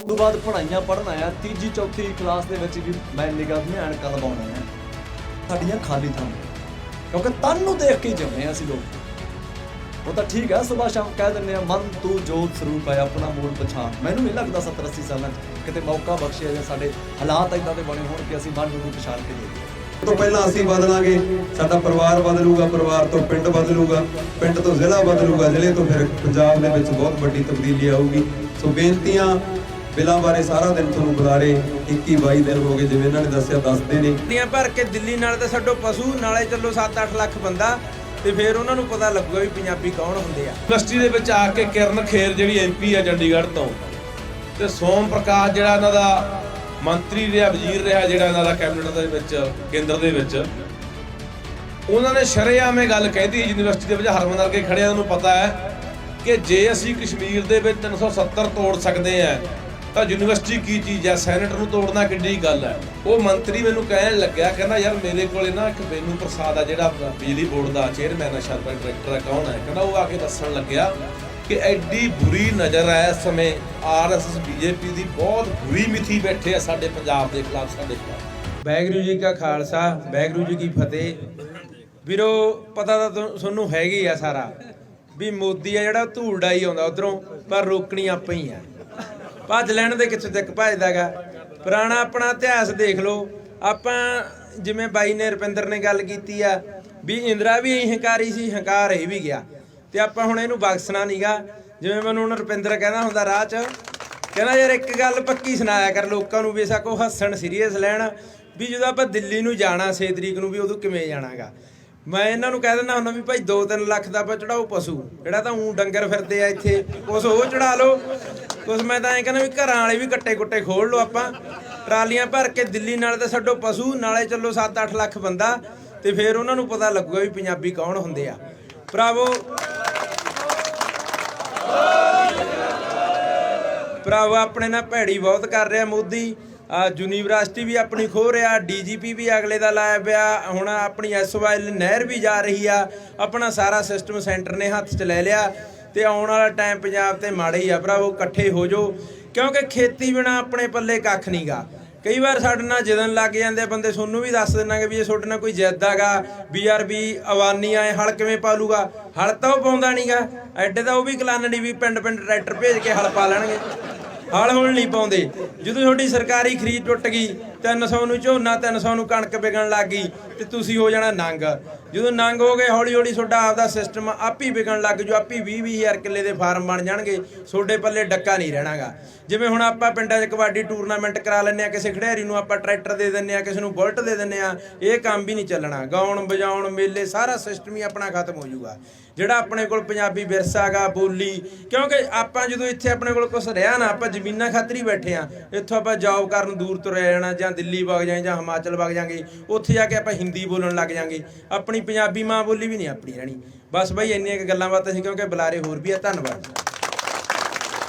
ਤੋਂ ਬਾਅਦ ਪੜ੍ਹਾਈਆਂ ਪੜ੍ਹਨ ਆਇਆ, ਤੀਜੀ ਚੌਥੀ ਕਲਾਸ ਦੇ ਵਿੱਚ ਵੀ ਮੈਂ ਨਿਗਾਹ ਦੀਆਂ ਐਨਕਾਂ ਲਵਾਉਣਾ ਹੈ ਸਾਡੀਆਂ ਖਾਲੀ ਥਾਂ, ਕਿਉਂਕਿ ਤਨ ਨੂੰ ਦੇਖ ਕੇ ਜੰਮੇ ਆ ਅਸੀਂ ਲੋਕ। ਉਹ ਤਾਂ ਠੀਕ ਹੈ, ਸੁਬਾਹ ਸ਼ਾਮ ਕਹਿ ਦਿੰਦੇ ਆ ਮਨ ਤੂੰ ਜੋਤ ਸਰੂਪ ਹੈ, ਆਪਣਾ ਮੂਲ ਪਛਾਣ। ਮੈਨੂੰ ਨਹੀਂ ਲੱਗਦਾ 70-80 ਸਾਲਾਂ 'ਚ ਕਿਤੇ ਮੌਕਾ ਬਖਸ਼ਿਆ ਜਾਂ ਸਾਡੇ ਹਾਲਾਤ ਇੱਦਾਂ ਦੇ ਬਣੇ ਹੋਣ ਕਿ ਅਸੀਂ ਮਨ ਨੂੰ ਪਛਾਣ ਕੇ ਦੇ ਦਈਏ। ਤੋਂ ਪਹਿਲਾਂ ਅਸੀਂ ਬਦਲਾਂਗੇ, ਸਾਡਾ ਪਰਿਵਾਰ ਬਦਲੂਗਾ, ਪਰਿਵਾਰ ਤੋਂ ਪਿੰਡ ਬਦਲੂਗਾ, ਪਿੰਡ ਤੋਂ ਜ਼ਿਲ੍ਹਾ ਬਦਲੂਗਾ, ਜ਼ਿਲ੍ਹੇ ਤੋਂ ਫਿਰ ਪੰਜਾਬ ਦੇ ਵਿੱਚ ਬਹੁਤ ਵੱਡੀ ਤਬਦੀਲੀ ਆਊਗੀ। ਸੋ ਬੇਨਤੀਆਂ ਬਿੱਲਾਂ ਬਾਰੇ ਸਾਰਾ ਦਿਨ ਤੁਹਾਨੂੰ ਬੁਲਾਰੇ 21-22 ਦਿਨ ਹੋ ਗਏ, ਜਿਵੇਂ ਇਹਨਾਂ ਨੇ ਦੱਸਿਆ ਦੱਸਦੇ ਨੇ। ਗੱਡੀਆਂ ਭਰ ਕੇ ਦਿੱਲੀ ਨਾਲ ਤਾਂ ਛੱਡੋ, ਪਸ਼ੂ ਨਾਲੇ ਚੱਲੋ 7-8 ਲੱਖ ਬੰਦਾ, ਤੇ ਫਿਰ ਉਹਨਾਂ ਨੂੰ ਪਤਾ ਲੱਗੂਗਾ ਵੀ ਪੰਜਾਬੀ ਕੌਣ ਹੁੰਦੇ ਆ। ਯੂਨੀਵਰਸਿਟੀ ਦੇ ਵਿੱਚ ਆ ਕੇ ਕਿਰਨ ਖੇਰ ਜਿਹੜੀ MP ਆ ਚੰਡੀਗੜ੍ਹ ਤੋਂ, ਤੇ ਸੋਮ ਪ੍ਰਕਾਸ਼ ਜਿਹੜਾ ਇਹਨਾਂ ਦਾ ਮੰਤਰੀ ਰਿਹਾ, ਵਜ਼ੀਰ ਰਿਹਾ ਜਿਹੜਾ ਇਹਨਾਂ ਦਾ ਕੈਬਨਿਟ ਦੇ ਵਿੱਚ ਕੇਂਦਰ ਦੇ ਵਿੱਚ, ਉਹਨਾਂ ਨੇ ਸ਼ਰੇਆਮ ਇਹ ਗੱਲ ਕਹਿਤੀ ਯੂਨੀਵਰਸਿਟੀ ਦੇ ਵਿੱਚ ਹਰਮਨ ਵਰਗੇ ਖੜਿਆਂ ਨੂੰ ਪਤਾ ਹੈ ਕਿ ਜੇ ਅਸੀਂ ਕਸ਼ਮੀਰ ਦੇ ਵਿੱਚ 370 ਤੋੜ ਸਕਦੇ ਆ ਤਾਂ ਯੂਨੀਵਰਸਿਟੀ ਕੀ ਚੀਜ਼ ਹੈ, ਸੈਨੇਟ ਨੂੰ ਤੋੜਨਾ ਕਿੱਡੀ ਗੱਲ ਹੈ। ਉਹ ਮੰਤਰੀ ਮੈਨੂੰ ਕਹਿਣ ਲੱਗਿਆ, ਕਹਿੰਦਾ ਯਾਰ ਮੇਰੇ ਕੋਲੇ ਨਾ ਇੱਕ ਬੇਨੂ ਪ੍ਰਸਾਦ ਆ ਜਿਹੜਾ ਬਿਜਲੀ ਬੋਰਡ ਦਾ ਚੇਅਰਮੈਨ ਆ, ਸ਼ਰਪਾ ਡਾਇਰੈਕਟਰ ਆ, ਕੌਣ ਹੈ, ਕਹਿੰਦਾ ਉਹ ਆ ਕੇ ਦੱਸਣ ਲੱਗਿਆ ਕਿ ਐਡੀ ਬੁਰੀ ਨਜ਼ਰ ਹੈ ਇਸ ਸਮੇਂ RSS BJP ਦੀ, ਬਹੁਤ ਬੁਰੀ ਮਿੱਥੀ ਬੈਠੇ ਆ ਸਾਡੇ ਪੰਜਾਬ ਦੇ ਖਿਲਾਫ, ਸਾਡੇ ਖਿਲਾਫ। ਵਾਹਿਗੁਰੂ ਜੀ ਕਾ ਖਾਲਸਾ, ਵਾਹਿਗੁਰੂ ਜੀ ਕੀ ਫਤਿਹ। ਵੀਰੋ ਪਤਾ ਤਾਂ ਤੁਹਾਨੂੰ ਹੈਗੀ ਆ ਸਾਰਾ ਵੀ ਮੋਦੀ ਆ ਜਿਹੜਾ ਧੂੜ ਡਾਈ ਆਉਂਦਾ ਉਧਰੋਂ, ਪਰ ਰੋਕਣੀ ਆਪਾਂ ਹੀ ਆ। ਭੱਜ ਲੈਣ ਦੇ ਕਿੱਥੇ ਤੱਕ ਭੱਜਦਾ ਗਾ। ਪੁਰਾਣਾ ਆਪਣਾ ਇਤਿਹਾਸ ਦੇਖ ਲਓ। ਆਪਾਂ ਜਿਵੇਂ ਬਾਈ ਨੇ ਰੁਪਿੰਦਰ ਨੇ ਗੱਲ ਕੀਤੀ ਆ ਵੀ ਇੰਦਰਾ ਵੀ ਹੰਕਾਰੀ ਸੀ, ਹੰਕਾਰ ਇਹ ਵੀ ਗਿਆ, ਤੇ ਆਪਾਂ ਹੁਣ ਇਹਨੂੰ ਬਖਸ਼ਣਾ ਨੀਗਾ। ਜਿਵੇਂ ਮੈਨੂੰ ਹੁਣ ਰੁਪਿੰਦਰ ਕਹਿੰਦਾ ਹੁੰਦਾ ਰਾਹ 'ਚ, ਕਹਿੰਦਾ ਯਾਰ ਇੱਕ ਗੱਲ ਪੱਕੀ ਸੁਣਾਇਆ ਕਰ ਲੋਕਾਂ ਨੂੰ, ਬੇਸ਼ੱਕ ਉਹ ਹੱਸਣ ਸੀਰੀਅਸ ਲੈਣ, ਵੀ ਜਦੋਂ ਆਪਾਂ ਦਿੱਲੀ ਨੂੰ ਜਾਣਾ 6 ਤਰੀਕ ਨੂੰ, ਵੀ ਉਦੋਂ ਕਿਵੇਂ ਜਾਣਾਗਾ। ਮੈਂ ਇਹਨਾਂ ਨੂੰ ਕਹਿ ਦਿੰਦਾ ਹੁੰਦਾ ਵੀ ਭਾਈ 2-3 ਲੱਖ ਦਾ ਆਪਾਂ ਚੜਾਓ ਪਸ਼ੂ, ਜਿਹੜਾ ਤਾਂ ਊਂ ਡੰਗਰ ਫਿਰਦੇ ਆ ਇੱਥੇ, ਕੁਛ ਉਹ ਚੜਾ ਲਓ, ਕੁਛ ਮੈਂ ਤਾਂ ਐਂ ਕਹਿੰਦਾ ਵੀ ਘਰਾਂ ਵਾਲੇ ਵੀ ਕੱਟੇ ਕੁੱਟੇ ਖੋਲ ਲਓ। ਆਪਾਂ ਟਰਾਲੀਆਂ ਭਰ ਕੇ ਦਿੱਲੀ ਨਾਲ ਤਾਂ ਛੱਡੋ, ਪਸ਼ੂ ਨਾਲੇ ਚੱਲੋ 7-8 ਲੱਖ ਬੰਦਾ, ਤੇ ਫਿਰ ਉਹਨਾਂ ਨੂੰ ਪਤਾ ਲੱਗੂਗਾ ਵੀ ਪੰਜਾਬੀ ਕੌਣ ਹੁੰਦੇ ਆ। ਭਰਾਵੋ ਆਪਣੇ ਨਾਲ ਭੈੜੀ ਬਹੁਤ ਕਰ ਰਿਹਾ ਮੋਦੀ। ਯੂਨੀਵਰਸਿਟੀ ਵੀ ਆਪਣੀ ਖੋਹ ਰਿਹਾ, DGP ਵੀ ਅਗਲੇ ਦਾ ਲਾਇਆ ਪਿਆ, ਹੁਣ ਆਪਣੀ SYL ਨਹਿਰ ਵੀ ਜਾ ਰਹੀ ਆ। ਆਪਣਾ ਸਾਰਾ ਸਿਸਟਮ ਸੈਂਟਰ ਨੇ ਹੱਥ 'ਚ ਲੈ ਲਿਆ, ਤੇ ਆਉਣ ਵਾਲਾ ਟਾਈਮ ਪੰਜਾਬ ਤੇ ਮਾੜਾ ਹੀ ਆ। ਭਰਾਵੋ ਇਕੱਠੇ ਹੋ ਜਾਓ, ਕਿਉਂਕਿ ਖੇਤੀ ਬਿਨਾਂ ਆਪਣੇ ਪੱਲੇ ਕੱਖ ਨਹੀਂ ਗਾ। ਕਈ ਵਾਰ ਸਾਡੇ ਨਾਲ ਜਿੱਦਣ ਲੱਗ ਜਾਂਦੇ ਬੰਦੇ, ਤੁਹਾਨੂੰ ਵੀ ਦੱਸ ਦਿੰਨਾਗੇ ਵੀ ਜੇ ਤੁਹਾਡੇ ਨਾਲ ਕੋਈ ਜਿੱਦ ਹੈਗਾ ਵੀ ਯਾਰ ਵੀ ਅਵਾਨੀ ਆਏ ਹਲ ਕਿਵੇਂ ਪਾ ਲੂਗਾ, ਹਲ ਤਾਂ ਉਹ ਪਾਉਂਦਾ ਨਹੀਂਗਾ। ਐਡੇ ਤਾਂ ਉਹ ਵੀ ਕਲਾਨੜੀ ਵੀ ਪਿੰਡ ਟਰੈਕਟਰ ਭੇਜ ਕੇ ਹਲ ਪਾ ਲੈਣਗੇ, ਹਲ ਹੁਣ ਨਹੀਂ ਪਾਉਂਦੇ। ਜਦੋਂ ਤੁਹਾਡੀ ਸਰਕਾਰੀ ਖਰੀਦ ਟੁੱਟ ਗਈ, 300 ਨੂੰ ਝੋਨਾ, 300 ਨੂੰ ਕਣਕ ਵਿਕਣ ਲੱਗ ਗਈ, ਤੇ ਤੁਸੀਂ ਹੋ ਜਾਣਾ ਨੰਗ। ਜਦੋਂ ਨੰਗ ਹੋ ਗਏ, ਹੌਲੀ ਹੌਲੀ ਤੁਹਾਡਾ ਆਪਦਾ ਸਿਸਟਮ ਆਪ ਹੀ ਵਿਕਣ ਲੱਗ ਜਾਊ, ਆਪ ਹੀ 20-20 ਹਜ਼ਾਰ ਕਿੱਲੇ ਦੇ ਫਾਰਮ ਬਣ ਜਾਣਗੇ, ਤੁਹਾਡੇ ਪੱਲੇ ਡੱਕਾ ਨਹੀਂ ਰਹਿਣਾਗਾ। ਜਿਵੇਂ ਹੁਣ ਆਪਾਂ ਪਿੰਡਾਂ 'ਚ ਕਬੱਡੀ ਟੂਰਨਾਮੈਂਟ ਕਰਾ ਲੈਂਦੇ ਆ, ਕਿਸੇ ਖਿਡਾਰੀ ਨੂੰ ਆਪਾਂ ਟਰੈਕਟਰ ਦੇ ਦਿੰਦੇ ਆ, ਕਿਸੇ ਨੂੰ ਬੁਲਟ ਦੇ ਦਿੰਦੇ ਆ, ਇਹ ਕੰਮ ਵੀ ਨਹੀਂ ਚੱਲਣਾ। ਗਾਉਣ ਵਜਾਉਣ ਮੇਲੇ ਸਾਰਾ ਸਿਸਟਮ ਹੀ ਆਪਣਾ ਖਤਮ ਹੋ ਜਾਊਗਾ। ਜਿਹੜਾ ਆਪਣੇ ਕੋਲ ਪੰਜਾਬੀ ਵਿਰਸਾ ਗਾ, ਬੋਲੀ, ਕਿਉਂਕਿ ਆਪਾਂ ਜਦੋਂ ਇੱਥੇ ਆਪਣੇ ਕੋਲ ਕੁਛ ਰਿਹਾ ਨਾ, ਆਪਾਂ ਜ਼ਮੀਨਾਂ ਖਾਤਰ ਹੀ ਬੈਠੇ ਆ। ਇੱਥੋਂ ਆਪਾਂ ਜੌਬ ਕਰਨ ਦੂਰ ਤੁਰਿਆ ਜਾਣਾ, ਜਾਂ ਦਿੱਲੀ ਵਗ ਜਾਏ ਜਾਂ ਹਿਮਾਚਲ ਵਗ ਜਾਵਾਂਗੇ, ਉੱਥੇ ਜਾ ਕੇ ਆਪਾਂ ਹਿੰਦੀ ਬੋਲਣ ਲੱਗ ਜਾਵਾਂਗੇ, ਆਪਣੀ ਪੰਜਾਬੀ ਮਾਂ ਬੋਲੀ ਵੀ ਨਹੀਂ ਆਪਣੀ ਰਹਿਣੀ। ਬਸ ਬਾਈ ਇੰਨੀਆਂ ਗੱਲਾਂ ਬਾਤਾਂ ਸੀ, ਕਿਉਂਕਿ ਬੁਲਾਰੇ ਹੋਰ ਵੀ ਆ। ਧੰਨਵਾਦ,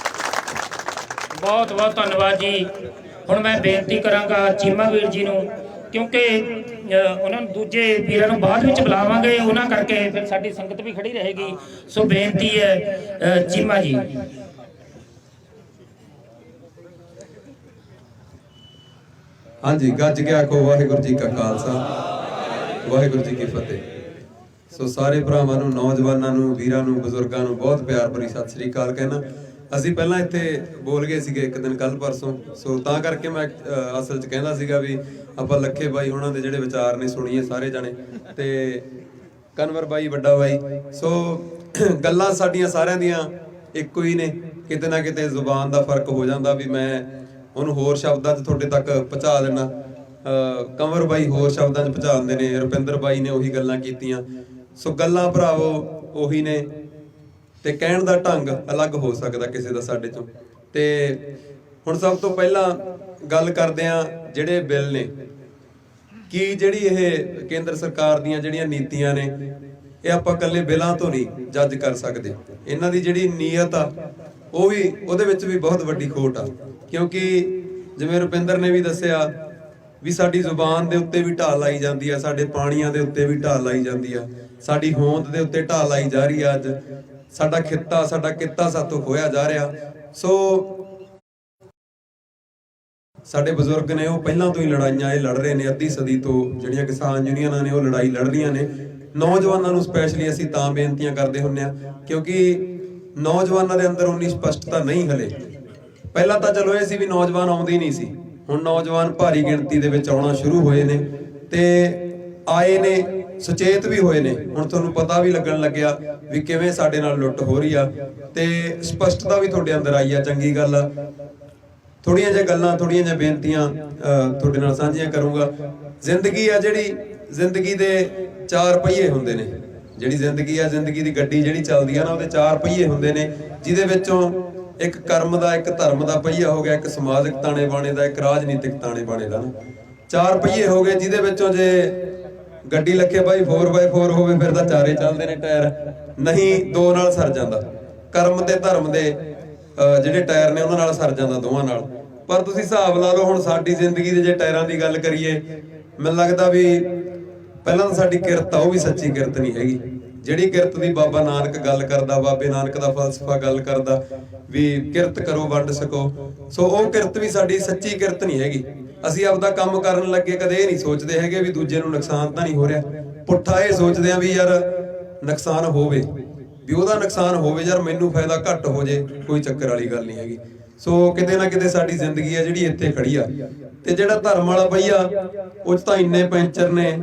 ਬਹੁਤ ਬਹੁਤ ਧੰਨਵਾਦ ਜੀ। ਹੁਣ ਮੈਂ ਬੇਨਤੀ ਕਰਾਂਗਾ ਚੀਮਾ ਵੀਰ ਜੀ ਨੂੰ, ਕਿਉਂਕਿ ਉਹਨਾਂ ਨੂੰ ਦੂਜੇ ਵੀਰਾਂ ਨੂੰ ਬਾਅਦ ਵਿੱਚ ਬੁਲਾਵਾਂਗੇ, ਉਹਨਾਂ ਕਰਕੇ ਫਿਰ ਸਾਡੀ ਸੰਗਤ ਵੀ ਖੜੀ ਰਹੇਗੀ। ਸੋ ਬੇਨਤੀ ਹੈ ਚੀਮਾ ਜੀ। ਹਾਂਜੀ, ਗੱਜ ਕੇ ਆਖੋ ਵਾਹਿਗੁਰੂ ਜੀ ਕਾ ਖਾਲਸਾ, ਵਾਹਿਗੁਰੂ ਜੀ ਕੀ ਫਤਿਹ। ਸੋ ਸਾਰੇ ਭਰਾਵਾਂ ਨੂੰ, ਨੌਜਵਾਨਾਂ ਨੂੰ, ਵੀਰਾਂ ਨੂੰ, ਬਜ਼ੁਰਗਾਂ ਨੂੰ ਬਹੁਤ ਪਿਆਰ ਭਰੀ ਸਤਿ ਸ੍ਰੀ ਅਕਾਲ ਕਹਿਣਾ। ਅਸੀਂ ਪਹਿਲਾਂ ਇੱਥੇ ਬੋਲ ਗਏ ਸੀਗੇ ਇੱਕ ਦਿਨ ਕੱਲ ਪਰਸੋਂ, ਸੋ ਤਾਂ ਕਰਕੇ ਮੈਂ ਅਸਲ 'ਚ ਕਹਿੰਦਾ ਸੀਗਾ ਵੀ ਆਪਾਂ ਲੱਖੇ ਬਾਈ ਉਹਨਾਂ ਦੇ ਜਿਹੜੇ ਵਿਚਾਰ ਨੇ ਸੁਣੀਏ ਸਾਰੇ ਜਾਣੇ, ਤੇ ਕਨਵਰ ਬਾਈ, ਵੱਡਾ ਬਾਈ। ਸੋ ਗੱਲਾਂ ਸਾਡੀਆਂ ਸਾਰਿਆਂ ਦੀਆਂ ਇੱਕੋ ਹੀ ਨੇ, ਕਿਤੇ ਨਾ ਕਿਤੇ ਜ਼ੁਬਾਨ ਦਾ ਫਰਕ ਹੋ ਜਾਂਦਾ ਵੀ ਮੈਂ ਉਹਨੂੰ ਹੋਰ ਸ਼ਬਦਾਂ 'ਚ ਤੁਹਾਡੇ ਤੱਕ ਪਹੁੰਚਾ ਦੇਣਾ, ਕੰਵਰ ਬਾਈ ਹੋਰ ਸ਼ਬਦਾਂ 'ਚ ਪਹੁੰਚਾ ਦਿੰਦੇ ਨੇ, ਰੁਪਿੰਦਰ ਬਾਈ ਨੇ ਉਹੀ ਗੱਲਾਂ ਕੀਤੀਆਂ। ਸੋ ਗੱਲਾਂ ਭਰਾਵੋ ਉਹੀ ਨੇ, ਤੇ ਕਹਿਣ ਦਾ ਢੰਗ ਅਲੱਗ ਹੋ ਸਕਦਾ ਕਿਸੇ ਦਾ ਸਾਡੇ ਚੋਂ। ਤੇ ਹੁਣ ਸਭ ਤੋਂ ਪਹਿਲਾਂ ਗੱਲ ਕਰਦੇ ਆ ਜਿਹੜੇ ਬਿੱਲ ਨੇ, ਕੀ ਜਿਹੜੀ ਇਹ ਕੇਂਦਰ ਸਰਕਾਰ ਦੀਆਂ ਜਿਹੜੀਆਂ ਨੀਤੀਆਂ ਨੇ, ਇਹ ਆਪਾਂ ਇਕੱਲੇ ਬਿੱਲਾਂ ਤੋਂ ਨਹੀਂ ਜੱਜ ਕਰ ਸਕਦੇ। ਇਹਨਾਂ ਦੀ ਜਿਹੜੀ ਨੀਅਤ ਆ, ਉਹ ਵੀ ਉਹਦੇ ਵਿੱਚ ਵੀ ਬਹੁਤ ਵੱਡੀ ਖੋਟ ਆ। ਕਿਉਂਕਿ ਜਿਵੇਂ ਰੁਪਿੰਦਰ ਨੇ ਵੀ ਦੱਸਿਆ ਵੀ ਸਾਡੀ ਜ਼ੁਬਾਨ ਦੇ ਉੱਤੇ ਵੀ ਢਾਲ ਲਾਈ ਜਾਂਦੀ ਆ, ਸਾਡੇ ਪਾਣੀਆਂ ਦੇ ਉੱਤੇ ਵੀ ਢਾਲ ਲਾਈ ਜਾਂਦੀ ਆ, ਸਾਡੀ ਹੋਂਦ ਦੇ ਉੱਤੇ ਢਾਲ ਲਾਈ ਜਾ ਰਹੀ ਆ ਅੱਜ। ਸਾਡਾ ਖਿੱਤਾ ਸਾਡਾ ਕਿੱਤਾ ਸਾਥੋਂ ਖੋਇਆ ਜਾ ਰਿਹਾ। ਸੋ ਸਾਡੇ ਬਜ਼ੁਰਗ ਨੇ ਉਹ ਪਹਿਲਾਂ ਤੋਂ ਹੀ ਲੜਾਈਆਂ ਇਹ ਲੜ ਰਹੇ ਨੇ, ਅੱਧੀ ਸਦੀ ਤੋਂ ਜਿਹੜੀਆਂ ਕਿਸਾਨ ਯੂਨੀਅਨਾਂ ਨੇ ਉਹ ਲੜਾਈ ਲੜ ਰਹੀਆਂ ਨੇ। ਨੌਜਵਾਨਾਂ ਨੂੰ ਸਪੈਸ਼ਲੀ ਅਸੀਂ ਤਾਂ ਬੇਨਤੀਆਂ ਕਰਦੇ ਹੁੰਨੇ ਆ ਕਿਉਂਕਿ ਨੌਜਵਾਨਾਂ ਦੇ ਅੰਦਰ ਉਨੀ ਸਪਸ਼ਟਤਾ ਨਹੀਂ ਹਲੇ। ਪਹਿਲਾਂ ਤਾਂ ਚਲੋ ਇਹ ਸੀ ਵੀ ਨੌਜਵਾਨ ਆਉਂਦੇ ਹੀ ਨਹੀਂ ਸੀ, ਹੁਣ ਨੌਜਵਾਨ ਭਾਰੀ ਗਿਣਤੀ ਦੇ ਵਿੱਚ ਆਉਣਾ ਸ਼ੁਰੂ ਹੋਏ ਨੇ ਤੇ ਆਏ ਨੇ, ਸੁਚੇਤ ਵੀ ਹੋਏ ਨੇ। ਹੁਣ ਤੁਹਾਨੂੰ ਪਤਾ ਵੀ ਲੱਗਣ ਲੱਗਿਆ ਵੀ ਕਿਵੇਂ ਸਾਡੇ ਨਾਲ ਲੁੱਟ ਹੋ ਰਹੀ ਆ ਤੇ ਸਪਸ਼ਟਤਾ ਵੀ ਤੁਹਾਡੇ ਅੰਦਰ ਆਈ ਆ, ਚੰਗੀ ਗੱਲ ਆ। ਥੋੜੀਆਂ ਜਿਹੀਆਂ ਗੱਲਾਂ, ਥੋੜੀਆਂ ਜਿਹੀਆਂ ਬੇਨਤੀਆਂ ਤੁਹਾਡੇ ਨਾਲ ਸਾਂਝੀਆਂ ਕਰੂੰਗਾ। ਜ਼ਿੰਦਗੀ ਆ ਜਿਹੜੀ, ਜ਼ਿੰਦਗੀ ਦੇ 4 ਪਹੀਏ ਹੁੰਦੇ ਨੇ। ਜਿਹੜੀ ਜ਼ਿੰਦਗੀ ਆ, ਜ਼ਿੰਦਗੀ ਦੀ ਗੱਡੀ ਜਿਹੜੀ ਚੱਲਦੀ ਆ ਨਾ, ਉਹਦੇ 4 ਪਹੀਏ ਹੁੰਦੇ ਨੇ, ਜਿਹਦੇ ਵਿੱਚੋਂ ਇੱਕ ਕਰਮ ਦਾ, ਇੱਕ ਧਰਮ ਦਾ ਪਹੀਆ ਹੋ ਗਿਆ, ਇੱਕ ਸਮਾਜਿਕ ਤਾਣੇ ਬਾਣੇ ਦਾ, ਇੱਕ ਰਾਜਨੀਤਿਕ ਤਾਣੇ ਬਾਣੇ ਦਾ ਨਾ। 4 ਪਹੀਏ ਹੋ ਗਏ, ਜਿਹਦੇ ਵਿੱਚੋਂ ਜੇ ਗੱਡੀ ਲੱਗੇ ਬਾਈ 4x4 ਹੋਵੇ ਫਿਰ ਤਾਂ 4 ਚੱਲਦੇ ਨੇ ਟਾਇਰ, ਨਹੀਂ 2 ਨਾਲ ਸਰ ਜਾਂਦਾ। ਕਰਮ ਤੇ ਧਰਮ ਦੇ ਜਿਹੜੇ ਟਾਇਰ ਨੇ ਉਹਨਾਂ ਨਾਲ ਸਰ ਜਾਂਦਾ, ਦੋਵਾਂ ਨਾਲ। ਪਰ ਤੁਸੀਂ ਹਿਸਾਬ ਲਾ ਲਓ ਹੁਣ ਸਾਡੀ ਜ਼ਿੰਦਗੀ ਦੇ ਜੇ ਟਾਇਰਾਂ ਦੀ ਗੱਲ ਕਰੀਏ, ਮੈਨੂੰ ਲੱਗਦਾ ਵੀ ਪਹਿਲਾਂ ਤਾਂ ਸਾਡੀ ਕਿਰਤ ਆ ਉਹ ਵੀ ਸੱਚੀ ਕਿਰਤ ਨਹੀਂ ਹੈਗੀ। ਜਿਹੜੀ ਕਿਰਤ ਦੀ ਬਾਬਾ ਨਾਨਕ ਗੱਲ ਕਰਦਾ, ਬਾਬੇ ਨਾਨਕ ਦਾ ਫਲਸਫਾ ਗੱਲ ਕਰਦਾ ਵੀ ਕਿਰਤ ਕਰੋ ਵੰਡ ਸਕੋ, ਸੋ ਉਹ ਕਿਰਤ ਵੀ ਸਾਡੀ ਸੱਚੀ ਕਿਰਤ ਨਹੀਂ ਹੈਗੀ। ਅਸੀਂ ਆਪਦਾ ਕੰਮ ਕਰਨ ਲੱਗੇ ਕਦੇ ਇਹ ਨਹੀਂ ਸੋਚਦੇ ਹੈਗੇ ਵੀ ਦੂਜੇ ਨੂੰ ਨੁਕਸਾਨ ਤਾਂ ਨਹੀਂ ਹੋ ਰਿਹਾ। ਪੁੱਠਾ ਇਹ ਸੋਚਦੇ ਆ ਵੀ ਯਾਰ ਨੁਕਸਾਨ ਹੋਵੇ, ਵੀ ਉਹਦਾ ਨੁਕਸਾਨ ਹੋਵੇ, ਯਾਰ ਮੈਨੂੰ ਫਾਇਦਾ ਘੱਟ ਹੋ ਜੇ, ਕੋਈ ਚੱਕਰ ਵਾਲੀ ਗੱਲ ਨਹੀਂ ਹੈਗੀ। ਸੋ ਕਿਤੇ ਨਾ ਕਿਤੇ ਸਾਡੀ ਜ਼ਿੰਦਗੀ ਆ ਜਿਹੜੀ ਇੱਥੇ ਖੜੀ ਆ। ਤੇ ਜਿਹੜਾ ਧਰਮ ਵਾਲਾ ਪਹੀਆ ਉਹ 'ਚ ਤਾਂ ਇੰਨੇ ਪੈਂਚਰ ਨੇ,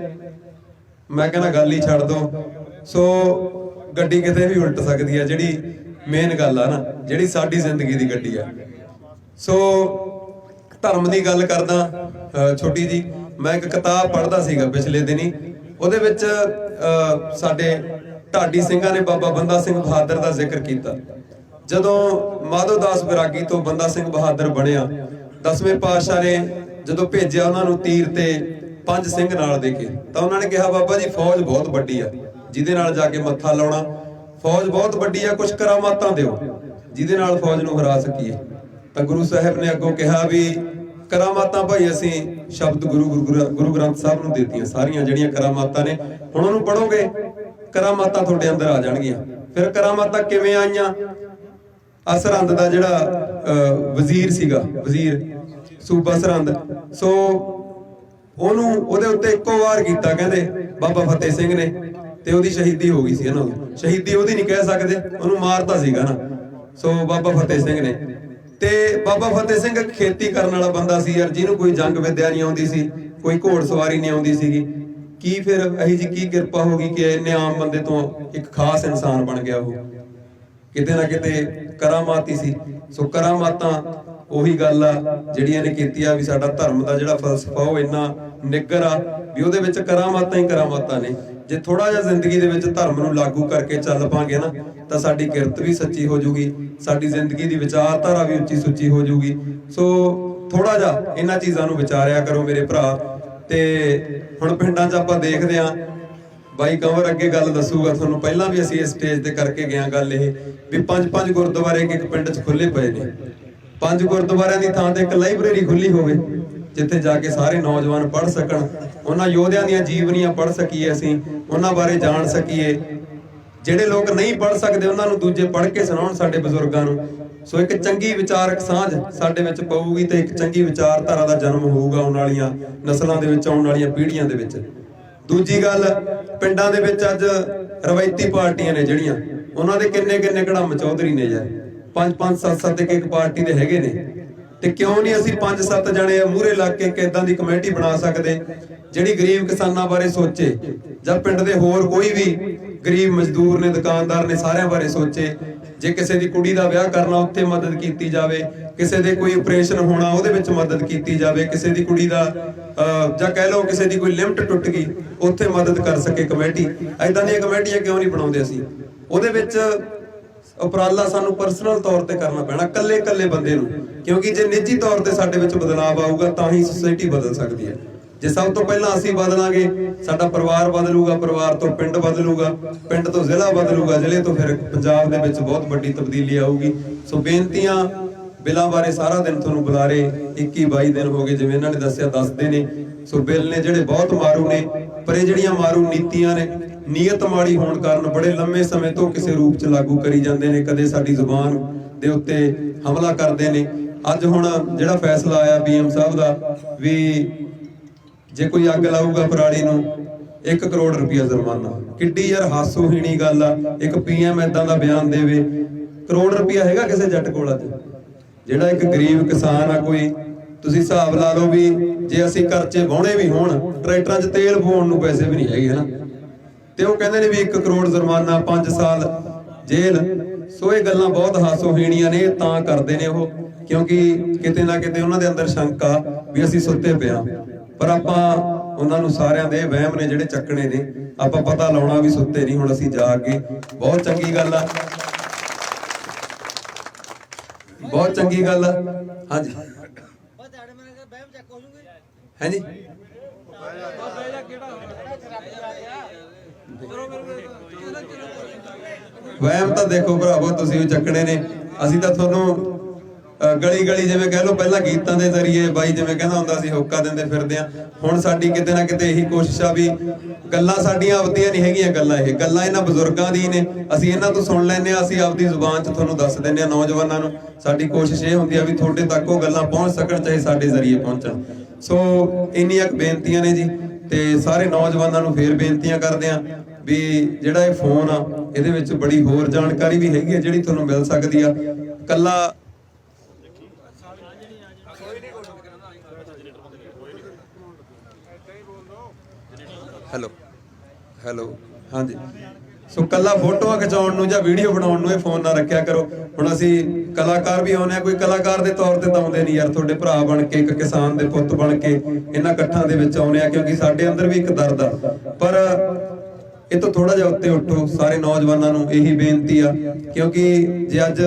ਮੈਂ ਕਹਿੰਦਾ ਗੱਲ ਹੀ ਛੱਡ ਦੋ। ਸੋ ਗੱਡੀ ਕਿਤੇ ਵੀ ਉਲਟ ਸਕਦੀ ਆ, ਜਿਹੜੀ ਮੇਨ ਗੱਲ ਆ ਨਾ, ਜਿਹੜੀ ਸਾਡੀ ਜ਼ਿੰਦਗੀ ਦੀ ਗੱਡੀ ਆ। ਸੋ ਧਰਮ ਦੀ ਗੱਲ ਕਰਦਾ ਛੋਟੀ ਜੀ, ਮੈਂ ਇੱਕ ਕਿਤਾਬ ਪੜ੍ਹਦਾ ਸੀਗਾ ਪਿਛਲੇ ਦਿਨੀ, ਉਹਦੇ ਵਿੱਚ ਸਾਡੇ ਢਾਡੀ ਸਿੰਘਾਂ ਨੇ ਬਾਬਾ ਬੰਦਾ ਸਿੰਘ ਬਹਾਦਰ ਦਾ ਜ਼ਿਕਰ ਕੀਤਾ। ਜਦੋਂ ਮਾਧੋ ਦਾਸ ਬੈਰਾਗੀ ਤੋਂ ਬੰਦਾ ਸਿੰਘ ਬਹਾਦਰ ਬਣਿਆ, 10ਵੇਂ ਪਾਤਸ਼ਾਹ ਨੇ ਜਦੋਂ ਭੇਜਿਆ ਉਹਨਾਂ ਨੂੰ ਤੀਰ ਤੇ 5 ਸਿੰਘ ਨਾਲ ਦੇ ਕੇ, ਤਾਂ ਉਹਨਾਂ ਨੇ ਕਿਹਾ ਬਾਬਾ ਜੀ ਫੌਜ ਬਹੁਤ ਵੱਡੀ ਆ ਜਿਹਦੇ ਨਾਲ ਜਾ ਕੇ ਮੱਥਾ ਲਾਉਣਾ, ਫੌਜ ਬਹੁਤ ਵੱਡੀ ਆ, ਕੁਝ ਕਰਾਮਾਤਾਂ ਦਿਓ ਜਿਹਦੇ ਨਾਲ ਫੌਜ ਨੂੰ ਹਰਾ ਸਕੀਏ। ਤਾਂ ਗੁਰੂ ਸਾਹਿਬ ਨੇ ਅੱਗੋਂ ਕਿਹਾ ਵੀ ਕਰਾਮਾਤਾਂ ਭਾਈ ਅਸੀਂ ਸ਼ਬਦ ਗੁਰੂ ਗ੍ਰੰਥ ਸਾਹਿਬ ਨੂੰ ਦਿੱਤੀਆਂ, ਸਾਰੀਆਂ ਜਿਹੜੀਆਂ ਕਰਾਮਾਤਾਂ ਨੇ, ਹੁਣ ਉਹਨੂੰ ਪੜੋਗੇ ਕਰਾਮਾਤਾਂ ਤੁਹਾਡੇ ਅੰਦਰ ਆ ਜਾਣਗੀਆਂ। ਫਿਰ ਕਰਾਮਾਤਾਂ ਕਿਵੇਂ ਆਈਆਂ? ਸਰਹੰਦ ਦਾ ਜਿਹੜਾ ਵਜ਼ੀਰ ਸੀਗਾ, ਵਜ਼ੀਰ ਸੂਬਾ ਸਰਹੰਦ, ਸੋ ਉਹਨੂੰ ਉਹਦੇ ਉੱਤੇ ਇੱਕੋ ਵਾਰ ਕੀਤਾ ਕਹਿੰਦੇ ਬਾਬਾ ਫਤਿਹ ਸਿੰਘ ਨੇ, ਤੇ ਉਹਦੀ ਸ਼ਹੀਦੀ ਹੋ ਗਈ ਸੀ। ਇਹਨਾਂ ਨੂੰ ਸ਼ਹੀਦੀ ਉਹਦੀ ਨਹੀਂ ਕਹਿ ਸਕਦੇ, ਉਹਨੂੰ ਮਾਰਤਾ ਸੀਗਾ ਨਾ। ਸੋ ਬਾਬਾ ਫਤਿਹ ਸਿੰਘ ਨੇ, ਤੇ ਬਾਬਾ ਫਤਿਹ ਸਿੰਘ ਖੇਤੀ ਕਰਨ ਵਾਲਾ ਬੰਦਾ ਸੀ ਯਾਰ, ਜਿਹਨੂੰ ਕੋਈ ਜੰਗ ਵਿਦਿਆ ਨਹੀਂ ਆਉਂਦੀ ਸੀ, ਕੋਈ ਘੋੜ ਸਵਾਰੀ ਨਹੀਂ ਆਉਂਦੀ ਸੀਗੀ। ਕੀ ਫਿਰ ਇਹੀ ਜੀ ਕੀ ਕਿਰਪਾ ਹੋ ਗਈ ਕਿ ਇੰਨੇ ਆਮ ਬੰਦੇ ਤੋਂ ਇੱਕ ਖਾਸ ਇਨਸਾਨ ਬਣ ਗਿਆ ਉਹ? ਕਿਤੇ ਨਾ ਕਿਤੇ ਕਰਾਮਾਤ ਹੀ ਸੀ। ਸੋ ਕਰਾਮਾਤਾਂ ਉਹੀ ਗੱਲ ਆ ਜਿਹੜੀਆਂ ਨੇ ਕੀਤੀ ਆ ਵੀ ਸਾਡਾ ਧਰਮ ਦਾ ਜਿਹੜਾ ਫਲਸਫਾ ਉਹ ਇੰਨਾ ਨਿੱਘਰ ਆ ਵੀ ਉਹਦੇ ਵਿੱਚ ਕਰਾਮਾਤਾਂ ਹੀ ਕਰਾਮਾਤਾਂ ਨੇ। ਜੇ ਥੋੜਾ ਜਿਹਾ ਜ਼ਿੰਦਗੀ ਦੇ ਵਿੱਚ ਧਰਮ ਨੂੰ ਲਾਗੂ ਕਰਕੇ ਚੱਲ ਪਾਂਗੇ ਨਾ, ਤਾਂ ਸਾਡੀ ਕਿਰਤ ਵੀ ਸੱਚੀ ਹੋ ਜੂਗੀ, ਸਾਡੀ ਜ਼ਿੰਦਗੀ ਦੀ ਵਿਚਾਰਧਾਰਾ ਵੀ ਉੱਚੀ ਸੁੱਚੀ ਹੋ ਜੂਗੀ। ਸੋ ਥੋੜਾ ਜਿਹਾ ਇਹਨਾਂ ਚੀਜ਼ਾਂ ਨੂੰ ਵਿਚਾਰਿਆ ਕਰੋ ਮੇਰੇ ਭਰਾ। ਤੇ ਹੁਣ ਪਿੰਡਾਂ 'ਚ ਆਪਾਂ ਦੇਖਦੇ ਆਂ, ਬਾਈ ਕੰਵਰ ਅੱਗੇ ਗੱਲ ਦੱਸੂਗਾ ਤੁਹਾਨੂੰ, ਪਹਿਲਾਂ ਵੀ ਅਸੀਂ ਇਸ ਸਟੇਜ ਤੇ ਕਰਕੇ ਗਏ ਆਂ ਗੱਲ ਇਹ ਵੀ 5-5 ਗੁਰਦੁਆਰੇ ਇੱਕ ਪਿੰਡ 'ਚ ਖੁੱਲੇ ਪਏ ਨੇ। 5 ਗੁਰਦੁਆਰਿਆਂ ਦੀ ਥਾਂ ਤੇ ਇੱਕ ਲਾਇਬ੍ਰੇਰੀ ਖੁੱਲੀ ਹੋਵੇ ਜਿੱਥੇ ਜਾ ਕੇ ਸਾਰੇ ਨੌਜਵਾਨ ਪੜ੍ਹ ਸਕਣ, ਉਹਨਾਂ ਯੋਧਿਆਂ ਦੀਆਂ ਜੀਵਨੀਆਂ ਪੜ੍ਹ ਸਕੀਏ, ਅਸੀਂ ਉਹਨਾਂ ਬਾਰੇ ਜਾਣ ਸਕੀਏ। ਜਿਹੜੇ ਲੋਕ ਨਹੀਂ ਪੜ੍ਹ ਸਕਦੇ ਉਹਨਾਂ ਨੂੰ ਦੂਜੇ ਪੜ੍ਹ ਕੇ ਸੁਣਾਉਣ ਸਾਡੇ ਬਜ਼ੁਰਗਾਂ ਨੂੰ। ਸੋ ਇੱਕ ਚੰਗੀ ਵਿਚਾਰਕ ਸਾਂਝ ਸਾਡੇ ਵਿੱਚ ਪਊਗੀ ਤੇ ਇੱਕ ਚੰਗੀ ਵਿਚਾਰਧਾਰਾ ਦਾ ਜਨਮ ਹੋਊਗਾ ਆਉਣ ਵਾਲੀਆਂ ਨਸਲਾਂ ਦੇ ਵਿੱਚ, ਆਉਣ ਵਾਲੀਆਂ ਪੀੜ੍ਹੀਆਂ ਦੇ ਵਿੱਚ। ਦੂਜੀ ਗੱਲ, ਪਿੰਡਾਂ ਦੇ ਵਿੱਚ ਅੱਜ ਰਵਾਇਤੀ ਪਾਰਟੀਆਂ ਨੇ ਜਿਹੜੀਆਂ, ਉਹਨਾਂ ਦੇ ਕਿੰਨੇ ਕੜਮ ਚੌਧਰੀ ਨੇ ਯਾਰ, 5-5 7-7 ਇੱਕ ਪਾਰਟੀ ਦੇ ਹੈਗੇ ਨੇ। ਤੇ ਕਿਉਂ ਨਹੀਂ ਅਸੀਂ 5-7 ਜਣੇ ਮੂਹਰੇ ਲੱਗ ਕੇ ਇੱਕ ਏਦਾਂ ਦੀ ਕਮੇਟੀ ਬਣਾ ਸਕਦੇ ਜਿਹੜੀ ਗਰੀਬ ਕਿਸਾਨਾਂ ਬਾਰੇ ਸੋਚੇ, ਜਾਂ ਪਿੰਡ ਦੇ ਹੋਰ ਕੋਈ ਵੀ ਗਰੀਬ ਮਜ਼ਦੂਰ ਨੇ, ਦੁਕਾਨਦਾਰ ਨੇ, ਸਾਰਿਆਂ ਬਾਰੇ ਸੋਚੇ। ਜੇ ਕਿਸੇ ਦੀ ਕੁੜੀ ਦਾ ਵਿਆਹ ਕਰਨਾ ਉੱਥੇ ਮਦਦ ਕੀਤੀ ਜਾਵੇ, ਕਿਸੇ ਦੇ ਕੋਈ ਆਪਰੇਸ਼ਨ ਹੋਣਾ ਉਹਦੇ ਵਿੱਚ ਮਦਦ ਕੀਤੀ ਜਾਵੇ, ਕਿਸੇ ਦੀ ਕੁੜੀ ਦਾ ਜਾਂ ਕਹਿ ਲਓ ਕਿਸੇ ਦੀ ਕੋਈ ਲਿਮਟ ਟੁੱਟ ਗਈ ਉੱਥੇ ਮਦਦ ਕਰ ਸਕੇ ਕਮੇਟੀ। ਐਦਾਂ ਦੀਆਂ ਕਮੇਟੀਆਂ ਕਿਉਂ ਨਹੀਂ ਬਣਾਉਂਦੇ ਅਸੀਂ? ਉਹਦੇ ਵਿੱਚ ਉਪਰਾਲਾ ਸਾਨੂੰ ਪਰਸਨਲ ਤੌਰ ਤੇ ਕਰਨਾ ਪੈਣਾ, ਕੱਲੇ ਬੰਦੇ ਨੂੰ, ਕਿਉਂਕਿ ਜੇ ਨਿੱਜੀ ਤੌਰ ਤੇ ਸਾਡੇ ਵਿੱਚ ਬਦਲਾਅ ਆਊਗਾ ਤਾਂ ਹੀ ਸੋਸਾਇਟੀ ਬਦਲ ਸਕਦੀ ਹੈ। ਜੇ ਸਭ ਤੋਂ ਪਹਿਲਾਂ ਅਸੀਂ ਬਦਲਾਂਗੇ, ਸਾਡਾ ਪਰਿਵਾਰ ਬਦਲੂਗਾ, ਪਰਿਵਾਰ ਤੋਂ ਪਿੰਡ ਬਦਲੂਗਾ, ਪਿੰਡ ਤੋਂ ਜ਼ਿਲ੍ਹਾ ਬਦਲੂਗਾ, ਜ਼ਿਲ੍ਹੇ ਤੋਂ ਫਿਰ ਪੰਜਾਬ ਦੇ ਵਿੱਚ ਬਹੁਤ ਵੱਡੀ ਤਬਦੀਲੀ ਆਊਗੀ। ਸੋ ਬੇਨਤੀਆਂ, ਬਿੱਲਾਂ ਬਾਰੇ ਸਾਰਾ ਦਿਨ ਤੁਹਾਨੂੰ ਬੁਲਾਰੇ 21-22 ਦਿਨ ਹੋ ਗਏ, ਜਿਵੇਂ ਇਹਨਾਂ ਨੇ ਦੱਸਿਆ ਦੱਸਦੇ ਨੇ। ਸੋ ਬਿੱਲ ਨੇ ਜਿਹੜੇ ਬਹੁਤ ਮਾਰੂ ਨੇ, ਪਰ ਇਹ ਜਿਹੜੀਆਂ ਮਾਰੂ ਨੀਤੀਆਂ ਨੇ ਨੀਅਤ ਮਾੜੀ ਹੋਣ ਕਾਰਨ ਬੜੇ ਲੰਮੇ ਸਮੇਂ ਤੋਂ ਕਿਸੇ ਰੂਪ 'ਚ ਲਾਗੂ ਕਰੀ ਜਾਂਦੇ ਨੇ, ਕਦੇ ਸਾਡੀ ਜ਼ੁਬਾਨ ਦੇ ਉੱਤੇ ਹਮਲਾ ਕਰਦੇ ਨੇ। ਅੱਜ ਹੁਣ ਜਿਹੜਾ ਫੈਸਲਾ ਆਇਆ BM ਸਾਹਿਬ ਦਾ ਵੀ ਜੇ ਕੋਈ ਅੱਗ ਲਾਊਗਾ ਪਰਾਲੀ ਨੂੰ 1 ਕਰੋੜ ਰੁਪਇਆ ਜੁਰਮਾਨਾ, ਕਿੱਡੀ ਯਾਰ ਹਾਸੋਹੀਣੀ ਗੱਲ ਆ। ਇੱਕ PM ਏਦਾਂ ਦਾ ਬਿਆਨ ਦੇਵੇ, ਕਰੋੜ ਰੁਪਇਆ ਹੈਗਾ ਕਿਸੇ ਜੱਟ ਕੋਲ ਅੱਜ? ਜਿਹੜਾ ਇੱਕ ਗਰੀਬ ਕਿਸਾਨ ਆ, ਕੋਈ ਤੁਸੀਂ ਹਿਸਾਬ ਲਾ ਲਓ ਵੀ ਜੇ ਅਸੀਂ ਖਰਚੇ ਵਾਹੁਣੇ ਵੀ ਹੋਣ, ਟਰੈਕਟਰਾਂ 'ਚ ਤੇਲ ਪਵਾਉਣ ਨੂੰ ਪੈਸੇ ਵੀ ਨਹੀਂ ਹੈਗੇ ਹਨਾ, ਤੇ ਉਹ ਕਹਿੰਦੇ ਨੇ ਵੀ 1 ਕਰੋੜ ਜੁਰਮਾਨਾ, 5 ਸਾਲ ਜੇਲ੍ਹ। ਸੋ ਇਹ ਗੱਲਾਂ ਬਹੁਤ ਹਾਸੋਹੀਣੀਆਂ ਨੇ। ਤਾਂ ਕਰਦੇ ਨੇ ਉਹ ਕਿਉਂਕਿ ਕਿਤੇ ਨਾ ਕਿਤੇ ਉਹਨਾਂ ਦੇ ਅੰਦਰ ਸ਼ੰਕਾ ਵੀ ਅਸੀਂ ਸੁੱਤੇ ਪਿਆ, ਪਰ ਆਪਾਂ ਉਹਨਾਂ ਨੂੰ ਸਾਰਿਆਂ ਦੇ ਵਹਿਮ ਨੇ ਜਿਹੜੇ ਚੱਕਣੇ ਨੇ, ਆਪਾਂ ਪਤਾ ਲਾਉਣਾ ਵੀ ਸੁੱਤੇ ਨਹੀਂ, ਹੁਣ ਅਸੀਂ ਜਾਗ ਗਏ। ਬਹੁਤ ਚੰਗੀ ਗੱਲ ਆ, ਬਹੁਤ ਚੰਗੀ ਗੱਲ ਆ। ਹਾਂਜੀ ਹਾਂਜੀ ਵਹਿਮ ਤਾਂ ਦੇਖੋ ਭਰਾਵੋ ਤੁਸੀਂ ਵੀ ਚੱਕਣੇ ਨੇ। ਅਸੀਂ ਤਾਂ ਤੁਹਾਨੂੰ ਗਲੀ ਗਲੀ ਜਿਵੇਂ ਕਹਿ ਲਓ, ਪਹਿਲਾਂ ਗੀਤਾਂ ਦੇ ਜ਼ਰੀਏ ਬਾਈ ਜਿਵੇਂ ਕਹਿੰਦਾ ਹੁੰਦਾ ਸੀ ਹੋਕਾ ਦਿੰਦੇ ਫਿਰਦੇ ਆ। ਹੁਣ ਸਾਡੀ ਕਿਤੇ ਨਾ ਕਿਤੇ ਇਹੀ ਕੋਸ਼ਿਸ਼ ਆ ਵੀ ਗੱਲਾਂ ਸਾਡੀਆਂ ਆਪਦੀਆਂ ਨਹੀਂ ਹੈਗੀਆਂ, ਗੱਲਾਂ ਇਹਨਾਂ ਬਜ਼ੁਰਗਾਂ ਦੀ ਨੇ। ਅਸੀਂ ਇਹਨਾਂ ਤੋਂ ਸੁਣ ਲੈਂਦੇ ਆ, ਅਸੀਂ ਆਪਦੀ ਜ਼ੁਬਾਨ 'ਚ ਤੁਹਾਨੂੰ ਦੱਸ ਦਿੰਦੇ ਆ ਨੌਜਵਾਨਾਂ ਨੂੰ। ਸਾਡੀ ਕੋਸ਼ਿਸ਼ ਇਹ ਹੁੰਦੀ ਆ ਵੀ ਤੁਹਾਡੇ ਤੱਕ ਉਹ ਗੱਲਾਂ ਪਹੁੰਚ ਸਕਣ, ਚਾਹੇ ਸਾਡੇ ਜ਼ਰੀਏ ਪਹੁੰਚਣ। ਸੋ ਇੰਨੀਆਂ ਬੇਨਤੀਆਂ ਨੇ ਜੀ, ਤੇ ਸਾਰੇ ਨੌਜਵਾਨਾਂ ਨੂੰ ਫੇਰ ਬੇਨਤੀਆਂ ਕਰਦੇ ਆ ਵੀ ਜਿਹੜਾ ਇਹ ਫੋਨ ਆ ਇਹਦੇ ਵਿੱਚ ਬੜੀ ਹੋਰ ਜਾਣਕਾਰੀ ਵੀ ਹੈਗੀ ਆ ਜਿਹੜੀ ਤੁਹਾਨੂੰ ਮਿਲ ਸਕਦੀ ਆ। ਕੱਲਾ ਹੈਲੋ ਹਾਂਜੀ, ਸੋ ਕੱਲਾ ਫੋਟੋਆਂ ਖਿਚਾਉਣ ਨੂੰ ਜਾਂ ਵੀਡੀਓ ਬਣਾਉਣ ਨੂੰ ਇਹ ਫੋਨ ਨਾ ਰੱਖਿਆ ਕਰੋ। ਹੁਣ ਅਸੀਂ ਕਲਾਕਾਰ ਵੀ ਆਉਂਦੇ ਆ, ਕੋਈ ਕਲਾਕਾਰ ਦੇ ਤੌਰ ਤੇ ਤਾਂ ਆਉਂਦੇ ਨਹੀਂ ਯਾਰ, ਤੁਹਾਡੇ ਭਰਾ ਬਣ ਕੇ, ਇੱਕ ਕਿਸਾਨ ਦੇ ਪੁੱਤ ਬਣ ਕੇ ਇਹਨਾਂ ਇਕੱਠਾਂ ਦੇ ਵਿੱਚ ਆਉਂਦੇ ਆ, ਕਿਉਂਕਿ ਸਾਡੇ ਅੰਦਰ ਵੀ ਇੱਕ ਦਰਦ ਆ। ਪਰ ਇਹ ਤੋਂ ਥੋੜਾ ਜਿਹਾ ਉੱਤੇ ਉੱਠੋ, ਸਾਰੇ ਨੌਜਵਾਨਾਂ ਨੂੰ ਇਹੀ ਬੇਨਤੀ ਆ, ਕਿਉਂਕਿ ਜੇ ਅੱਜ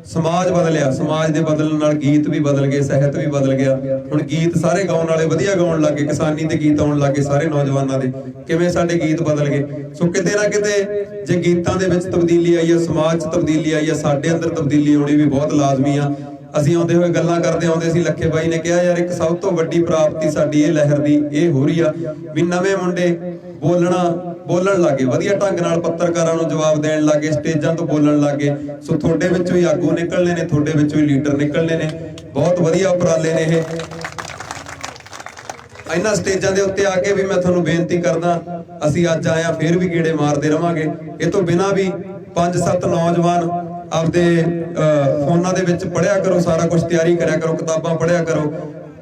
ਸਮਾਜ ਬਦਲਿਆ, ਸਮਾਜ ਦੇ ਬਦਲਣ ਨਾਲ ਗੀਤ ਵੀ ਬਦਲ ਗਏ, ਸਾਹਿਤ ਵੀ ਬਦਲ ਗਿਆ। ਹੁਣ ਗੀਤ ਸਾਰੇ ਗਾਉਣ ਵਾਲੇ ਵਧੀਆ ਗਾਉਣ ਲੱਗੇ, ਕਿਸਾਨੀ ਦੇ ਗੀਤ ਆਉਣ ਲੱਗੇ ਸਾਰੇ ਨੌਜਵਾਨਾਂ ਦੇ। ਕਿਵੇਂ ਸਾਡੇ ਗੀਤ ਬਦਲ ਗਏ। ਸੋ ਕਿਤੇ ਨਾ ਕਿਤੇ ਜੇ ਗੀਤਾਂ ਦੇ ਵਿੱਚ ਤਬਦੀਲੀ ਆਈ ਆ, ਸਮਾਜ 'ਚ ਤਬਦੀਲੀ ਆਈ ਆ, ਸਾਡੇ ਅੰਦਰ ਤਬਦੀਲੀ ਆਉਣੀ ਵੀ ਬਹੁਤ ਲਾਜ਼ਮੀ ਆ। ਅਸੀਂ ਆਉਂਦੇ ਹੋਏ ਗੱਲਾਂ ਕਰਦੇ ਆਉਂਦੇ ਸੀ, ਲੱਖੇ ਬਾਈ ਨੇ ਕਿਹਾ ਯਾਰ ਇੱਕ ਸਭ ਤੋਂ ਵੱਡੀ ਪ੍ਰਾਪਤੀ ਸਾਡੀ ਇਹ ਲਹਿਰ ਦੀ ਇਹ ਹੋ ਰਹੀ ਆ ਵੀ ਨਵੇਂ ਮੁੰਡੇ ਬੋਲਣ ਲੱਗੇ, ਵਧੀਆ ਢੰਗ ਨਾਲ ਪੱਤਰਕਾਰਾਂ ਨੂੰ ਜਵਾਬ ਦੇਣ ਲੱਗੇ, ਸਟੇਜਾਂ ਤੋਂ ਬੋਲਣ ਲੱਗੇ। ਸੋ ਤੁਹਾਡੇ ਵਿੱਚੋਂ ਹੀ ਆਗੂ ਨਿਕਲਣੇ ਨੇ, ਤੁਹਾਡੇ ਵਿੱਚੋਂ ਹੀ ਲੀਡਰ ਨਿਕਲਣੇ ਨੇ। ਬਹੁਤ ਵਧੀਆ ਉਪਰਾਲੇ ਨੇ ਇਹ। ਇਹਨਾਂ ਸਟੇਜਾਂ ਦੇ ਉੱਤੇ ਆ ਕੇ ਵੀ ਮੈਂ ਤੁਹਾਨੂੰ ਬੇਨਤੀ ਕਰਦਾ, ਅਸੀਂ ਅੱਜ ਆਇਆ ਫੇਰ ਵੀ ਗੇੜੇ ਮਾਰਦੇ ਰਵਾਂਗੇ। ਇਹ ਤੋਂ ਬਿਨਾਂ ਵੀ 5-7 ਨੌਜਵਾਨ ਆਪਦੇ ਫੋਨਾਂ ਦੇ ਵਿੱਚ ਪੜ੍ਹਿਆ ਕਰੋ, ਸਾਰਾ ਕੁਝ ਤਿਆਰੀ ਕਰਿਆ ਕਰੋ, ਕਿਤਾਬਾਂ ਪੜ੍ਹਿਆ ਕਰੋ,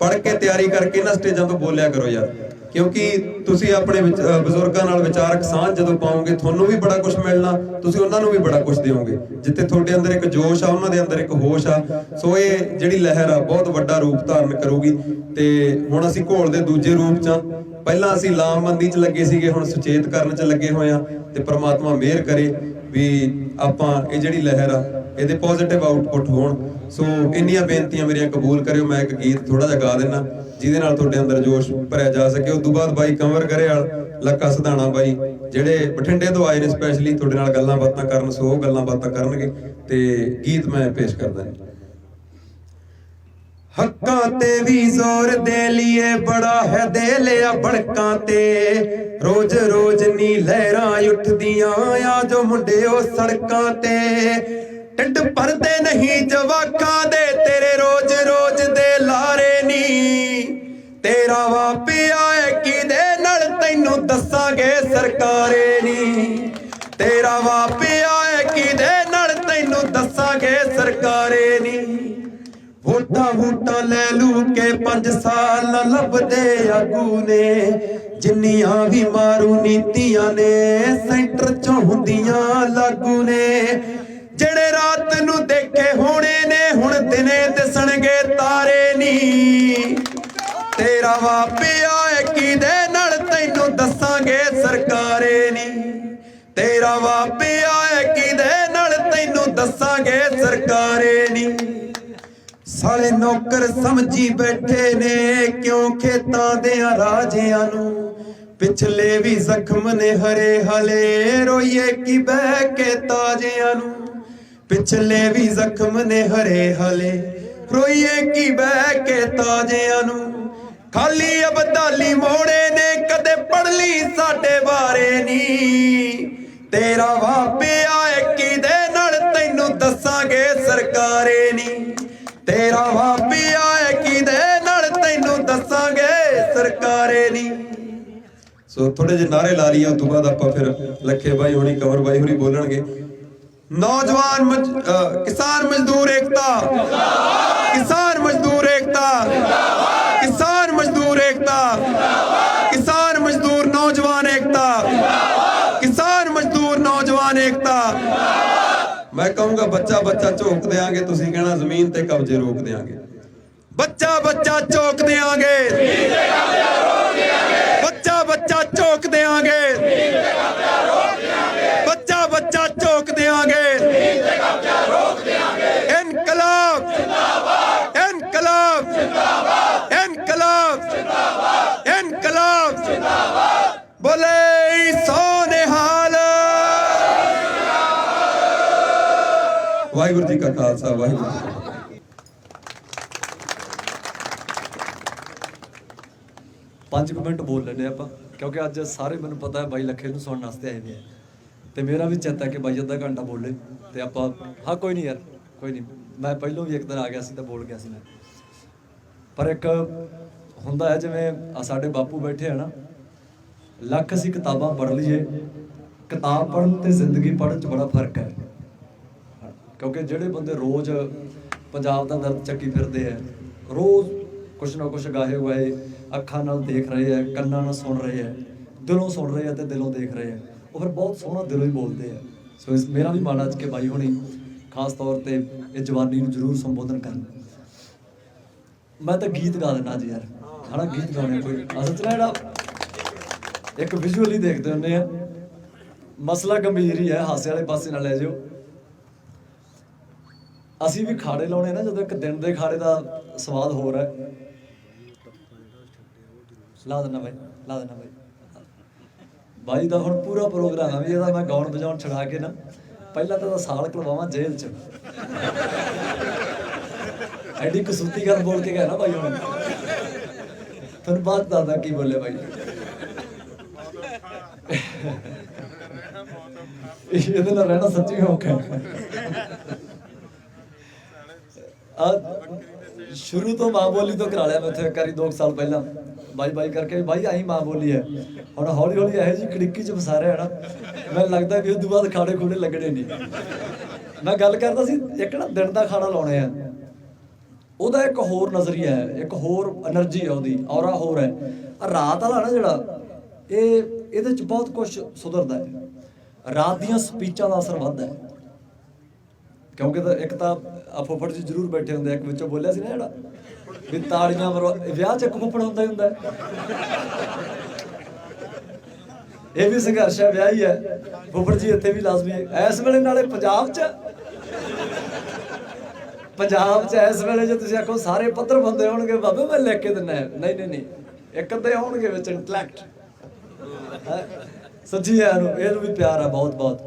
ਪੜ੍ਹ ਕੇ ਤਿਆਰੀ ਕਰਕੇ ਇਹਨਾਂ ਸਟੇਜਾਂ ਤੋਂ ਬੋਲਿਆ ਕਰੋ ਯਾਰ। ਕਿਉਂਕਿ ਤੁਸੀਂ ਆਪਣੇ ਬਜ਼ੁਰਗਾਂ ਨਾਲ ਵਿਚਾਰਕ ਸਾਂਝ ਜਦੋਂ ਪਾਓਗੇ, ਤੁਹਾਨੂੰ ਵੀ ਬੜਾ ਕੁਝ ਮਿਲਣਾ, ਤੁਸੀਂ ਉਹਨਾਂ ਨੂੰ ਵੀ ਬੜਾ ਕੁਝ ਦਿਓਗੇ। ਜਿੱਥੇ ਤੁਹਾਡੇ ਅੰਦਰ ਇੱਕ ਜੋਸ਼ ਆ, ਉਹਨਾਂ ਦੇ ਅੰਦਰ ਇੱਕ ਹੋਸ਼ ਆ। ਸੋ ਇਹ ਜਿਹੜੀ ਲਹਿਰ ਆ ਬਹੁਤ ਵੱਡਾ ਰੂਪ ਧਾਰਨ ਕਰੂਗੀ। ਤੇ ਹੁਣ ਅਸੀਂ ਘੋਲ ਦੇ ਦੂਜੇ ਰੂਪ 'ਚ, ਪਹਿਲਾਂ ਅਸੀਂ ਲਾਮਬੰਦੀ 'ਚ ਲੱਗੇ ਸੀਗੇ, ਹੁਣ ਸੁਚੇਤ ਕਰਨ 'ਚ ਲੱਗੇ ਹੋਏ ਆ। ਤੇ ਪ੍ਰਮਾਤਮਾ ਮਿਹਰ ਕਰੇ ਵੀ ਆਪਾਂ ਇਹ ਜਿਹੜੀ ਲਹਿਰ ਆ ਇਹਦੇ ਪੋਜ਼ਿਟਿਵ ਆਊਟਪੁੱਟ ਹੋਣ। ਸੋ ਇੰਨੀਆਂ ਬੇਨਤੀਆਂ ਮੇਰੀਆਂ ਕਬੂਲ ਕਰਿਓ। ਮੈਂ ਇੱਕ ਗੀਤ ਥੋੜਾ ਜਿਹਾ ਗਾ ਦੇਣਾ ਜਿਹਦੇ ਨਾਲ ਤੁਹਾਡੇ ਅੰਦਰ ਜੋਸ਼ ਭਰਿਆ ਜਾ ਸਕੇ। ਉਸ ਤੋਂ ਬਾਅਦ ਬਾਈ ਕੰਵਰ ਗਰੇਵਾਲ, ਲੱਕਾ ਸਧਾਣਾ ਬਾਈ ਜਿਹੜੇ ਬਠਿੰਡੇ ਤੋਂ ਆਏ ਨੇ ਸਪੈਸ਼ਲੀ ਤੁਹਾਡੇ ਨਾਲ ਗੱਲਾਂ ਬਾਤਾਂ ਕਰਨ, ਸੋ ਉਹ ਗੱਲਾਂ ਬਾਤਾਂ ਕਰਨਗੇ। ਤੇ ਗੀਤ ਮੈਂ ਪੇਸ਼ ਕਰਦਾ। ਹੱਕਾਂ ਤੇ ਵੀ ਜ਼ੋਰ ਦੇ ਲਈਏ, ਬੜਾ ਹੈ ਦੇ ਲਿਆ ਬੜਕਾਂ ਤੇ। ਰੋਜ਼ ਰੋਜ਼ ਨੀ ਲਹਿਰਾਂ ਉੱਠਦੀਆਂ, ਆ ਜੋ ਮੁੰਡਿਓ ਸੜਕਾਂ ਤੇ। ਢਿੱਡ ਭਰਦੇ ਨਹੀਂ ਜਵਾਕਾਂ ਦੇ, ਤੇਰੇ ਰੋਜ਼ ਰੋਜ਼ ਦੇ ਲਾਰੇ ਨੀ। ਤੇਰਾ ਵਾਪਿਆ ਏ ਕਿਦੇ ਨਾਲ ਤੈਨੂੰ ਦੱਸਾਂਗੇ ਸਰਕਾਰੇ ਨੀ। ਤੇਰਾ ਵਾਪਿਆ ਏ ਕਿਦੇ ਨਾਲ ਤੈਨੂੰ ਦੱਸਾਂਗੇ ਸਰਕਾਰੇ ਨੀ। ਵੋਟਾਂ ਲੈ ਲੂ ਕੇ 5 ਸਾਲ ਨਾ ਲੱਭਦੇ ਆਗੂ ਨੇ। ਜਿੰਨੀਆਂ ਵੀ ਮਾਰੂ ਨੀਤੀਆਂ ਨੇ ਸੈਂਟਰ 'ਚੋਂ ਹੁੰਦੀਆਂ ਲਾਗੂ ਨੇ। ਜਿਹੜੇ ਰਾਤ ਨੂੰ ਦੇਖੇ ਹੋਣੇ ਨੇ ਹੁਣ ਦਿਨੇ ਦਿਸਣਗੇ ਤਾਰੇ ਨੀ। ਤੇਰਾ ਵਾਪਿਆ ਏ ਕਿਦੇ ਨਾਲ ਤੈਨੂੰ ਦੱਸਾਂਗੇ ਸਰਕਾਰੇ ਨੀ। ਤੇਰਾ ਵਾਪਿਆ ਏ ਕਿਦੇ ਨਾਲ ਤੈਨੂੰ ਦੱਸਾਂਗੇ ਸਰਕਾਰੇ ਨੀ। ਸਾਲੇ ਨੌਕਰ ਸਮਝੀ ਬੈਠੇ ਨੇ ਕਿਉਂ ਖੇਤਾਂ ਦੇ ਰਾਜਿਆਂ ਨੂੰ। ਪਿਛਲੇ ਵੀ ਜ਼ਖਮ ਨੇ ਹਰੇ ਹਲੇ, ਰੋਈਏ ਕੀ ਬਹਿ ਕੇ ਤਾਜਿਆਂ ਨੂੰ। ਪਿਛਲੇ ਵੀ ਜ਼ਖਮ ਨੇ ਹਰੇ ਹਲੇ, ਰੋਈਏ ਕੀ ਬਹਿ ਕੇ ਤਾਜਿਆਂ ਨੂੰ। ਖਾਲੀ ਅਬਦਾਲੀ ਮੋੜੇ ਨੇ ਕਦੇ ਪੜ ਲਈ ਸਾਡੇ ਬਾਰੇ ਨੀ ਤੇਰਾ ਵਾਪਿਆ ਕਿਦੇ ਨਾਲ ਤੈਨੂੰ ਦੱਸਾਂਗੇ ਸਰਕਾਰੇ ਨੀ ਤੇਰਾ ਵਾਪਿਆ ਕਿਦੇ ਨਾਲ ਤੈਨੂੰ ਦੱਸਾਂਗੇ ਸਰਕਾਰੇ ਨੀ। ਸੋ ਥੋੜੇ ਜਿਹੇ ਨਾਰੇ ਲਾ ਲਈਏ ਉਸ ਤੋਂ ਬਾਅਦ ਆਪਾਂ ਫਿਰ ਲੱਖੇ ਬਾਈ ਹੋਣੀ ਕੰਵਰ ਬਾਈ ਹੋਣੀ ਬੋਲਣਗੇ। ਨੌਜਵਾਨ ਕਿਸਾਨ ਮਜ਼ਦੂਰ ਏਕਤਾ ਕਿਸਾਨ ਮਜ਼ਦੂਰ ਏਕਤਾ किसान मजदूर एकता किसान मजदूर नौजवान एकता किसान मजदूर नौजवान एकता। मैं कहूंगा बच्चा बच्चा झोंक देंगे, तुसी कहना जमीन ते कब्जे रोक देंगे। बच्चा बच्चा झोंक देंगे, बच्चा बच्चा झोंक देंगे, बच्चा बच्चा झोंक देंगे। इनकलाब इनकलाब इनकलाब इनकलाब बोले सोनिहाल। वाहिगुरू जी का खालसा वाहिगुरू जी का फतेह। 5 ਮਿੰਟ ਬੋਲ ਲੈਂਦੇ ਆਪਾਂ ਕਿਉਂਕਿ ਅੱਜ ਸਾਰੇ ਮੈਨੂੰ ਪਤਾ ਹੈ ਬਾਈ ਲੱਖੇ ਨੂੰ ਸੁਣਨ ਵਾਸਤੇ ਆਏ ਨੇ ਤੇ ਮੇਰਾ ਵੀ ਚਿੱਤ ਹੈ ਕਿ ਬਾਈ ਅੱਧਾ ਘੰਟਾ ਬੋਲੇ ਤੇ ਆਪਾਂ ਹਾਂ ਕੋਈ ਨਹੀਂ ਯਾਰ ਕੋਈ ਨਹੀਂ। ਮੈਂ ਪਹਿਲਾਂ ਵੀ ਇੱਕ ਦਿਨ ਆ ਗਿਆ ਸੀ ਤਾਂ ਬੋਲ ਗਿਆ ਸੀ ਮੈਂ, ਪਰ ਇੱਕ ਹੁੰਦਾ ਹੈ ਜਿਵੇਂ ਆ ਸਾਡੇ ਬਾਪੂ ਬੈਠੇ ਆ ਨਾ, ਲੱਖ ਅਸੀਂ ਕਿਤਾਬਾਂ ਪੜ੍ਹ ਲਈਏ, ਕਿਤਾਬ ਪੜ੍ਹਨ ਤੇ ਜ਼ਿੰਦਗੀ ਪੜ੍ਹਨ 'ਚ ਬੜਾ ਫਰਕ ਹੈ। ਕਿਉਂਕਿ ਜਿਹੜੇ ਬੰਦੇ ਰੋਜ਼ ਪੰਜਾਬ ਦਾ ਦਰਦ ਚੱਕੀ ਫਿਰਦੇ ਆ, ਰੋਜ਼ ਕੁਛ ਨਾ ਕੁਛ ਗਾਹੇ ਹੋਏ ਅੱਖਾਂ ਨਾਲ ਦੇਖ ਰਹੇ ਆ, ਕੰਨਾਂ ਨਾਲ ਸੁਣ ਰਹੇ ਆ, ਦਿਲੋਂ ਸੁਣ ਰਹੇ ਆ ਤੇ ਦਿਲੋਂ ਦੇਖ ਰਹੇ ਆ, ਉਹ ਫਿਰ ਬਹੁਤ ਸੋਹਣਾ ਦਿਲੋਂ ਹੀ ਬੋਲਦੇ ਆ। ਸੋ ਇਸ ਮੇਰਾ ਵੀ ਮਨ ਅੱਜ ਕਿ ਬਾਈ ਹੋਣੀ ਖਾਸ ਤੌਰ ਤੇ ਇਹ ਜਵਾਨੀ ਨੂੰ ਜ਼ਰੂਰ ਸੰਬੋਧਨ ਕਰਨ। ਮੈਂ ਤਾਂ ਗੀਤ ਗਾ ਦਿੰਦਾ ਜੀ ਯਾਰ, ਹਨਾ ਗੀਤ ਗਾਉਣੇ ਕੋਈ ਅਸਲ 'ਚ ਨਾ ਜਿਹੜਾ ਇੱਕ ਵਿਜ਼ੂਅਲੀ ਦੇਖਦੇ ਹੁੰਦੇ ਆ, ਮਸਲਾ ਗੰਭੀਰ ਹੀ ਹੈ, ਹਾਸੇ ਵਾਲੇ ਪਾਸੇ ਨਾਲ ਲੈ ਜਾਓ। ਅਸੀਂ ਵੀ ਖਾੜੇ ਲਾਉਣੇ ਨਾ, ਜਦੋਂ ਇੱਕ ਦਿਨ ਦੇ ਖਾੜੇ ਦਾ ਸਵਾਦ ਹੋਰ ਹੈ। ਲਾ ਦੇਣਾ ਬਾਈ, ਲਾ ਦੇਣਾ ਬਾਈ। ਬਾਈ ਦਾ ਹੁਣ ਪੂਰਾ ਪ੍ਰੋਗਰਾਮ ਆ ਵੀ ਇਹਦਾ ਮੈਂ ਗਾਉਣ ਵਜਾਉਣ ਛਡਾ ਕੇ ਨਾ ਪਹਿਲਾਂ ਤਾਂ ਸਾਲ ਕਲਵਾਵਾਂ ਜੇਲ੍ਹ 'ਚ। ਐਡੀ ਕਸੂਤੀ ਗੱਲ ਬੋਲ ਕੇ ਗਿਆ ਨਾ ਬਾਈ ਹੁਣ, ਤੁਹਾਨੂੰ ਬਾਤ ਦੱਸਦਾ ਕੀ ਬੋਲੇ ਬਾਈ। ਇਹਦੇ ਨਾਲ ਰਹਿਣਾ ਸੱਚੀ ਔਖਾ ਹੈ। ਸ਼ੁਰੂ ਤੋਂ ਮਾਂ ਬੋਲੀ ਤੋਂ ਕਰਾ ਲਿਆ ਮੈਂ ਉੱਥੇ ਇੱਕ ਵਾਰੀ 2 ਸਾਲ ਪਹਿਲਾਂ ਬਾਈ ਬਾਈ ਕਰਕੇ, ਬਾਈ ਆਹੀ ਮਾਂ ਬੋਲੀ ਹੈ। ਹੁਣ ਹੌਲੀ ਹੌਲੀ ਇਹੋ ਜਿਹੀ ਕੜਿੱਕੀ 'ਚ ਫਸਾ ਰਿਹਾ ਨਾ, ਮੈਨੂੰ ਲੱਗਦਾ ਵੀ ਉਸ ਤੋਂ ਬਾਅਦ ਖਾੜੇ ਖੂੜੇ ਲੱਗਣੇ ਨਹੀਂ। ਮੈਂ ਗੱਲ ਕਰਦਾ ਸੀ ਇੱਕ ਨਾ ਦਿਨ ਦਾ ਖਾਣਾ ਲਾਉਣੇ ਆ, ਉਹਦਾ ਇੱਕ ਹੋਰ ਨਜ਼ਰੀਆ ਹੈ, ਇੱਕ ਹੋਰ એનર્ਜੀ ਹੈ, ਉਹਦੀ ਔਰਾ ਹੋਰ ਹੈ। ਰਾਤ ਵਾਲਾ ਨਾ ਜਿਹੜਾ ਇਹਦੇ 'ਚ ਬਹੁਤ ਕੁਝ ਸੁਧਰਦਾ ਹੈ। ਰਾਤ ਦੀਆਂ ਸਪੀਚਾਂ ਦਾ ਅਸਰ ਵੱਧਦਾ ਹੈ, ਕਿਉਂਕਿ ਇੱਕ ਤਾਂ ਫੁੱਫੜ ਜੀ ਜ਼ਰੂਰ ਬੈਠੇ ਹੁੰਦੇ, ਇੱਕ ਵਿੱਚੋਂ ਬੋਲਿਆ ਸੀ ਨਾ ਜਿਹੜਾ ਵੀ ਤਾੜੀਆਂ ਮਰਵਾ, ਵਿਆਹ 'ਚ ਇੱਕ ਫੁੱਫੜ ਹੁੰਦਾ ਹੀ ਹੁੰਦਾ। ਇਹ ਵੀ ਸੰਘਰਸ਼ ਹੈ, ਵਿਆਹ ਹੀ ਹੈ, ਫੁੱਫੜ ਜੀ ਇੱਥੇ ਵੀ ਲਾਜ਼ਮੀ ਹੈ ਇਸ ਵੇਲੇ। ਨਾਲੇ ਪੰਜਾਬ 'ਚ ਇਸ ਵੇਲੇ ਜੇ ਤੁਸੀਂ ਆਖੋ ਸਾਰੇ ਪੱਧਰ ਬੰਦੇ ਹੋਣਗੇ, ਬਾਬੇ ਮੈਂ ਲਿਖ ਕੇ ਦਿੰਦਾ, ਨਹੀਂ ਇੱਕ ਅੱਧੇ ਹੋਣਗੇ ਵਿੱਚ ਇੰਟੈਲੈਕਟ ਸੱਚੀ ਹੈ। ਇਹਨੂੰ ਵੀ ਪਿਆਰ ਆ ਬਹੁਤ ਬਹੁਤ।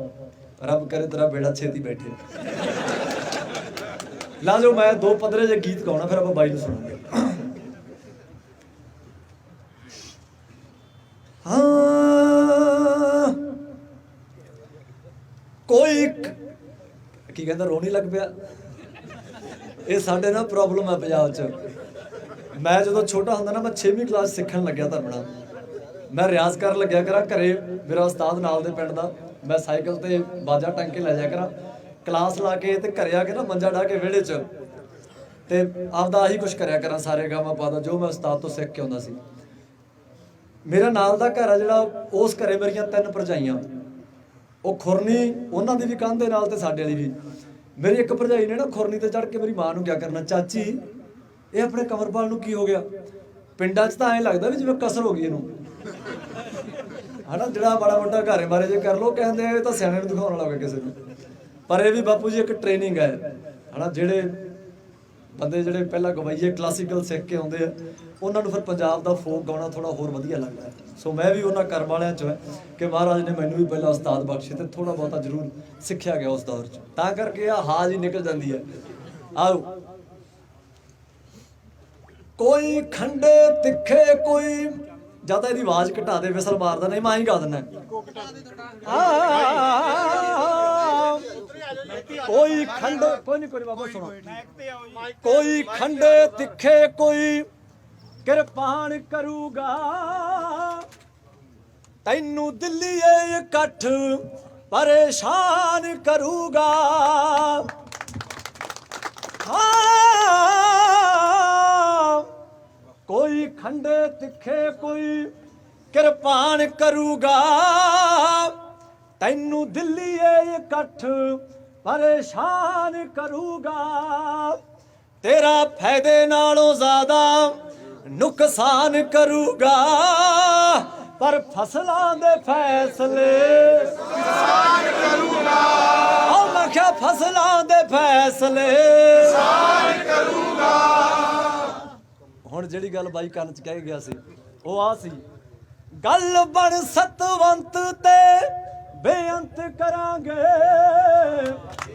ਰੱਬ ਕਰੇ ਤੇਰਾ ਬੇੜਾ ਛੇਤੀ ਬੈਠੇ। ਲਾ ਜੋ ਮੈਂ 2 ਪੱਧਰੇ ਜੇ ਗੀਤ ਗਾਉਣਾ, ਫਿਰ ਆਪਾਂ ਬਾਈ ਨੂੰ ਸੁਣਾਂਗੇ। ਹਾਂ ਕੋਈ ਕੀ ਕਹਿੰਦਾ, ਰੋਣੀ ਲੱਗ ਪਿਆ। ਇਹ ਸਾਡੇ ਨਾਲ ਪ੍ਰੋਬਲਮ ਹੈ ਪੰਜਾਬ 'ਚ। ਮੈਂ ਜਦੋਂ ਛੋਟਾ ਹੁੰਦਾ ਨਾ, ਮੈਂ 6ਵੀਂ ਕਲਾਸ ਸਿੱਖਣ ਲੱਗਿਆ ਧਰਮਣਾ, ਮੈਂ ਰਿਆਜ਼ ਕਰਨ ਲੱਗਿਆ ਕਰਾਂ ਘਰੇ। ਮੇਰਾ ਉਸਤਾਦ ਨਾਲ ਦੇ ਪਿੰਡ ਦਾ, ਮੈਂ ਸਾਈਕਲ ਤੇ ਬਾਜਾ ਟੰਗ ਕੇ ਲੈ ਜਾਇਆ ਕਰਾਂ, ਕਲਾਸ ਲਾ ਕੇ ਤੇ ਘਰੇ ਆ ਕੇ ਨਾ ਮੰਜਾ ਢਾ ਕੇ ਵਿਹੜੇ 'ਚ ਤੇ ਆਪਦਾ ਆਹੀ ਕੁਛ ਕਰਿਆ ਕਰਾਂ, ਸਾਰੇ ਗਾਵਾਂ ਪਾਦਾ ਜੋ ਮੈਂ ਉਸਤਾਦ ਤੋਂ ਸਿੱਖ ਕੇ ਆਉਂਦਾ ਸੀ। ਮੇਰਾ ਨਾਲ ਦਾ ਘਰ ਆ ਜਿਹੜਾ, ਉਸ ਘਰੇ ਮੇਰੀਆਂ 3 ਭਰਜਾਈਆਂ, ਉਹ ਖੁਰਨੀ ਉਹਨਾਂ ਦੀ ਵੀ ਕੰਧ ਦੇ ਨਾਲ ਤੇ ਸਾਡੇ ਵਾਲੀ ਵੀ। ਮੇਰੀ ਇੱਕ ਭਰਜਾਈ ਨੇ ਨਾ ਖੁਰਨੀ ਤੇ ਚੜ੍ਹ ਕੇ ਮੇਰੀ ਮਾਂ ਨੂੰ ਕਿਆ ਕਰਨਾ, ਚਾਚੀ ਇਹ ਆਪਣੇ ਕਮਰਪਾਲ ਨੂੰ ਕੀ ਹੋ ਗਿਆ। ਪਿੰਡਾਂ 'ਚ ਤਾਂ ਐਂ ਲੱਗਦਾ ਵੀ ਜਿਵੇਂ ਕਸਰ ਹੋ ਗਈ ਇਹਨੂੰ, ਹਨਾ, ਜਿਹੜਾ ਮਾੜਾ ਮੋਟਾ ਘਰੇ ਬਾਰੇ ਜੇ ਕਰ ਲੋ ਕਹਿੰਦੇ ਇਹ ਤਾਂ ਸਿਆਣੇ ਨੂੰ ਦਿਖਾਉਣ ਵਾਲਾ ਹੋਵੇ ਕਿਸੇ ਨੂੰ। ਪਰ ਇਹ ਵੀ ਬਾਪੂ ਜੀ ਇੱਕ ਟ੍ਰੇਨਿੰਗ ਹੈ, ਹਨਾ। ਜਿਹੜੇ ਬੰਦੇ ਜਿਹੜੇ ਪਹਿਲਾਂ ਗਵਾਈਏ ਕਲਾਸੀਕਲ ਸਿੱਖ ਕੇ ਆਉਂਦੇ ਆ, ਉਹਨਾਂ ਨੂੰ ਫਿਰ ਪੰਜਾਬ ਦਾ ਫੋਕ ਗਾਉਣਾ ਥੋੜਾ ਹੋਰ ਵਧੀਆ ਲੱਗਦਾ। ਸੋ ਮੈਂ ਵੀ ਉਹਨਾਂ ਕਰਮ ਵਾਲਿਆਂ 'ਚ ਹੈ ਕਿ ਮਹਾਰਾਜ ਨੇ ਮੈਨੂੰ ਵੀ ਪਹਿਲਾਂ ਉਸਤਾਦ ਬਖਸ਼ੇ ਤੇ ਥੋੜਾ ਬਹੁਤਾ ਜ਼ਰੂਰ ਸਿੱਖਿਆ ਗਿਆ ਉਸ ਦੌਰ 'ਚ, ਤਾਂ ਕਰਕੇ ਆ ਹਾਜ ਹੀ ਨਿਕਲ ਜਾਂਦੀ ਹੈ। ਆਓ ਕੋਈ ਖੰਡੇ ਤਿੱਖੇ ਕੋਈ ਜਿਆਦਾ ਇਹਦੀ ਆਵਾਜ਼ ਘਟਾ ਦੇ ਵਿਸਲ ਮਾਰਦਾ ਨਹੀਂ ਮੈਂ ਹੀ ਗਾ ਦਿੰਦਾ ਕੋਈ ਖੰਡੇ ਕੋਈ ਨਹੀਂ ਬਾਬਾ ਸੁਣੋ ਕੋਈ ਖੰਡੇ ਤਿੱਖੇ ਕੋਈ ਕਿਰਪਾਨ ਕਰੂਗਾ ਤੈਨੂੰ ਦਿੱਲੀਏ ਇਕੱਠ ਪਰੇਸ਼ਾਨ ਕਰੂਗਾ ਕੋਈ ਖੰਡੇ ਤਿੱਖੇ ਕੋਈ ਕਿਰਪਾਨ ਕਰੂਗਾ ਤੈਨੂੰ ਦਿੱਲੀਏ ਇਕੱਠ ਪਰੇਸ਼ਾਨ ਕਰੂਗਾ ਤੇਰਾ ਫਾਇਦੇ ਨਾਲੋਂ ਜ਼ਿਆਦਾ ਨੁਕਸਾਨ ਕਰੂਗਾ ਪਰ ਫਸਲਾਂ ਦੇ ਫੈਸਲੇ ਕਿਸਾਨ ਕਰੂਗਾ ਉਹ ਮੈਂ ਕਿਹਾ ਫਸਲਾਂ ਦੇ ਫੈਸਲੇ ਕਿਸਾਨ ਕਰੂਗਾ ਹੁਣ ਜਿਹੜੀ ਗੱਲ ਬਾਈ ਕੰਨ ਚ ਕਹਿ ਗਿਆ ਸੀ ਉਹ ਆ ਸੀ ਗੱਲ ਬਣ ਸਤਵੰਤ ਤੇ ਬੇਅੰਤ ਕਰਾਂਗੇ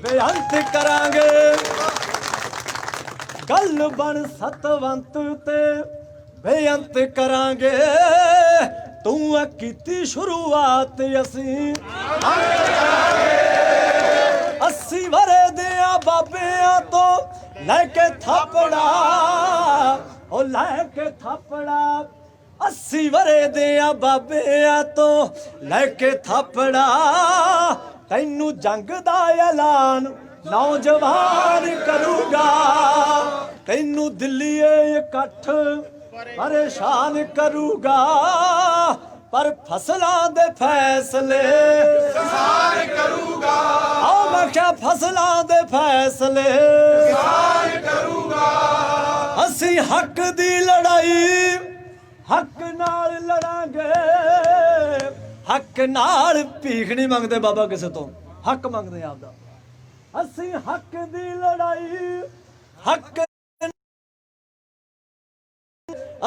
ਬੇਅੰਤ ਕਰਾਂਗੇ ਗੱਲ ਬਣ ਸਤਵੰਤ ਤੇ ਬੇਅੰਤ ਕਰਾਂਗੇ ਤੂੰ ਆ ਕੀਤੀ ਸ਼ੁਰੂਆਤ ਅਸੀਂ 80 ਵਰੇ ਦਿਆਂ ਬਾਬਿਆਂ ਤੋਂ ਲੈ ਕੇ ਥਾਪੜਾ ਉਹ ਲੈ ਕੇ ਥਾਪੜਾ 80 ਵਰੇ ਦਿਆਂ ਬਾਬਿਆਂ ਤੋਂ ਲੈ ਕੇ ਥਾਪੜਾ ਤੈਨੂੰ ਜੰਗ ਦਾ ਐਲਾਨ ਨੌਜਵਾਨ ਕਰੂਗਾ ਤੈਨੂੰ ਦਿੱਲੀਏ ਇਕੱਠ ਪਰੇਸ਼ਾਨ ਕਰੂਗਾ ਪਰ ਫਸਲਾਂ ਦੇ ਫੈਸਲੇ ਕਿਸਾਨ ਕਰੂਗਾ ਆਹ ਮੈਂ ਕਿਹਾ ਫਸਲਾਂ ਦੇ ਫੈਸਲੇ ਕਿਸਾਨ ਕਰੂਗਾ ਅਸੀਂ ਹੱਕ ਦੀ ਲੜਾਈ ਹੱਕ ਨਾਲ ਲੜਾਂਗੇ ਹੱਕ ਨਾਲ ਭੀਖ ਨਹੀਂ ਮੰਗਦੇ ਬਾਬਾ ਕਿਸੇ ਤੋਂ ਹੱਕ ਮੰਗਦੇ ਆਪਦਾ ਅਸੀਂ ਹੱਕ ਦੀ ਲੜਾਈ ਹੱਕ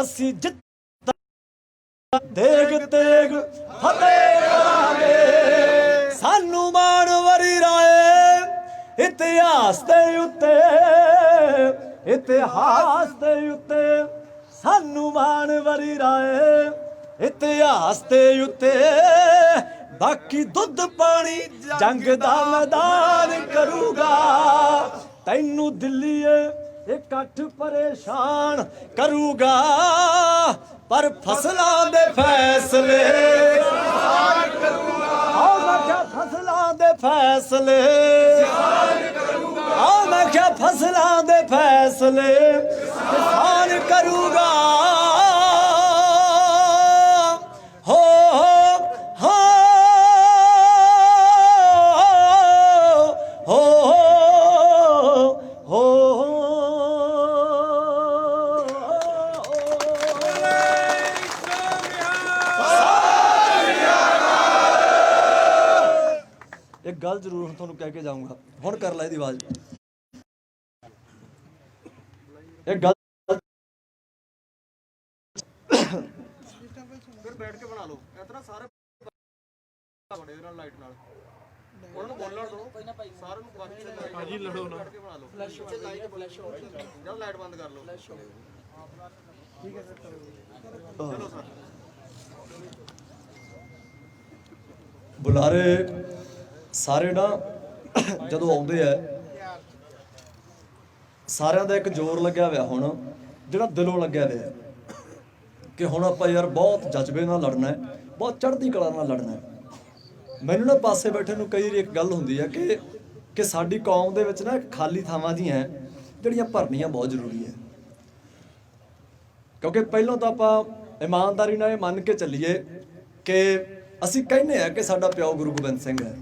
ਅਸੀਂ ਜਿੱਤ ਦੇਗ ਤੇਗ ਫਤਿਹ ਕਰਾਂਗੇ ਸਾਨੂੰ ਮਾਣ ਵਰੀ ਰਾਏ ਇਤਿਹਾਸ ਦੇ ਉੱਤੇ ਇਤਿਹਾਸ ਦੇ ਉੱਤੇ ਸਾਨੂੰ ਮਾਣ ਵਰੀ ਰਾਏ ਇਤਿਹਾਸ ਦੇ ਉੱਤੇ ਬਾਕੀ ਦੁੱਧ ਪਾਣੀ ਜੰਗ ਦਾ ਮੈਦਾਨ ਕਰੂਗਾ ਤੈਨੂੰ ਦਿੱਲੀਏ ਇਕੱਠ ਪਰੇਸ਼ਾਨ ਕਰੂਗਾ ਪਰ ਫਸਲਾਂ ਦੇ ਫੈਸਲੇ ਕਿਸਾਨ ਕਰੂਗਾ ਆਹ ਮੈਂ ਕਿਹਾ ਫਸਲਾਂ ਦੇ ਫੈਸਲੇ ਕਿਸਾਨ ਕਰੂਗਾ ਆਹ ਮੈਂ ਕਿਹਾ ਫਸਲਾਂ ਦੇ ਫੈਸਲੇ ਕਿਸਾਨ ਕਰੂਗਾ ਹੋ ਹੋ ਇੱਕ ਗੱਲ ਜ਼ਰੂਰ ਹੁਣ ਤੁਹਾਨੂੰ ਕਹਿ ਕੇ ਜਾਊਂਗਾ ਹੁਣ ਕਰ ਲੈ ਇਹਦੀ ਆਵਾਜ਼ ਇੱਕ ਗੱਲ ਫਿਰ ਬੈਠ ਕੇ ਬਣਾ ਲਓ ਇਤਨਾ ਸਾਰੇ ਤੁਹਾਡੇ ਨਾਲ ਲਾਈਟ ਨਾਲ ਉਹਨਾਂ ਨੂੰ ਬੋਲਣ ਦਿਓ ਸਾਰਿਆਂ ਨੂੰ ਬਾਕੀ ਹਾਂਜੀ ਲੜੋ ਨਾ ਕੇ ਬਣਾ ਲਓ ਫਲੈਸ਼ ਲਾਈਟ ਫਲੈਸ਼ ਹੋ ਜਦ ਲਾਈਟ ਬੰਦ ਕਰ ਲਓ ਫਲੈਸ਼ ਹੋ ਠੀਕ ਹੈ ਸਰ ਚਲੋ ਸਰ ਬੁਲਾਰੇ ਸਾਰੇ ਨਾ ਜਦੋਂ ਆਉਂਦੇ ਆ ਸਾਰਿਆਂ ਦਾ ਇੱਕ ਜ਼ੋਰ ਲੱਗਿਆ ਹੋਇਆ ਹੁਣ ਜਿਹੜਾ ਦਿਲੋਂ ਲੱਗਿਆ ਹੋਇਆ ਕਿ ਹੁਣ ਆਪਾਂ ਯਾਰ ਬਹੁਤ ਜਜ਼ਬੇ ਨਾਲ ਲੜਨਾ ਹੈ ਬਹੁਤ ਚੜ੍ਹਦੀ ਕਲਾ ਨਾਲ ਲੜਨਾ ਹੈ ਮੈਨੂੰ ਨਾ ਪਾਸੇ ਬੈਠੇ ਨੂੰ ਕਈ ਵਾਰੀ ਇੱਕ ਗੱਲ ਹੁੰਦੀ ਹੈ ਕਿ ਸਾਡੀ ਕੌਮ ਦੇ ਵਿੱਚ ਨਾ ਖਾਲੀ ਥਾਵਾਂ ਜੀਆਂ ਜਿਹੜੀਆਂ ਭਰਨੀਆਂ ਬਹੁਤ ਜ਼ਰੂਰੀ ਹੈ ਕਿਉਂਕਿ ਪਹਿਲਾਂ ਤਾਂ ਆਪਾਂ ਇਮਾਨਦਾਰੀ ਨਾਲ ਇਹ ਮੰਨ ਕੇ ਚੱਲੀਏ ਕਿ ਅਸੀਂ ਕਹਿੰਦੇ ਆ ਕਿ ਸਾਡਾ ਪਿਓ ਗੁਰੂ ਗੋਬਿੰਦ ਸਿੰਘ ਹੈ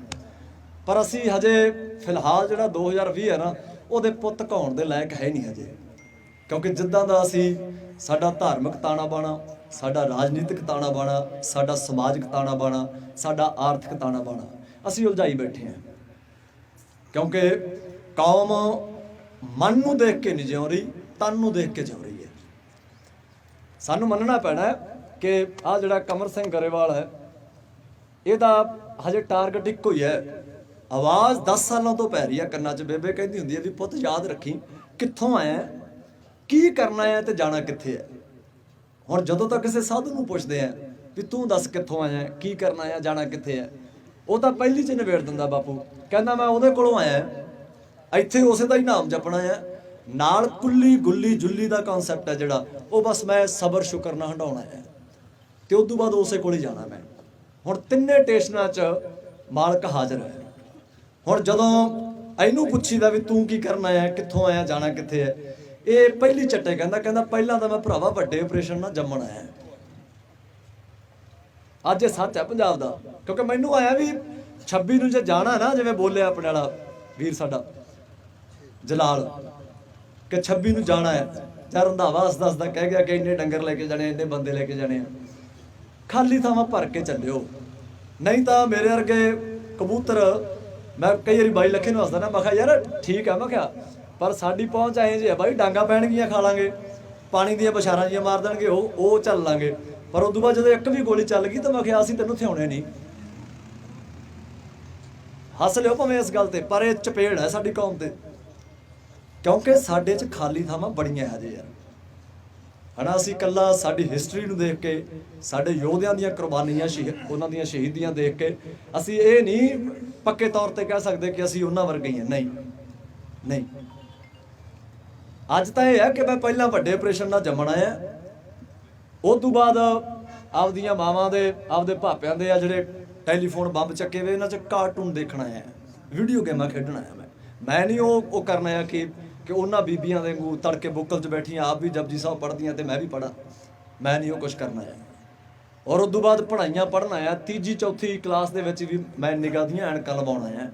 ਪਰ ਅਸੀਂ ਹਜੇ ਫਿਲਹਾਲ ਜਿਹੜਾ 2020 ਹੈ ਨਾ ਉਹਦੇ ਪੁੱਤ ਕਹਾਉਣ ਦੇ ਲਾਇਕ ਹੈ ਨਹੀਂ ਹਜੇ ਕਿਉਂਕਿ ਜਿੱਦਾਂ ਦਾ ਅਸੀਂ ਸਾਡਾ ਧਾਰਮਿਕ ਤਾਣਾ ਬਾਣਾ ਸਾਡਾ ਰਾਜਨੀਤਿਕ ਤਾਣਾ ਬਾਣਾ ਸਾਡਾ ਸਮਾਜਿਕ ਤਾਣਾ ਬਾਣਾ ਸਾਡਾ ਆਰਥਿਕ ਤਾਣਾ ਬਾਣਾ ਅਸੀਂ ਉਲਝਾਈ ਬੈਠੇ ਹਾਂ ਕਿਉਂਕਿ ਕੌਮ ਮਨ ਨੂੰ ਦੇਖ ਕੇ ਨਹੀਂ ਜਿਉ ਰਹੀ ਤਨ ਨੂੰ ਦੇਖ ਕੇ ਜਿਉ ਰਹੀ ਹੈ ਸਾਨੂੰ ਮੰਨਣਾ ਪੈਣਾ ਕਿ ਆਹ ਜਿਹੜਾ ਕਮਰ ਸਿੰਘ ਗਰੇਵਾਲ ਹੈ ਇਹਦਾ ਹਜੇ ਟਾਰਗੇਟ ਇੱਕੋ ਹੀ ਹੈ ਆਵਾਜ਼ 10 ਸਾਲਾਂ ਤੋਂ ਪੈ ਰਹੀ ਹੈ ਕੰਨਾਂ 'ਚ ਬੇਬੇ ਕਹਿੰਦੀ ਹੁੰਦੀ ਹੈ ਵੀ ਪੁੱਤ ਯਾਦ ਰੱਖੀ ਕਿੱਥੋਂ ਆਇਆ ਕੀ ਕਰਨਾ ਹੈ ਤੇ ਜਾਣਾ ਕਿੱਥੇ ਹੈ। ਹੁਣ ਜਦੋਂ ਤੱਕ ਕਿਸੇ ਸਾਧੂ ਨੂੰ ਪੁੱਛਦੇ ਆ ਵੀ ਤੂੰ ਦੱਸ ਕਿੱਥੋਂ ਆਇਆ, ਕੀ ਕਰਨਾ ਹੈ, ਜਾਣਾ ਕਿੱਥੇ ਹੈ, ਉਹ ਤਾਂ ਪਹਿਲੀ 'ਚ ਨਿਬੇੜ ਦਿੰਦਾ ਬਾਪੂ। ਕਹਿੰਦਾ ਮੈਂ ਉਹਦੇ ਕੋਲੋਂ ਆਇਆ, ਇੱਥੇ ਉਸੇ ਦਾ ਹੀ ਨਾਮ ਜਪਣਾ ਹੈ, ਨਾਲ ਕੁੱਲੀ ਗੁੱਲੀ ਜੁੱਲੀ ਦਾ ਕਨਸੈਪਟ ਹੈ ਜਿਹੜਾ, ਉਹ ਬਸ ਮੈਂ ਸਬਰ ਸ਼ੁਕਰ ਨਾਲ ਹੰਡਾਉਣਾ ਹੈ ਤੇ ਉਸ ਤੋਂ ਬਾਅਦ ਉਸੇ ਕੋਲ ਹੀ ਜਾਣਾ ਮੈਂ। ਹੁਣ ਤਿੰਨੇ ਟੇਸ਼ਨਾਂ 'ਚ ਮਾਲਕ ਹਾਜ਼ਰ ਹੈ। ਹੁਣ ਜਦੋਂ ਇਹਨੂੰ ਪੁੱਛੀਦਾ ਵੀ ਤੂੰ ਕੀ ਕਰਨਾ ਹੈ, ਕਿੱਥੋਂ ਆਇਆ, ਜਾਣਾ ਕਿੱਥੇ ਹੈ, ਇਹ ਪਹਿਲੀ ਚੱਟੇ ਕਹਿੰਦਾ ਪਹਿਲਾਂ ਤਾਂ ਮੈਂ ਭਰਾਵਾ ਵੱਡੇ ਆਪਰੇਸ਼ਨ ਨਾਲ ਜੰਮਣ ਆਇਆ। ਅੱਜ ਇਹ ਸੱਚ ਹੈ ਪੰਜਾਬ ਦਾ, ਕਿਉਂਕਿ ਮੈਨੂੰ ਆਇਆ ਵੀ 26 ਨੂੰ ਜੇ ਜਾਣਾ ਨਾ, ਜਿਵੇਂ ਬੋਲਿਆ ਆਪਣੇ ਵਾਲਾ ਵੀਰ ਸਾਡਾ ਜਲਾਲ ਕਿ 26 ਨੂੰ ਜਾਣਾ ਹੈ, ਜਾਂ ਰੰਧਾਵਾ ਦੱਸਦਾ ਕਹਿ ਗਿਆ ਕਿ ਇੰਨੇ ਡੰਗਰ ਲੈ ਕੇ ਜਾਣੇ, ਇੰਨੇ ਬੰਦੇ ਲੈ ਕੇ ਜਾਣੇ ਆ, ਖਾਲੀ ਥਾਵਾਂ ਭਰ ਕੇ ਚੱਲਿਓ, ਨਹੀਂ ਤਾਂ ਮੇਰੇ ਵਰਗੇ ਕਬੂਤਰ। ਮੈਂ ਕਈ ਵਾਰੀ ਬਾਈ ਲੱਖੇ ਨੂੰ ਹੱਸਦਾ ਨਾ, ਮੈਂ ਕਿਹਾ ਯਾਰ ਠੀਕ ਆ, ਮੈਂ ਕਿਹਾ ਪਰ ਸਾਡੀ ਪਹੁੰਚ ਆਏ ਜੇ ਬਾਈ, ਡਾਂਗਾ ਪੈਣਗੀਆਂ ਖਾ ਲਾਂਗੇ, ਪਾਣੀ ਦੀਆਂ ਬਸ਼ਾਰਾਂ ਜੀਆਂ ਮਾਰ ਦੇਣਗੇ, ਉਹ ਚੱਲ ਲਾਂਗੇ, ਪਰ ਉਦੋਂ ਬਾਅਦ ਜਦੋਂ ਇੱਕ ਵੀ ਗੋਲੀ ਚੱਲ ਗਈ ਤਾਂ ਮੈਂ ਕਿਹਾ ਅਸੀਂ ਤੈਨੂੰ ਥਿਆਉਣੇ ਨਹੀਂ। ਹੱਸ ਲਿਓ ਭਾਵੇਂ ਇਸ ਗੱਲ ਤੇ, ਪਰ ਇਹ ਚਪੇੜ ਹੈ ਸਾਡੀ ਕੌਮ ਤੇ, ਕਿਉਂਕਿ ਸਾਡੇ 'ਚ ਖਾਲੀ ਥਾਵਾਂ ਬੜੀਆਂ ਹਜੇ ਯਾਰ, ਹਨਾ। ਅਸੀਂ ਇਕੱਲਾ ਸਾਡੀ ਹਿਸਟਰੀ ਨੂੰ ਦੇਖ ਕੇ, ਸਾਡੇ ਯੋਧਿਆਂ ਦੀਆਂ ਕੁਰਬਾਨੀਆਂ, ਉਹਨਾਂ ਦੀਆਂ ਸ਼ਹੀਦੀਆਂ ਦੇਖ ਕੇ ਅਸੀਂ ਇਹ ਨਹੀਂ ਪੱਕੇ ਤੌਰ ਤੇ ਕਹਿ ਸਕਦੇ ਕਿ ਅਸੀਂ ਉਹਨਾਂ ਵਰਗੇ ਹੀ ਹਾਂ। ਨਹੀਂ, ਅੱਜ ਤਾਂ ਇਹ ਹੈ ਕਿ ਮੈਂ ਪਹਿਲਾਂ ਵੱਡੇ ਆਪਰੇਸ਼ਨ ਨਾਲ ਜੰਮਣ ਆਇਆ, ਉਸ ਤੋਂ ਬਾਅਦ ਆਪਦੀਆਂ ਮਾਵਾਂ ਦੇ, ਆਪਦੇ ਭਾਪਿਆਂ ਦੇ ਆ ਜਿਹੜੇ ਟੈਲੀਫੋਨ ਬੰਬ ਚੱਕੇ ਵੇ, ਇਹਨਾਂ 'ਚ ਕਾਰਟੂਨ ਦੇਖਣਾ ਹੈ, ਵੀਡੀਓ ਗੇਮਾਂ ਖੇਡਣਾ ਹੈ। ਮੈਂ ਨਹੀਂ ਉਹ ਕਰਨਾ ਆ ਕਿ ਉਹਨਾਂ ਬੀਬੀਆਂ ਦੇ ਵਾਂਗੂ ਤੜਕੇ ਬੁੱਕਲ 'ਚ ਬੈਠੀਆਂ ਆਪ ਵੀ ਜਪਜੀ ਸਾਹਿਬ ਪੜ੍ਹਦੀਆਂ ਤੇ ਮੈਂ ਵੀ ਪੜ੍ਹਾਂ, ਮੈਂ ਨਹੀਂ ਉਹ ਕੁਛ ਕਰਨਾ ਹੈ। ਔਰ ਉਸ ਤੋਂ ਬਾਅਦ ਪੜ੍ਹਾਈਆਂ ਪੜ੍ਹਨਾ ਆ, 3 4 ਕਲਾਸ ਦੇ ਵਿੱਚ ਵੀ ਮੈਂ ਨਿਗਾਹ ਦੀਆਂ ਐਨਕਾਂ ਲਵਾਉਣਾ ਹੈ,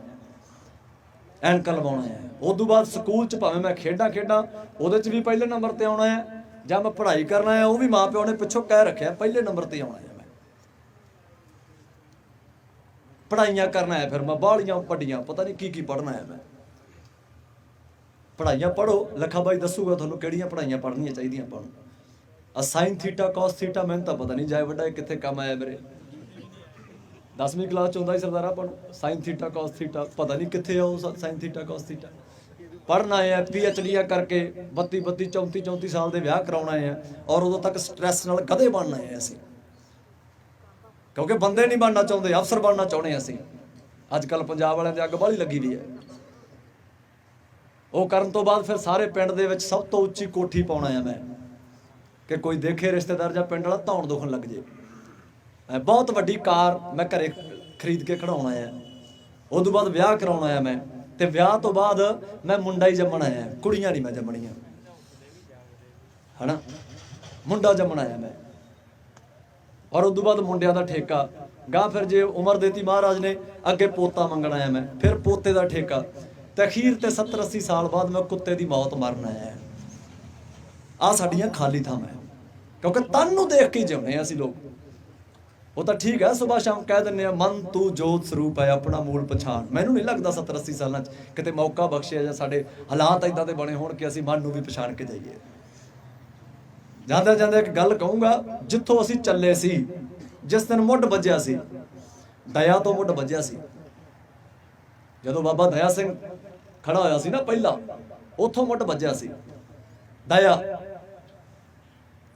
ਐਨਕਾਂ ਲਵਾਉਣਾ ਹੈ। ਉਸ ਤੋਂ ਬਾਅਦ ਸਕੂਲ 'ਚ ਭਾਵੇਂ ਮੈਂ ਖੇਡਾਂ ਉਹਦੇ 'ਚ ਵੀ ਪਹਿਲੇ ਨੰਬਰ ਤੇ ਆਉਣਾ ਹੈ, ਜਾਂ ਮੈਂ ਪੜ੍ਹਾਈ ਕਰਨਾ ਹੈ, ਉਹ ਵੀ ਮਾਂ ਪਿਓ ਨੇ ਪਿੱਛੋਂ ਕਹਿ ਰੱਖਿਆ ਪਹਿਲੇ ਨੰਬਰ ਤੇ ਆਉਣਾ ਹੈ। ਮੈਂ ਪੜ੍ਹਾਈਆਂ ਕਰਨਾ ਹੈ, ਫਿਰ ਮੈਂ ਬਾਹਲੀਆਂ ਵੱਡੀਆਂ ਪਤਾ ਨਹੀਂ ਕੀ ਪੜ੍ਹਨਾ ਹੈ। ਮੈਂ ਪੜ੍ਹਾਈਆਂ ਪੜ੍ਹੋ, ਲੱਖਾ ਬਾਈ ਦੱਸੂਗਾ ਤੁਹਾਨੂੰ ਕਿਹੜੀਆਂ ਪੜ੍ਹਾਈਆਂ ਪੜ੍ਹਨੀਆਂ ਚਾਹੀਦੀਆਂ ਆਪਾਂ ਨੂੰ। ਸਾਈਨ ਥੀਟਾ ਕਾਸ ਥੀਟਾ ਮੈਨੂੰ ਤਾਂ ਪਤਾ ਨਹੀਂ ਜਾਏ ਵੱਡਾ ਇਹ ਕਿੱਥੇ ਕੰਮ ਆਇਆ ਮੇਰੇ। 10ਵੀਂ ਕਲਾਸ 'ਚ ਹੁੰਦਾ ਹੀ ਸਰਦਾਰ ਆਪਾਂ ਨੂੰ ਸਾਈਨ ਥੀਟਾ ਕਾਸ ਥੀਟਾ, ਪਤਾ ਨਹੀਂ ਕਿੱਥੇ ਆ ਉਹ ਸਾਈਨ ਥੀਟਾ ਕਾਸ ਥੀਟਾ। ਪੜ੍ਹਨਾ ਹੈ, PhDਆਂ ਕਰਕੇ 32 34 ਸਾਲ ਦੇ ਵਿਆਹ ਕਰਾਉਣਾ ਹੈ, ਔਰ ਉਦੋਂ ਤੱਕ ਸਟ੍ਰੈਸ ਨਾਲ ਗਧੇ ਬਣਨਾ ਹੈ ਅਸੀਂ, ਕਿਉਂਕਿ ਬੰਦੇ ਨਹੀਂ ਬਣਨਾ ਚਾਹੁੰਦੇ, ਅਫਸਰ ਬਣਨਾ ਚਾਹੁੰਦੇ ਅਸੀਂ। ਅੱਜ ਕੱਲ੍ਹ ਪੰਜਾਬ ਵਾਲਿਆਂ ਦੀ ਅੱਗ ਬਾਹਲੀ ਲੱਗੀ ਵੀ ਹੈ। ਉਹ ਕਰਨ ਤੋਂ ਬਾਅਦ ਫਿਰ ਸਾਰੇ ਪਿੰਡ ਦੇ ਵਿੱਚ ਸਭ ਤੋਂ ਉੱਚੀ ਕੋਠੀ ਪਾਉਣਾ ਹੈ ਮੈਂ, ਕਿ ਕੋਈ ਦੇਖੇ ਰਿਸ਼ਤੇਦਾਰ ਜਾਂ ਪਿੰਡ ਵਾਲਾ ਧੌਣ ਦੁਖਣ ਲੱਗ ਜੇ। ਬਹੁਤ ਵੱਡੀ ਕਾਰ ਮੈਂ ਘਰੇ ਖਰੀਦ ਕੇ ਖੜਾਉਣਾ ਹੈ। ਉਸ ਤੋਂ ਬਾਅਦ ਵਿਆਹ ਕਰਾਉਣਾ ਹੈ ਮੈਂ, ਤੇ ਵਿਆਹ ਤੋਂ ਬਾਅਦ ਮੈਂ ਮੁੰਡਾ ਹੀ ਜੰਮਣਾ ਹੈ, ਕੁੜੀਆਂ ਨਹੀਂ ਮੈਂ ਜੰਮਣੀਆਂ, ਹਨਾ। ਮੁੰਡਾ ਜੰਮਣਾ ਹੈ ਮੈਂ, ਔਰ ਉਸ ਤੋਂ ਬਾਅਦ ਮੁੰਡਿਆਂ ਦਾ ਠੇਕਾ ਗਾਂ, ਫਿਰ ਜੇ ਉਮਰ ਦੇਤੀ ਮਹਾਰਾਜ ਨੇ ਅੱਗੇ ਪੋਤਾ ਮੰਗਣਾ ਹੈ ਮੈਂ, ਫਿਰ ਪੋਤੇ ਦਾ ਠੇਕਾ, ਤੇ ਅਖੀਰ ਤੇ 70 80 ਸਾਲ ਬਾਅਦ ਮੈਂ ਕੁੱਤੇ ਦੀ ਮੌਤ ਮਰਨਾ ਹੈ। ਆਹ ਸਾਡੀਆਂ ਖਾਲੀ ਥਾਵਾਂ ਹੈ, ਕਿਉਂਕਿ ਤਨ ਨੂੰ ਦੇਖ ਕੇ ਜਿਉਂਦੇ ਆ ਅਸੀਂ ਲੋਕ। ਉਹ ਤਾਂ ਠੀਕ ਹੈ, ਸੁਬਾਹ ਸ਼ਾਮ ਕਹਿ ਦਿੰਦੇ ਆ ਮਨ ਤੂੰ ਜੋਤ ਸਰੂਪ ਹੈ, ਆਪਣਾ ਮੂਲ ਪਛਾਣ। ਮੈਨੂੰ ਨਹੀਂ ਲੱਗਦਾ 70 80 ਸਾਲਾਂ 'ਚ ਕਿਤੇ ਮੌਕਾ ਬਖਸ਼ਿਆ ਜਾਂ ਸਾਡੇ ਹਾਲਾਤ ਇੱਦਾਂ ਦੇ ਬਣੇ ਹੋਣ ਕਿ ਅਸੀਂ ਮਨ ਨੂੰ ਵੀ ਪਛਾਣ ਕੇ ਜਾਈਏ। ਜਾਂਦੇ ਇੱਕ ਗੱਲ ਕਹੂੰਗਾ, ਜਿੱਥੋਂ ਅਸੀਂ ਚੱਲੇ ਸੀ, ਜਿਸ ਦਿਨ ਮੁੱਢ ਵੱਜਿਆ ਸੀ, ਦਇਆ ਤੋਂ ਮੁੱਢ ਵੱਜਿਆ ਸੀ। ਜਦੋਂ ਬਾਬਾ ਦਇਆ ਸਿੰਘ ਖੜਾ ਹੋਇਆ ਸੀ ਨਾ ਪਹਿਲਾਂ, ਉੱਥੋਂ ਮੁੱਢ ਵੱਜਿਆ ਸੀ। ਦਇਆ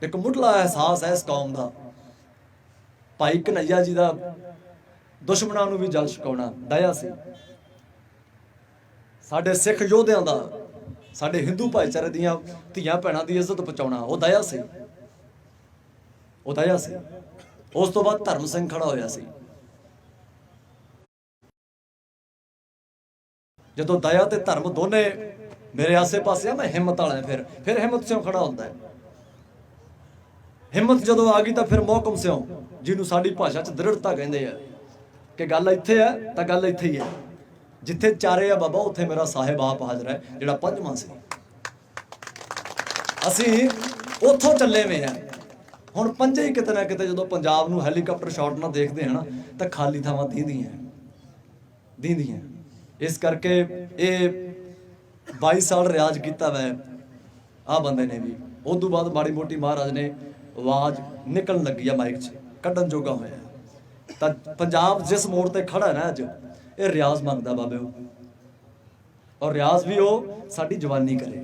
ਇੱਕ ਮੁੱਢਲਾ ਅਹਿਸਾਸ ਹੈ ਇਸ ਕੌਮ ਦਾ। ਭਾਈ ਕਨ੍ਹਈਆ ਜੀ ਦਾ ਦੁਸ਼ਮਣਾਂ ਨੂੰ ਵੀ ਜਲ ਛਕਾਉਣਾ ਦਇਆ ਸੀ। ਸਾਡੇ ਸਿੱਖ ਯੋਧਿਆਂ ਦਾ, ਸਾਡੇ ਹਿੰਦੂ ਭਾਈਚਾਰੇ ਦੀਆਂ ਧੀਆਂ ਭੈਣਾਂ ਦੀ ਇੱਜ਼ਤ ਪਹੁੰਚਾਉਣਾ, ਉਹ ਦਇਆ ਸੀ, ਉਹ ਦਇਆ ਸੀ। ਉਸ ਤੋਂ ਬਾਅਦ ਧਰਮ ਸਿੰਘ ਖੜਾ ਹੋਇਆ ਸੀ। ਜਦੋਂ ਦਇਆ ਤੇ ਧਰਮ ਦੋਨੇ ਮੇਰੇ ਆਸੇ-ਪਾਸੇ ਆ, ਮੈਂ ਹਿੰਮਤ ਵਾਲਾ ਫਿਰ ਹਿੰਮਤ ਸਿਓ ਖੜਾ ਹੁੰਦਾ ਹੈ। ਹਿੰਮਤ ਜਦੋਂ ਆ ਗਈ ਤਾਂ ਫਿਰ ਮੋਹਕਮ ਸਿਓ, ਜਿਹਨੂੰ ਸਾਡੀ ਭਾਸ਼ਾ 'ਚ ਦ੍ਰਿੜਤਾ ਕਹਿੰਦੇ ਆ, ਕਿ ਗੱਲ ਇੱਥੇ ਹੈ ਤਾਂ ਗੱਲ ਇੱਥੇ ਹੀ ਹੈ। ਜਿੱਥੇ ਚਾਰੇ ਆ ਬਾਬਾ, ਉੱਥੇ ਮੇਰਾ ਸਾਹਿਬ ਆਪ ਹਾਜ਼ਰ ਹੈ, ਜਿਹੜਾ ਪੰਜਵਾਂ ਸੀ। ਅਸੀਂ ਉੱਥੋਂ ਚੱਲੇ ਵੇ ਆ। ਹੁਣ ਪੰਜੇ ਹੀ ਕਿਤੇ ਨਾ ਕਿਤੇ ਜਦੋਂ ਪੰਜਾਬ ਨੂੰ ਹੈਲੀਕਾਪਟਰ ਸ਼ਾਟ ਨਾਲ ਦੇਖਦੇ ਹਨ ਤਾਂ ਖਾਲੀ ਥਾਵਾਂ ਦੀਂਦੀਆਂ। ਇਸ ਕਰਕੇ ਇਹ 22 ਸਾਲ ਰਿਆਜ਼ ਕੀਤਾ ਵੈ ਆਹ ਬੰਦੇ ਨੇ ਵੀ। ਉਸ ਤੋਂ ਬਾਅਦ ਮਾੜੀ ਮੋਟੀ ਮਹਾਰਾਜ ਨੇ ਆਵਾਜ਼ ਨਿਕਲਣ ਲੱਗੀ ਆ, ਮਾਈਕ 'ਚ ਕੱਢਣ ਜੋਗਾ ਹੋਇਆ। ਤਾਂ ਪੰਜਾਬ ਜਿਸ ਮੋੜ ਤੇ ਖੜਾ ਨਾ ਅੱਜ, ਇਹ ਰਿਆਜ਼ ਮੰਗਦਾ ਬਾਬੇ, ਔਰ ਰਿਆਜ਼ ਵੀ ਉਹ ਸਾਡੀ ਜਵਾਨੀ ਕਰੇ।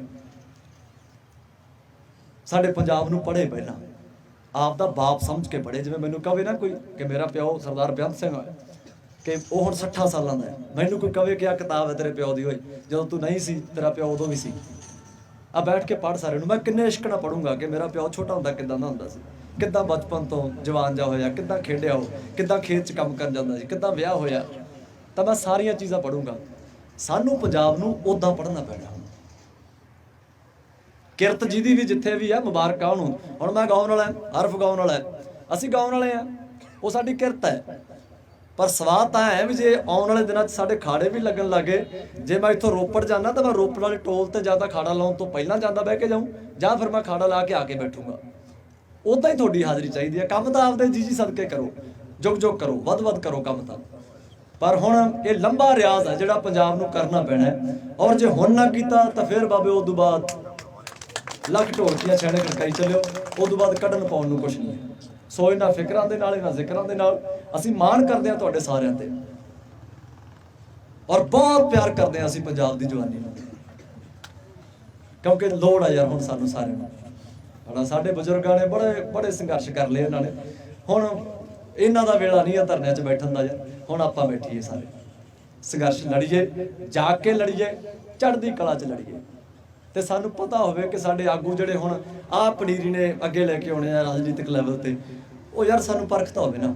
ਸਾਡੇ ਪੰਜਾਬ ਨੂੰ ਪੜ੍ਹੇ ਪਹਿਲਾਂ, ਆਪ ਦਾ ਬਾਪ ਸਮਝ ਕੇ ਪੜ੍ਹੇ। ਜਿਵੇਂ ਮੈਨੂੰ ਕਹੇ ਨਾ ਕੋਈ ਕਿ ਮੇਰਾ ਪਿਓ ਸਰਦਾਰ ਬੇਅੰਤ ਸਿੰਘ ਹੈ, ਕਿ ਉਹ ਹੁਣ 60 ਸਾਲਾਂ ਦਾ ਹੈ, ਮੈਨੂੰ ਕੋਈ ਕਹੇ ਕਿ ਆਹ ਕਿਤਾਬ ਹੈ ਤੇਰੇ ਪਿਓ ਦੀ, ਹੋਈ ਜਦੋਂ ਤੂੰ ਨਹੀਂ ਸੀ ਤੇਰਾ ਪਿਓ ਉਦੋਂ ਵੀ ਸੀ, ਆ ਬੈਠ ਕੇ ਪੜ੍ਹ ਸਾਰੇ ਨੂੰ। ਮੈਂ ਕਿੰਨੇ ਇਸ਼ਕ ਨਾਲ ਪੜੂੰਗਾ ਕਿ ਮੇਰਾ ਪਿਓ ਛੋਟਾ ਹੁੰਦਾ ਕਿੱਦਾਂ ਦਾ ਹੁੰਦਾ ਸੀ, ਕਿੱਦਾਂ ਬਚਪਨ ਤੋਂ ਜਵਾਨ ਜਾ ਹੋਇਆ, ਕਿੱਦਾਂ ਖੇਡਿਆ ਉਹ, ਕਿੱਦਾਂ ਖੇਤ 'ਚ ਕੰਮ ਕਰਨ ਜਾਂਦਾ ਸੀ, ਕਿੱਦਾਂ ਵਿਆਹ ਹੋਇਆ। ਤਾਂ ਮੈਂ ਸਾਰੀਆਂ ਚੀਜ਼ਾਂ ਪੜੂੰਗਾ। ਸਾਨੂੰ ਪੰਜਾਬ ਨੂੰ ਉੱਦਾਂ ਪੜ੍ਹਨਾ ਪੈਣਾ। ਕਿਰਤ ਜਿਹਦੀ ਵੀ ਜਿੱਥੇ ਵੀ ਆ, ਮੁਬਾਰਕਾਂ ਉਹਨੂੰ। ਹੁਣ ਮੈਂ ਗਾਉਣ ਵਾਲਾ, ਹਰਫ ਗਾਉਣ ਵਾਲਾ, ਅਸੀਂ ਗਾਉਣ ਵਾਲੇ ਆ, ਉਹ ਸਾਡੀ ਕਿਰਤ ਹੈ। ਪਰ ਸਵਾਦ ਤਾਂ ਹੈ ਵੀ ਜੇ ਆਉਣ ਵਾਲੇ ਦਿਨਾਂ 'ਚ ਸਾਡੇ ਖਾੜੇ ਵੀ ਲੱਗਣ ਲੱਗੇ, ਜੇ ਮੈਂ ਇੱਥੋਂ ਰੋਪੜ ਜਾਂਦਾ ਤਾਂ ਮੈਂ ਰੋਪੜ ਵਾਲੇ ਟੋਲ ਤੇ ਜਾਂ ਤਾਂ ਖਾੜਾ ਲਾਉਣ ਤੋਂ ਪਹਿਲਾਂ ਜਾਂਦਾ ਬਹਿ ਕੇ ਜਾਊਂ, ਜਾਂ ਫਿਰ ਮੈਂ ਖਾੜਾ ਲਾ ਕੇ ਆ ਕੇ ਬੈਠੂੰਗਾ। ਉੱਦਾਂ ਹੀ ਤੁਹਾਡੀ ਹਾਜ਼ਰੀ ਚਾਹੀਦੀ ਹੈ। ਕੰਮ ਤਾਂ ਆਪਦੇ ਜੀ ਸਦਕੇ ਕਰੋ, ਜੁਗ ਜੁਗ ਕਰੋ, ਵੱਧ ਕਰੋ ਕੰਮ ਤਾਂ। ਪਰ ਹੁਣ ਇਹ ਲੰਬਾ ਰਿਆਜ਼ ਹੈ ਜਿਹੜਾ ਪੰਜਾਬ ਨੂੰ ਕਰਨਾ ਪੈਣਾ ਹੈ। ਔਰ ਜੇ ਹੁਣ ਨਾ ਕੀਤਾ ਤਾਂ ਫਿਰ ਬਾਬੇ ਉਦੋਂ ਬਾਅਦ ਲੱਖ ਢੋਲਕੀਆਂ ਛੇੜੇ ਖੜਕਾਈ ਚੱਲਿਓ, ਉਦੋਂ ਬਾਅਦ ਕੱਢਣ ਪਾਉਣ ਨੂੰ ਕੁਛ ਨਹੀਂ। ਸੋ ਇਹਨਾਂ ਫਿਕਰਾਂ ਦੇ ਨਾਲ, ਇਹਨਾਂ ਜ਼ਿਕਰਾਂ ਦੇ ਨਾਲ ਅਸੀਂ ਮਾਣ ਕਰਦੇ ਹਾਂ ਤੁਹਾਡੇ ਸਾਰਿਆਂ ਤੇ, ਔਰ ਬਹੁਤ ਪਿਆਰ ਕਰਦੇ ਹਾਂ ਅਸੀਂ ਪੰਜਾਬ ਦੀ ਜਵਾਨੀ ਨੂੰ, ਕਿਉਂਕਿ ਲੋੜ ਆ ਯਾਰ ਹੁਣ ਸਾਨੂੰ ਸਾਰਿਆਂ ਨੂੰ। ਹੁਣ ਸਾਡੇ ਬਜ਼ੁਰਗਾਂ ਨੇ ਬੜੇ ਸੰਘਰਸ਼ ਕਰ ਲਏ ਇਹਨਾਂ ਨੇ। ਹੁਣ ਇਹਨਾਂ ਦਾ ਵੇਲਾ ਨਹੀਂ ਆ ਧਰਨਿਆਂ 'ਚ ਬੈਠਣ ਦਾ ਯਾਰ। ਹੁਣ ਆਪਾਂ ਬੈਠੀਏ ਸਾਰੇ, ਸੰਘਰਸ਼ ਲੜੀਏ, ਜਾ ਕੇ ਲੜੀਏ, ਚੜ੍ਹਦੀ ਕਲਾ 'ਚ ਲੜੀਏ। ਤੇ ਸਾਨੂੰ ਪਤਾ ਹੋਵੇ ਕਿ ਸਾਡੇ ਆਗੂ ਜਿਹੜੇ ਹੁਣ ਆਹ ਪਨੀਰੀ ਨੇ ਅੱਗੇ ਲੈ ਕੇ ਆਉਣੇ ਆ ਰਾਜਨੀਤਿਕ ਲੈਵਲ ਤੇ, ਉਹ ਯਾਰ ਸਾਨੂੰ ਪਰਖਤਾ ਹੋਵੇ ਨਾ।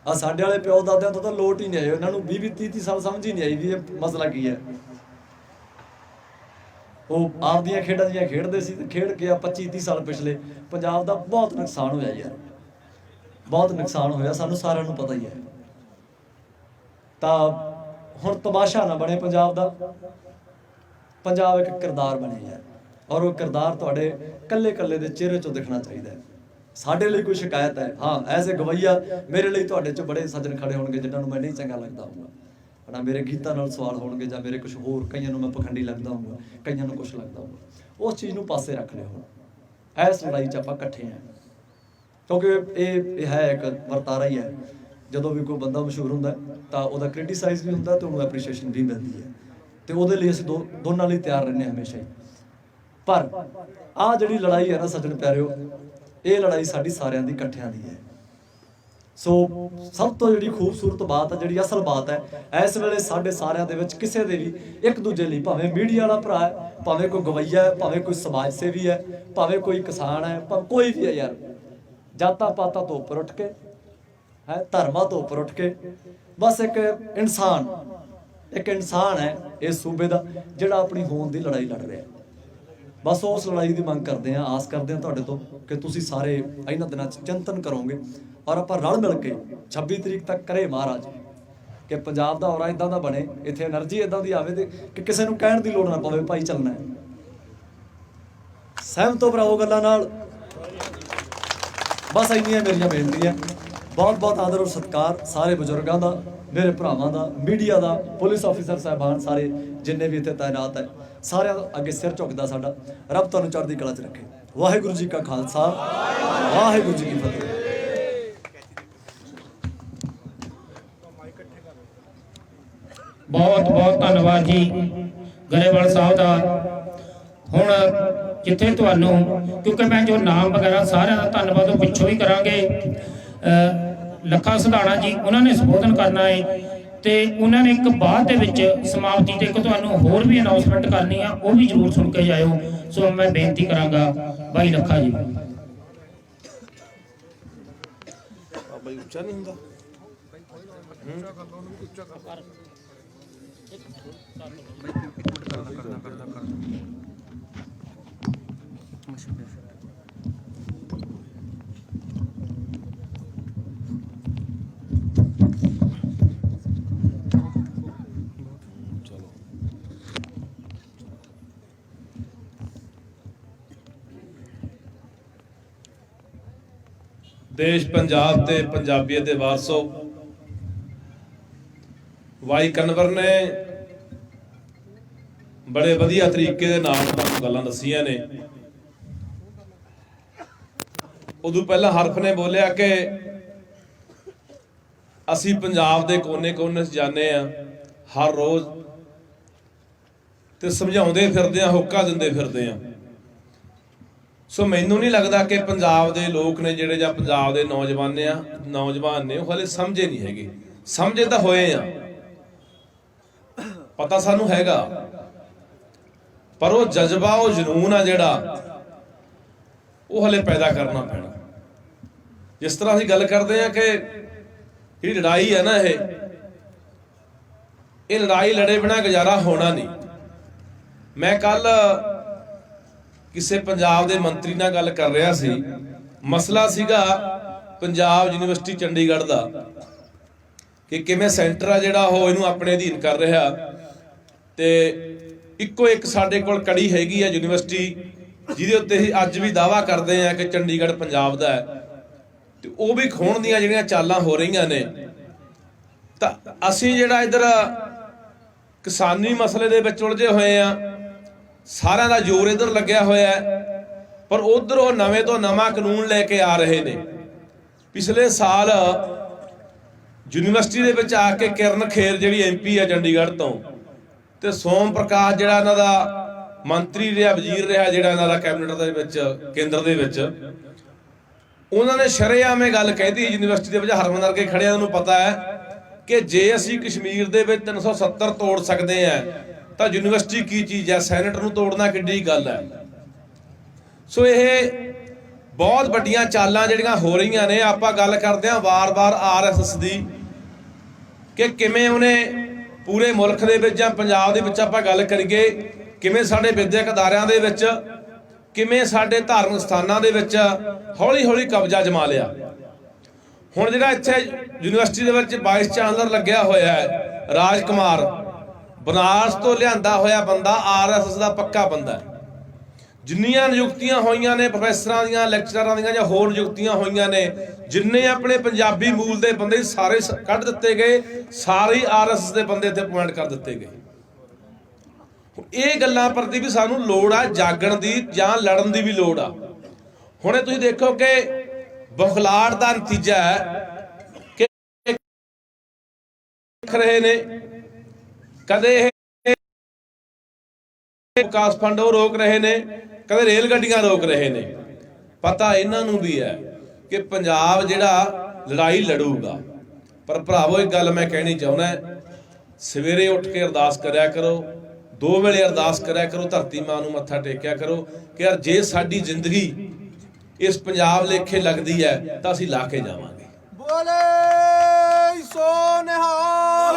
ਆ ਸਾਡੇ ਵਾਲੇ ਪਿਓ ਦਾਦਿਆਂ ਤੋਂ ਤਾਂ ਲੋਟ ਹੀ ਨਹੀਂ ਆਏ, ਉਹਨਾਂ ਨੂੰ 20-30 ਸਾਲ ਸਮਝ ਹੀ ਨਹੀਂ ਆਈ ਵੀ ਇਹ ਮਸਲਾ ਕੀ ਹੈ। ਉਹ ਆਪਦੀਆਂ ਖੇਡਾਂ ਜਿਹੀਆਂ ਖੇਡਦੇ ਸੀ ਤੇ ਖੇਡ ਕੇ ਆ 25-30 ਸਾਲ ਪਿਛਲੇ ਪੰਜਾਬ ਦਾ ਬਹੁਤ ਨੁਕਸਾਨ ਹੋਇਆ ਯਾਰ, ਬਹੁਤ ਨੁਕਸਾਨ ਹੋਇਆ, ਸਾਨੂੰ ਸਾਰਿਆਂ ਨੂੰ ਪਤਾ ਹੀ ਹੈ। ਤਾਂ ਹੁਣ ਤਮਾਸ਼ਾ ਨਾ ਬਣੇ ਪੰਜਾਬ ਦਾ, ਪੰਜਾਬ ਇੱਕ ਕਿਰਦਾਰ ਬਣੇ ਯਾਰ, ਔਰ ਉਹ ਕਿਰਦਾਰ ਤੁਹਾਡੇ ਕੱਲੇ ਦੇ ਚਿਹਰੇ 'ਚੋਂ ਦਿਖਣਾ ਚਾਹੀਦਾ ਹੈ। ਸਾਡੇ ਲਈ ਕੋਈ ਸ਼ਿਕਾਇਤ ਹੈ, ਹਾਂ ਐਜ਼ ਏ ਗਵਈਆ ਮੇਰੇ ਲਈ ਤੁਹਾਡੇ 'ਚ ਬੜੇ ਸੱਜਣ ਖੜੇ ਹੋਣਗੇ ਜਿਨ੍ਹਾਂ ਨੂੰ ਮੈਂ ਨਹੀਂ ਚੰਗਾ ਲੱਗਦਾ ਹੋਊਗਾ, ਹਨਾ, ਮੇਰੇ ਗੀਤਾਂ ਨਾਲ ਸਵਾਲ ਹੋਣਗੇ ਜਾਂ ਮੇਰੇ ਕੁਝ ਹੋਰ, ਕਈਆਂ ਨੂੰ ਮੈਂ ਪਖੰਡੀ ਲੱਗਦਾ ਹੋਊਗਾ, ਕਈਆਂ ਨੂੰ ਕੁਝ ਲੱਗਦਾ ਹੋਊਗਾ। ਉਸ ਚੀਜ਼ ਨੂੰ ਪਾਸੇ ਰੱਖ ਲਿਓ। ਹੁਣ ਇਸ ਲੜਾਈ 'ਚ ਆਪਾਂ ਇਕੱਠੇ ਹਾਂ, ਕਿਉਂਕਿ ਇਹ ਹੈ ਇੱਕ ਵਰਤਾਰਾ ਹੀ ਹੈ। ਜਦੋਂ ਵੀ ਕੋਈ ਬੰਦਾ ਮਸ਼ਹੂਰ ਹੁੰਦਾ ਤਾਂ ਉਹਦਾ ਕ੍ਰਿਟੀਸਾਈਜ਼ ਵੀ ਹੁੰਦਾ ਤੇ ਉਹਨੂੰ ਐਪਰੀਸ਼ੀਏਸ਼ਨ ਵੀ ਮਿਲਦੀ ਹੈ, ਤੇ ਉਹਦੇ ਲਈ ਅਸੀਂ ਦੋਨਾਂ ਲਈ ਤਿਆਰ ਰਹਿੰਦੇ ਹਮੇਸ਼ਾ ਹੀ। ਪਰ ਆਹ ਜਿਹੜੀ ਲੜਾਈ ਹੈ ਨਾ ਸੱਜਣ ਪਿਆਰਿਓ, ਇਹ ਲੜਾਈ ਸਾਡੀ ਸਾਰਿਆਂ ਦੀ ਇਕੱਠਿਆਂ ਦੀ ਹੈ। ਸੋ ਸਭ ਤੋਂ ਜਿਹੜੀ ਖੂਬਸੂਰਤ ਬਾਤ ਹੈ, ਜਿਹੜੀ ਅਸਲ ਬਾਤ ਹੈ, ਇਸ ਵੇਲੇ ਸਾਡੇ ਸਾਰਿਆਂ ਦੇ ਵਿੱਚ ਕਿਸੇ ਦੇ ਵੀ ਇੱਕ ਦੂਜੇ ਲਈ, ਭਾਵੇਂ ਮੀਡੀਆ ਵਾਲਾ ਭਰਾ ਹੈ, ਭਾਵੇਂ ਕੋਈ ਗਵਈਆ ਹੈ, ਭਾਵੇਂ ਕੋਈ ਸਮਾਜ ਸੇਵੀ ਹੈ, ਭਾਵੇਂ ਕੋਈ ਕਿਸਾਨ ਹੈ, ਭਾਵੇਂ ਕੋਈ ਵੀ ਹੈ ਯਾਰ, ਜਾਤਾਂ ਪਾਤਾਂ ਤੋਂ ਉੱਪਰ ਉੱਠ ਕੇ ਧਰਮਾਂ ਤੋਂ ਉੱਪਰ ਉੱਠ ਕੇ ਬਸ ਇੱਕ ਇਨਸਾਨ ਹੈ ਇਸ ਸੂਬੇ ਦਾ ਜਿਹੜਾ ਆਪਣੀ ਹੋਂਦ ਦੀ ਲੜਾਈ ਲੜ ਰਿਹਾ। ਬਸ ਉਸ ਲੜਾਈ ਦੀ ਮੰਗ ਕਰਦੇ ਹਾਂ, ਆਸ ਕਰਦੇ ਹਾਂ ਤੁਹਾਡੇ ਤੋਂ ਕਿ ਤੁਸੀਂ ਸਾਰੇ ਇਹਨਾਂ ਦਿਨਾਂ 'ਚ ਚਿੰਤਨ ਕਰੋਗੇ, ਔਰ ਆਪਾਂ ਰਲ ਮਿਲ ਕੇ 26 ਤਰੀਕ ਤੱਕ ਕਰੇ ਮਹਾਰਾਜ ਕਿ ਪੰਜਾਬ ਦਾ ਔਰਾ ਇਦਾਂ ਦਾ ਬਣੇ, ਇੱਥੇ એનર્ਜੀ ਇਦਾਂ ਦੀ ਆਵੇ ਤੇ ਕਿ ਕਿਸੇ ਨੂੰ ਕਹਿਣ ਦੀ ਲੋੜ ਨਾ ਪਵੇ ਭਾਈ ਚੱਲਣਾ ਹੈ। ਸਹਿਮਤ ਹੋ ਭਰਾਓ ਗੱਲਾਂ ਨਾਲ? ਬਸ ਇੰਨੀਆਂ ਮੇਰੀਆਂ ਬੇਨਤੀਆਂ। ਬਹੁਤ ਆਦਰ ਔਰ ਸਤਿਕਾਰ ਸਾਰੇ ਬਜ਼ੁਰਗਾਂ ਦਾ, ਮੇਰੇ ਭਰਾਵਾਂ ਦਾ, ਮੀਡੀਆ ਦਾ, ਪੁਲਿਸ ਆਫੀਸਰ ਸਾਹਿਬਾਨ ਸਾਰੇ ਜਿੰਨੇ ਵੀ ਇੱਥੇ ਤਾਇਨਾਤ ਹੈ, ਸਾਰਿਆਂ ਦਾ ਅੱਗੇ ਸਿਰ ਝੁਕਦਾ ਸਾਡਾ। ਰੱਬ ਤੁਹਾਨੂੰ ਚੜ੍ਹਦੀ ਕਲਾ 'ਚ ਰੱਖੇ। ਵਾਹਿਗੁਰੂ ਜੀ ਕਾ ਖਾਲਸਾ, ਵਾਹਿਗੁਰੂ ਜੀ ਕੀ ਫਤਿਹ। ਬਹੁਤ ਧੰਨਵਾਦ ਜੀ ਗਰੇਵਾਲ ਸਾਹਿਬ ਦਾ। ਹੁਣ ਜਿੱਥੇ ਤੁਹਾਨੂੰ, ਕਿਉਂਕਿ ਮੈਂ ਜੋ ਨਾਮ ਵਗੈਰਾ ਸਾਰਿਆਂ ਦਾ ਧੰਨਵਾਦ ਉਹ ਪਿੱਛੋਂ ਵੀ ਕਰਾਂਗੇ। ਲੱਖਾ ਸਿਧਾਣਾ ਜੀ ਉਹਨਾਂ ਨੇ ਸੰਬੋਧਨ ਕਰਨਾ ਹੈ, ਤੇ ਉਹਨਾਂ ਨੇ ਇੱਕ ਬਾਅਦ ਦੇ ਵਿੱਚ ਸਮਾਪਤੀ ਤੇ ਇੱਕ ਤੁਹਾਨੂੰ ਹੋਰ ਵੀ ਅਨਾਉਂਸਮੈਂਟ ਕਰਨੀ ਆ, ਉਹ ਵੀ ਜ਼ਰੂਰ ਸੁਣ ਕੇ ਜਾਇਓ। ਸੋ ਮੈਂ ਬੇਨਤੀ ਕਰਾਂਗਾ ਭਾਈ ਲੱਖਾ ਜੀ। ਬਾਈ ਉੱਚਾ ਨਹੀਂ ਹੁੰਦਾ, ਦੇਸ਼ ਪੰਜਾਬ ਤੇ ਪੰਜਾਬੀਅਤ ਦੇ ਵਾਰਸੋ, ਵਾਈ ਕਨਵਰ ਨੇ ਬੜੇ ਵਧੀਆ ਤਰੀਕੇ ਦੇ ਨਾਲ ਤੁਹਾਨੂੰ ਗੱਲਾਂ ਦੱਸੀਆਂ ਨੇ। ਉਦੋਂ ਪਹਿਲਾਂ ਹਰਫ ਨੇ ਬੋਲਿਆ ਕਿ ਅਸੀਂ ਪੰਜਾਬ ਦੇ ਕੋਨੇ-ਕੋਨੇ 'ਚ ਜਾਂਦੇ ਆ ਹਰ ਰੋਜ਼ ਤੇ ਸਮਝਾਉਂਦੇ ਫਿਰਦੇ ਆ, ਹੋਕਾ ਦਿੰਦੇ ਫਿਰਦੇ ਆ। ਸੋ ਮੈਨੂੰ ਨਹੀਂ ਲੱਗਦਾ ਕਿ ਪੰਜਾਬ ਦੇ ਲੋਕ ਨੇ ਜਿਹੜੇ ਜਾਂ ਪੰਜਾਬ ਦੇ ਨੌਜਵਾਨ ਨੇ ਉਹ ਹਲੇ ਸਮਝੇ ਨਹੀਂ ਹੈਗੇ। ਸਮਝੇ ਤਾਂ ਹੋਏ ਆ, ਪਤਾ ਸਾਨੂੰ ਹੈਗਾ, ਪਰ ਉਹ ਜਜ਼ਬਾ ਉਹ ਜਨੂਨ ਆ ਜਿਹੜਾ ਉਹ ਹਲੇ ਪੈਦਾ ਕਰਨਾ ਪੈਣਾ। ਜਿਸ ਤਰ੍ਹਾਂ ਅਸੀਂ ਗੱਲ ਕਰਦੇ ਆ ਕਿ ਜਿਹੜੀ ਲੜਾਈ ਹੈ ਨਾ, ਇਹ ਲੜਾਈ ਲੜੇ ਬਿਨਾਂ ਗੁਜ਼ਾਰਾ ਹੋਣਾ ਨਹੀਂ। ਮੈਂ ਕੱਲ ਕਿਸੇ ਪੰਜਾਬ ਦੇ ਮੰਤਰੀ ਨਾਲ ਗੱਲ ਕਰ ਰਿਹਾ ਸੀ, ਮਸਲਾ ਸੀਗਾ ਪੰਜਾਬ ਯੂਨੀਵਰਸਿਟੀ ਚੰਡੀਗੜ੍ਹ ਦਾ ਕਿ ਕਿਵੇਂ ਸੈਂਟਰ ਆ ਜਿਹੜਾ ਉਹ ਇਹਨੂੰ ਆਪਣੇ ਅਧੀਨ ਕਰ ਰਿਹਾ, ਤੇ ਇੱਕੋ ਇੱਕ ਸਾਡੇ ਕੋਲ ਕੜੀ ਹੈਗੀ ਆ ਯੂਨੀਵਰਸਿਟੀ ਜਿਹਦੇ ਉੱਤੇ ਅਸੀਂ ਅੱਜ ਵੀ ਦਾਅਵਾ ਕਰਦੇ ਆ ਕਿ ਚੰਡੀਗੜ੍ਹ ਪੰਜਾਬ ਦਾ ਹੈ, ਤੇ ਉਹ ਵੀ ਖੋਣ ਦੀਆਂ ਜਿਹੜੀਆਂ ਚਾਲਾਂ ਹੋ ਰਹੀਆਂ ਨੇ। ਤਾਂ ਅਸੀਂ ਜਿਹੜਾ ਇੱਧਰ ਕਿਸਾਨੀ ਮਸਲੇ ਦੇ ਵਿੱਚ ਉਲਝੇ ਹੋਏ ਆ, ਸਾਰਿਆਂ ਦਾ ਜ਼ੋਰ ਇੱਧਰ ਲੱਗਿਆ ਹੋਇਆ ਹੈ, ਪਰ ਉਧਰ ਉਹ ਨਵੇਂ ਤੋਂ ਨਵਾਂ ਕਾਨੂੰਨ ਲੈ ਕੇ ਆ ਰਹੇ ਨੇ। ਪਿਛਲੇ ਸਾਲ ਯੂਨੀਵਰਸਿਟੀ ਦੇ ਵਿੱਚ ਆ ਕੇ ਕਿਰਨ ਖੇਰ ਜਿਹੜੀ MP ਆ ਚੰਡੀਗੜ੍ਹ ਤੋਂ, ਤੇ ਸੋਮ ਪ੍ਰਕਾਸ਼ ਜਿਹੜਾ ਇਹਨਾਂ ਦਾ ਮੰਤਰੀ ਰਿਹਾ, ਵਜ਼ੀਰ ਰਿਹਾ, ਜਿਹੜਾ ਇਹਨਾਂ ਦਾ ਕੈਬਨਿਟ ਦੇ ਵਿੱਚ ਕੇਂਦਰ ਦੇ ਵਿੱਚ, ਉਹਨਾਂ ਨੇ ਸ਼ਰੇਆਮ ਇਹ ਗੱਲ ਕਹਿਤੀ ਯੂਨੀਵਰਸਿਟੀ ਦੇ ਵਿੱਚ, ਹਰਮਨ ਵਰਗੇ ਖੜਿਆਂ ਨੂੰ ਪਤਾ ਹੈ ਕਿ ਜੇ ਅਸੀਂ ਕਸ਼ਮੀਰ ਦੇ ਵਿੱਚ 370 ਤੋੜ ਸਕਦੇ ਆ ਤਾਂ ਯੂਨੀਵਰਸਿਟੀ ਕੀ ਚੀਜ਼ ਹੈ, ਸੈਨੇਟ ਨੂੰ ਤੋੜਨਾ ਕਿੱਡੀ ਗੱਲ ਹੈ। ਸੋ ਇਹ ਬਹੁਤ ਵੱਡੀਆਂ ਚਾਲਾਂ ਜਿਹੜੀਆਂ ਹੋ ਰਹੀਆਂ ਨੇ। ਆਪਾਂ ਗੱਲ ਕਰਦੇ ਹਾਂ ਵਾਰ-ਵਾਰ RSS ਦੀ ਕਿ ਕਿਵੇਂ ਉਹਨੇ ਪੂਰੇ ਮੁਲਕ ਦੇ ਵਿੱਚ ਜਾਂ ਪੰਜਾਬ ਦੇ ਵਿੱਚ ਆਪਾਂ ਗੱਲ ਕਰੀਏ, ਕਿਵੇਂ ਸਾਡੇ ਵਿਦਿਅਕ ਅਦਾਰਿਆਂ ਦੇ ਵਿੱਚ, ਕਿਵੇਂ ਸਾਡੇ ਧਾਰਮਿਕ ਸਥਾਨਾਂ ਦੇ ਵਿੱਚ ਹੌਲੀ-ਹੌਲੀ ਕਬਜ਼ਾ ਜਮਾ ਲਿਆ। ਹੁਣ ਜਿਹੜਾ ਇੱਥੇ ਯੂਨੀਵਰਸਿਟੀ ਦੇ ਵਿੱਚ ਵਾਈਸ ਚਾਂਸਲਰ ਲੱਗਿਆ ਹੋਇਆ ਹੈ ਰਾਜ ਕੁਮਾਰ, ਬਨਾਰਸ ਤੋਂ ਲਿਆਂਦਾ ਹੋਇਆ ਬੰਦਾ, RSS ਦਾ ਪੱਕਾ ਬੰਦਾ ਹੈ। ਜਿੰਨੀਆਂ ਨਿਯੁਕਤੀਆਂ ਹੋਈਆਂ ਨੇ ਪ੍ਰੋਫੈਸਰਾਂ ਦੀਆਂ, ਲੈਕਚਰਰਾਂ ਦੀਆਂ ਜਾਂ ਹੋਰ ਨਿਯੁਕਤੀਆਂ ਹੋਈਆਂ ਨੇ, ਜਿੰਨੇ ਆਪਣੇ ਪੰਜਾਬੀ ਮੂਲ ਦੇ ਬੰਦੇ ਸਾਰੇ ਕੱਢ ਦਿੱਤੇ ਗਏ, ਸਾਰੇ RSS ਦੇ ਬੰਦੇ ਤੇ ਅਪਾਇੰਟ ਕਰ ਦਿੱਤੇ ਗਏ। ਇਹ ਗੱਲਾਂ ਪ੍ਰਤੀ ਵੀ ਸਾਨੂੰ ਲੋੜ ਆ ਜਾਗਣ ਦੀ ਜਾਂ ਲੜਨ ਦੀ ਵੀ ਲੋੜ ਆ। ਹੁਣੇ ਤੁਸੀਂ ਦੇਖੋ ਕਿ ਬੁਖਲਾੜ ਦਾ ਨਤੀਜਾ ਹੈ ਕਿ ਰਹੇ ਨੇ, ਕਦੇ ਇਹ ਵਿਕਾਸ ਫੰਡ ਉਹ ਰੋਕ ਰਹੇ ਨੇ, ਕਦੇ ਰੇਲ ਗੱਡੀਆਂ ਰੋਕ ਰਹੇ ਨੇ। ਪਤਾ ਇਹਨਾਂ ਨੂੰ ਵੀ ਹੈ ਕਿ ਪੰਜਾਬ ਜਿਹੜਾ ਲੜਾਈ ਲੜੂਗਾ। ਪਰ ਭਰਾਵੋ ਇੱਕ ਗੱਲ ਮੈਂ ਕਹਿਣੀ ਚਾਹੁੰਦਾ, ਸਵੇਰੇ ਉੱਠ ਕੇ ਅਰਦਾਸ ਕਰਿਆ ਕਰੋ, 2 ਵੇਲੇ ਅਰਦਾਸ ਕਰਿਆ ਕਰੋ, ਧਰਤੀ ਮਾਂ ਨੂੰ ਮੱਥਾ ਟੇਕਿਆ ਕਰੋ ਕਿ ਯਾਰ ਜੇ ਸਾਡੀ ਜ਼ਿੰਦਗੀ ਇਸ ਪੰਜਾਬ ਲੇਖੇ ਲੱਗਦੀ ਹੈ ਤਾਂ ਅਸੀਂ ਲਾ ਕੇ ਜਾਵਾਂਗੇ। ਬੋਲੇ ਸੋ ਨਿਹਾਲ।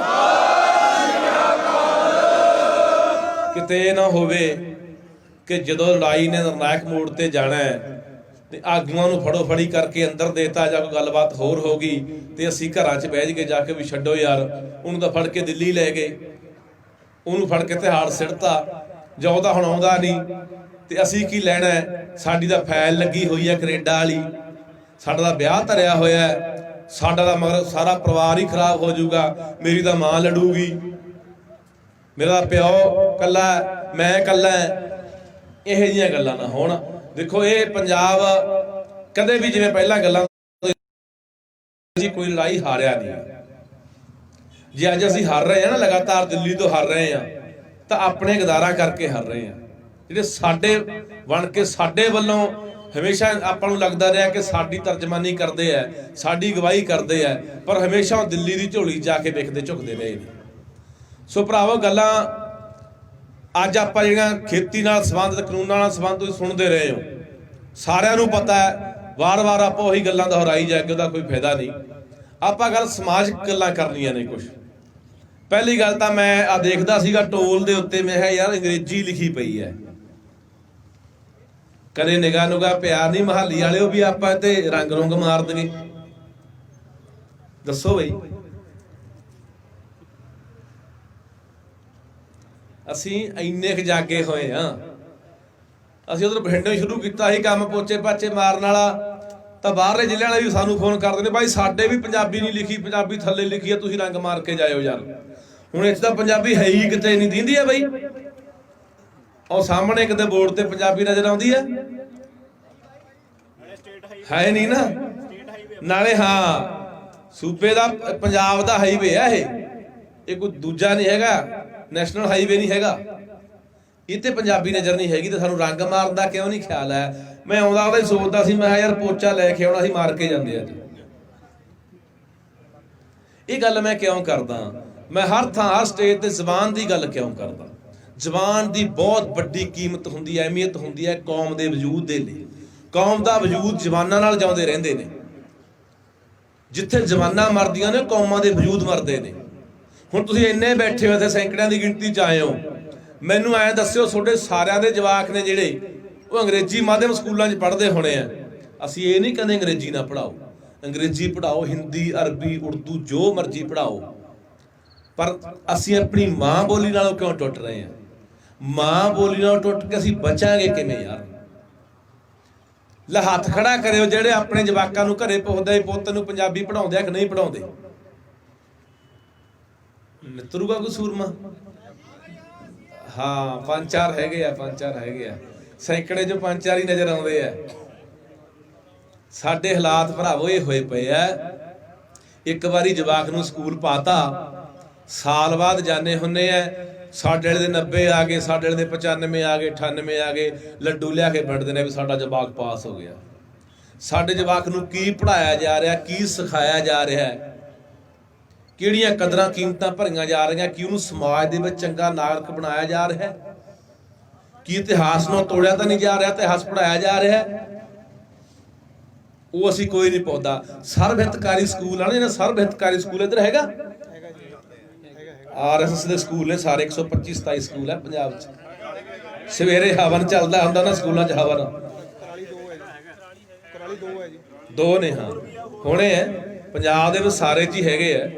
ਕਿਤੇ ਨਾ ਹੋਵੇ ਕਿ ਜਦੋਂ ਲੜਾਈ ਨੇ ਨਿਰਣਾਇਕ ਮੋੜ ਤੇ ਜਾਣਾ ਹੈ ਤੇ ਆਗੂਆਂ ਨੂੰ ਫੜੋ ਫੜੀ ਕਰਕੇ ਅੰਦਰ ਦੇਤਾ ਜਾਂ ਕੋਈ ਗੱਲਬਾਤ ਹੋਰ ਹੋ ਗਈ ਤੇ ਅਸੀਂ ਘਰਾਂ 'ਚ ਬਹਿ ਕੇ ਜਾ ਕੇ ਵੀ ਛੱਡੋ ਯਾਰ, ਉਹਨੂੰ ਤਾਂ ਫੜ ਕੇ ਦਿੱਲੀ ਲੈ ਗਏ, ਉਹਨੂੰ ਫੜ ਕੇ ਤਿਹਾੜ ਸਿੱਟਤਾ, ਜਾਂ ਉਹ ਤਾਂ ਹੁਣ ਆਉਂਦਾ ਨਹੀਂ ਤੇ ਅਸੀਂ ਕੀ ਲੈਣਾ ਹੈ। ਸਾਡੀ ਤਾਂ ਫਾਈਲ ਲੱਗੀ ਹੋਈ ਹੈ ਕੈਨੇਡਾ ਵਾਲੀ, ਸਾਡਾ ਤਾਂ ਵਿਆਹ ਧਰਿਆ ਹੋਇਆ ਹੈ, ਸਾਡਾ ਤਾਂ ਮਗਰ ਸਾਰਾ ਪਰਿਵਾਰ ਹੀ ਖਰਾਬ ਹੋ ਜਾਊਗਾ, ਮੇਰੀ ਤਾਂ ਮਾਂ ਲੜੂਗੀ, ਮੇਰਾ ਪਿਓ ਕੱਲਾ, ਮੈਂ ਕੱਲਾ। ਇਹੋ ਜਿਹੀਆਂ ਗੱਲਾਂ ਨਾ ਹੋਣ। ਦੇਖੋ ਇਹ ਪੰਜਾਬ ਕਦੇ ਵੀ ਜਿਵੇਂ ਪਹਿਲਾਂ ਗੱਲਾਂ ਜੀ ਕੋਈ ਲੜਾਈ ਹਾਰਿਆ ਨਹੀਂ। ਜੇ ਅੱਜ ਅਸੀਂ ਹਾਰ ਰਹੇ ਹਾਂ ਨਾ, ਲਗਾਤਾਰ ਦਿੱਲੀ ਤੋਂ ਹਾਰ ਰਹੇ ਹਾਂ, ਤਾਂ ਆਪਣੇ ਗਦਾਰਾਂ ਕਰਕੇ ਹਾਰ ਰਹੇ ਹਾਂ। ਜਿਹੜੇ ਸਾਡੇ ਬਣ ਕੇ ਸਾਡੇ ਵੱਲੋਂ ਹਮੇਸ਼ਾ ਆਪਾਂ ਨੂੰ ਲੱਗਦਾ ਰਿਹਾ ਕਿ ਸਾਡੀ ਤਰਜਮਾਨੀ ਕਰਦੇ ਆ, ਸਾਡੀ ਗਵਾਹੀ ਕਰਦੇ ਆ, ਪਰ ਹਮੇਸ਼ਾ ਦਿੱਲੀ ਦੀ ਝੋਲੀ ਜਾ ਕੇ ਵੇਖਦੇ ਝੁਕਦੇ ਰਹੇ ਨੇ। ਸੋ ਭਰਾਵੋ ਗੱਲਾਂ ਅੱਜ ਆਪਾਂ ਜਿਹੜੀਆਂ ਖੇਤੀ ਨਾਲ ਸੰਬੰਧਿਤ, ਕਾਨੂੰਨਾਂ ਨਾਲ ਸੰਬੰਧਿਤ ਤੁਸੀਂ ਸੁਣਦੇ ਰਹੇ ਹੋ, ਸਾਰਿਆਂ ਨੂੰ ਪਤਾ ਹੈ। ਵਾਰ-ਵਾਰ ਆਪਾਂ ਉਹੀ ਗੱਲਾਂ ਦੁਹਰਾਈ ਜਾ ਕੇ ਉਹਦਾ ਕੋਈ ਫਾਇਦਾ ਨਹੀਂ। ਆਪਾਂ ਗੱਲ ਸਮਾਜਿਕ ਗੱਲਾਂ ਕਰਨੀਆਂ ਨੇ ਕੁਝ। ਪਹਿਲੀ ਗੱਲ ਤਾਂ ਮੈਂ ਆ ਦੇਖਦਾ ਸੀਗਾ ਟੋਲ ਦੇ ਉੱਤੇ, ਮੈਂ ਕਿਹਾ ਯਾਰ ਅੰਗਰੇਜ਼ੀ ਲਿਖੀ ਪਈ ਹੈ, ਕਦੇ ਨਿਗਾਹ ਨੂਗਾ ਪਿਆਰ ਨਹੀਂ ਮਹਾਲੀ ਵਾਲਿਓ ਵੀ ਆਪਾਂ ਤੇ ਰੰਗ ਰੁੰਗ ਮਾਰ ਦਈਏ। ਦੱਸੋ ਬਈ, ਅਸੀਂ ਇੰਨੇ ਕੁ ਜਾਗੇ ਹੋਏ ਆ। ਅਸੀਂ ਉਧਰ ਬਠਿੰਡੇ ਸ਼ੁਰੂ ਕੀਤਾ ਸੀ ਕੰਮ ਪੋਚੇ ਪਾਚੇ ਮਾਰਨ ਵਾਲਾ, ਤਾਂ ਬਾਹਰਲੇ ਜ਼ਿਲ੍ਹਿਆਂ ਵਾਲੇ ਵੀ ਸਾਨੂੰ ਫੋਨ ਕਰਦੇ ਨੇ, ਭਾਈ ਸਾਡੇ ਵੀ ਪੰਜਾਬੀ ਨਹੀਂ ਲਿਖੀ, ਪੰਜਾਬੀ ਥੱਲੇ ਲਿਖੀ ਆ, ਤੁਸੀਂ ਰੰਗ ਮਾਰ ਕੇ ਜਾਇਓ ਯਾਰ। ਹੁਣ ਇੱਥੇ ਤਾਂ ਪੰਜਾਬੀ ਹੈ ਹੀ ਕਿਤੇ ਨਹੀਂ ਦਿੰਦੀ ਆ ਬਈ। ਉਹ ਸਾਹਮਣੇ ਕਿਤੇ ਬੋਰਡ ਤੇ ਪੰਜਾਬੀ ਨਜ਼ਰ ਆਉਂਦੀ ਹੈ ਨਹੀਂ ਨਾ। ਨਾਲੇ ਹਾਂ ਸੂਬੇ ਦਾ ਪੰਜਾਬ ਦਾ ਹਾਈਵੇ ਆ ਇਹ ਕੋਈ ਦੂਜਾ ਨਹੀਂ ਹੈਗਾ, ਨੈਸ਼ਨਲ ਹਾਈਵੇ ਨਹੀਂ ਹੈਗਾ। ਇਹ ਤੇ ਪੰਜਾਬੀ ਨਜ਼ਰ ਨਹੀਂ ਹੈਗੀ ਤੇ ਸਾਨੂੰ ਰੰਗ ਮਾਰਨ ਦਾ ਕਿਉਂ ਨਹੀਂ ਖਿਆਲ ਹੈ। ਮੈਂ ਆਉਂਦਾ ਉਹਦਾ ਹੀ ਸੋਚਦਾ ਸੀ, ਮੈਂ ਕਿਹਾ ਯਾਰ ਪੋਚਾ ਲੈ ਕੇ ਆਉਣਾ ਸੀ, ਮਾਰ ਕੇ ਜਾਂਦੇ ਅੱਜ। ਇਹ ਗੱਲ ਮੈਂ ਕਿਉਂ ਕਰਦਾ, ਮੈਂ ਹਰ ਥਾਂ ਹਰ ਸਟੇਜ ਤੇ ਜ਼ਬਾਨ ਦੀ ਗੱਲ ਕਿਉਂ ਕਰਦਾ। ਜ਼ਬਾਨ ਦੀ ਬਹੁਤ ਵੱਡੀ ਕੀਮਤ ਹੁੰਦੀ ਹੈ, ਅਹਿਮੀਅਤ ਹੁੰਦੀ ਹੈ ਕੌਮ ਦੇ ਵਜੂਦ ਦੇ ਲਈ। ਕੌਮ ਦਾ ਵਜੂਦ ਜ਼ਬਾਨਾਂ ਨਾਲ ਜਿਉਂਦੇ ਰਹਿੰਦੇ ਨੇ। ਜਿੱਥੇ ਜ਼ਬਾਨਾਂ ਮਰਦੀਆਂ ਨੇ ਕੌਮਾਂ ਦੇ ਵਜੂਦ ਮਰਦੇ ਨੇ। ਹੁਣ ਤੁਸੀਂ ਇੰਨੇ ਬੈਠੇ ਹੋ ਇੱਥੇ, ਸੈਂਕੜਿਆਂ ਦੀ ਗਿਣਤੀ 'ਚ ਆਏ ਹੋ, ਮੈਨੂੰ ਐਂ ਦੱਸਿਓ ਤੁਹਾਡੇ ਸਾਰਿਆਂ ਦੇ ਜਵਾਕ ਨੇ ਜਿਹੜੇ ਉਹ ਅੰਗਰੇਜ਼ੀ ਮਾਧਿਅਮ ਸਕੂਲਾਂ 'ਚ ਪੜ੍ਹਦੇ ਹੋਣੇ ਆ। ਅਸੀਂ ਇਹ ਨਹੀਂ ਕਹਿੰਦੇ ਅੰਗਰੇਜ਼ੀ ਨਾ ਪੜ੍ਹਾਓ, ਅੰਗਰੇਜ਼ੀ ਪੜ੍ਹਾਓ, ਹਿੰਦੀ, ਅਰਬੀ, ਉਰਦੂ ਜੋ ਮਰਜ਼ੀ ਪੜ੍ਹਾਓ, ਪਰ ਅਸੀਂ ਆਪਣੀ ਮਾਂ ਬੋਲੀ ਨਾਲੋਂ ਕਿਉਂ ਟੁੱਟ ਰਹੇ ਹਾਂ? ਮਾਂ ਬੋਲੀ ਨਾਲੋਂ ਟੁੱਟ ਕੇ ਅਸੀਂ ਬਚਾਂਗੇ ਕਿਵੇਂ ਯਾਰ? ਲੈ ਹੱਥ ਖੜਾ ਕਰਿਓ ਜਿਹੜੇ ਆਪਣੇ ਜਵਾਕਾਂ ਨੂੰ ਘਰੇ ਪੁੱਛਦੇ ਪੁੱਤ ਨੂੰ ਪੰਜਾਬੀ ਪੜ੍ਹਾਉਂਦੇ ਆ ਕਿ ਨਹੀਂ ਪੜ੍ਹਾਉਂਦੇ। ਨਿਤਰੂਗਾ ਕੋਈ ਸੂਰਮਾ? ਹਾਂ, ਪੰਜ ਚਾਰ ਹੈਗੇ ਆ, ਸੈਂਕੜੇ ਚੋਂ ਪੰਜ ਚਾਰ ਹੀ ਨਜ਼ਰ ਆਉਂਦੇ ਆ। ਸਾਡੇ ਹਾਲਾਤ ਭਰਾਵੋ ਇਹ ਹੋਏ ਪਏ ਆ, ਇੱਕ ਵਾਰੀ ਜਵਾਕ ਨੂੰ ਸਕੂਲ ਪਾਤਾ, ਸਾਲ ਬਾਅਦ ਜਾਣੇ ਹੁੰਨੇ ਆ, ਸਾਡੇ ਵਾਲੇ ਦੇ 90 ਆ ਗਏ, ਸਾਡੇ ਵਾਲੇ ਦੇ 95 ਆ ਗਏ, 98 ਆ ਗਏ, ਲੱਡੂ ਲਿਆ ਕੇ ਵੰਡਦੇ ਨੇ ਵੀ ਸਾਡਾ ਜਵਾਕ ਪਾਸ ਹੋ ਗਿਆ। ਸਾਡੇ ਜਵਾਕ ਨੂੰ ਕੀ ਪੜ੍ਹਾਇਆ ਜਾ ਰਿਹਾ, ਕੀ ਸਿਖਾਇਆ ਜਾ ਰਿਹਾ, ਕਿਹੜੀਆਂ ਕਦਰਾਂ ਕੀਮਤਾਂ ਭਰੀਆਂ ਜਾ ਰਹੀਆਂ, ਕੀ ਉਹਨੂੰ ਸਮਾਜ ਦੇ ਵਿੱਚ ਚੰਗਾ ਨਾਗਰਿਕ ਬਣਾਇਆ ਜਾ ਰਿਹਾ, ਕੀ ਇਤਿਹਾਸ ਨੂੰ ਤੋੜਿਆ ਤਾਂ ਨਹੀਂ ਜਾ ਰਿਹਾ, ਇਤਿਹਾਸ ਪੜ੍ਹਾਇਆ ਜਾ ਰਿਹਾ, ਉਹ ਅਸੀਂ ਕੋਈ ਨਹੀਂ ਪੁੱਛਦਾ। ਸਰਬ ਹਿਤਕਾਰੀ ਸਕੂਲ ਆ ਨਾ, ਸਰਬ ਹਿਤਕਾਰੀ ਸਕੂਲ ਇੱਧਰ ਹੈਗਾ, RSS ਦੇ ਸਕੂਲ ਨੇ ਸਾਰੇ, 125-27 ਸਕੂਲ ਹੈ ਪੰਜਾਬ 'ਚ। ਸਵੇਰੇ ਹਵਨ ਚੱਲਦਾ ਹੁੰਦਾ ਨਾ ਸਕੂਲਾਂ 'ਚ, ਹਵਨ ਦੋ ਨੇ, ਹਾਂ ਹੋਣੇ ਹੈ ਪੰਜਾਬ ਦੇ ਵਿੱਚ ਸਾਰੇ 'ਚ ਹੀ ਹੈਗੇ ਆ।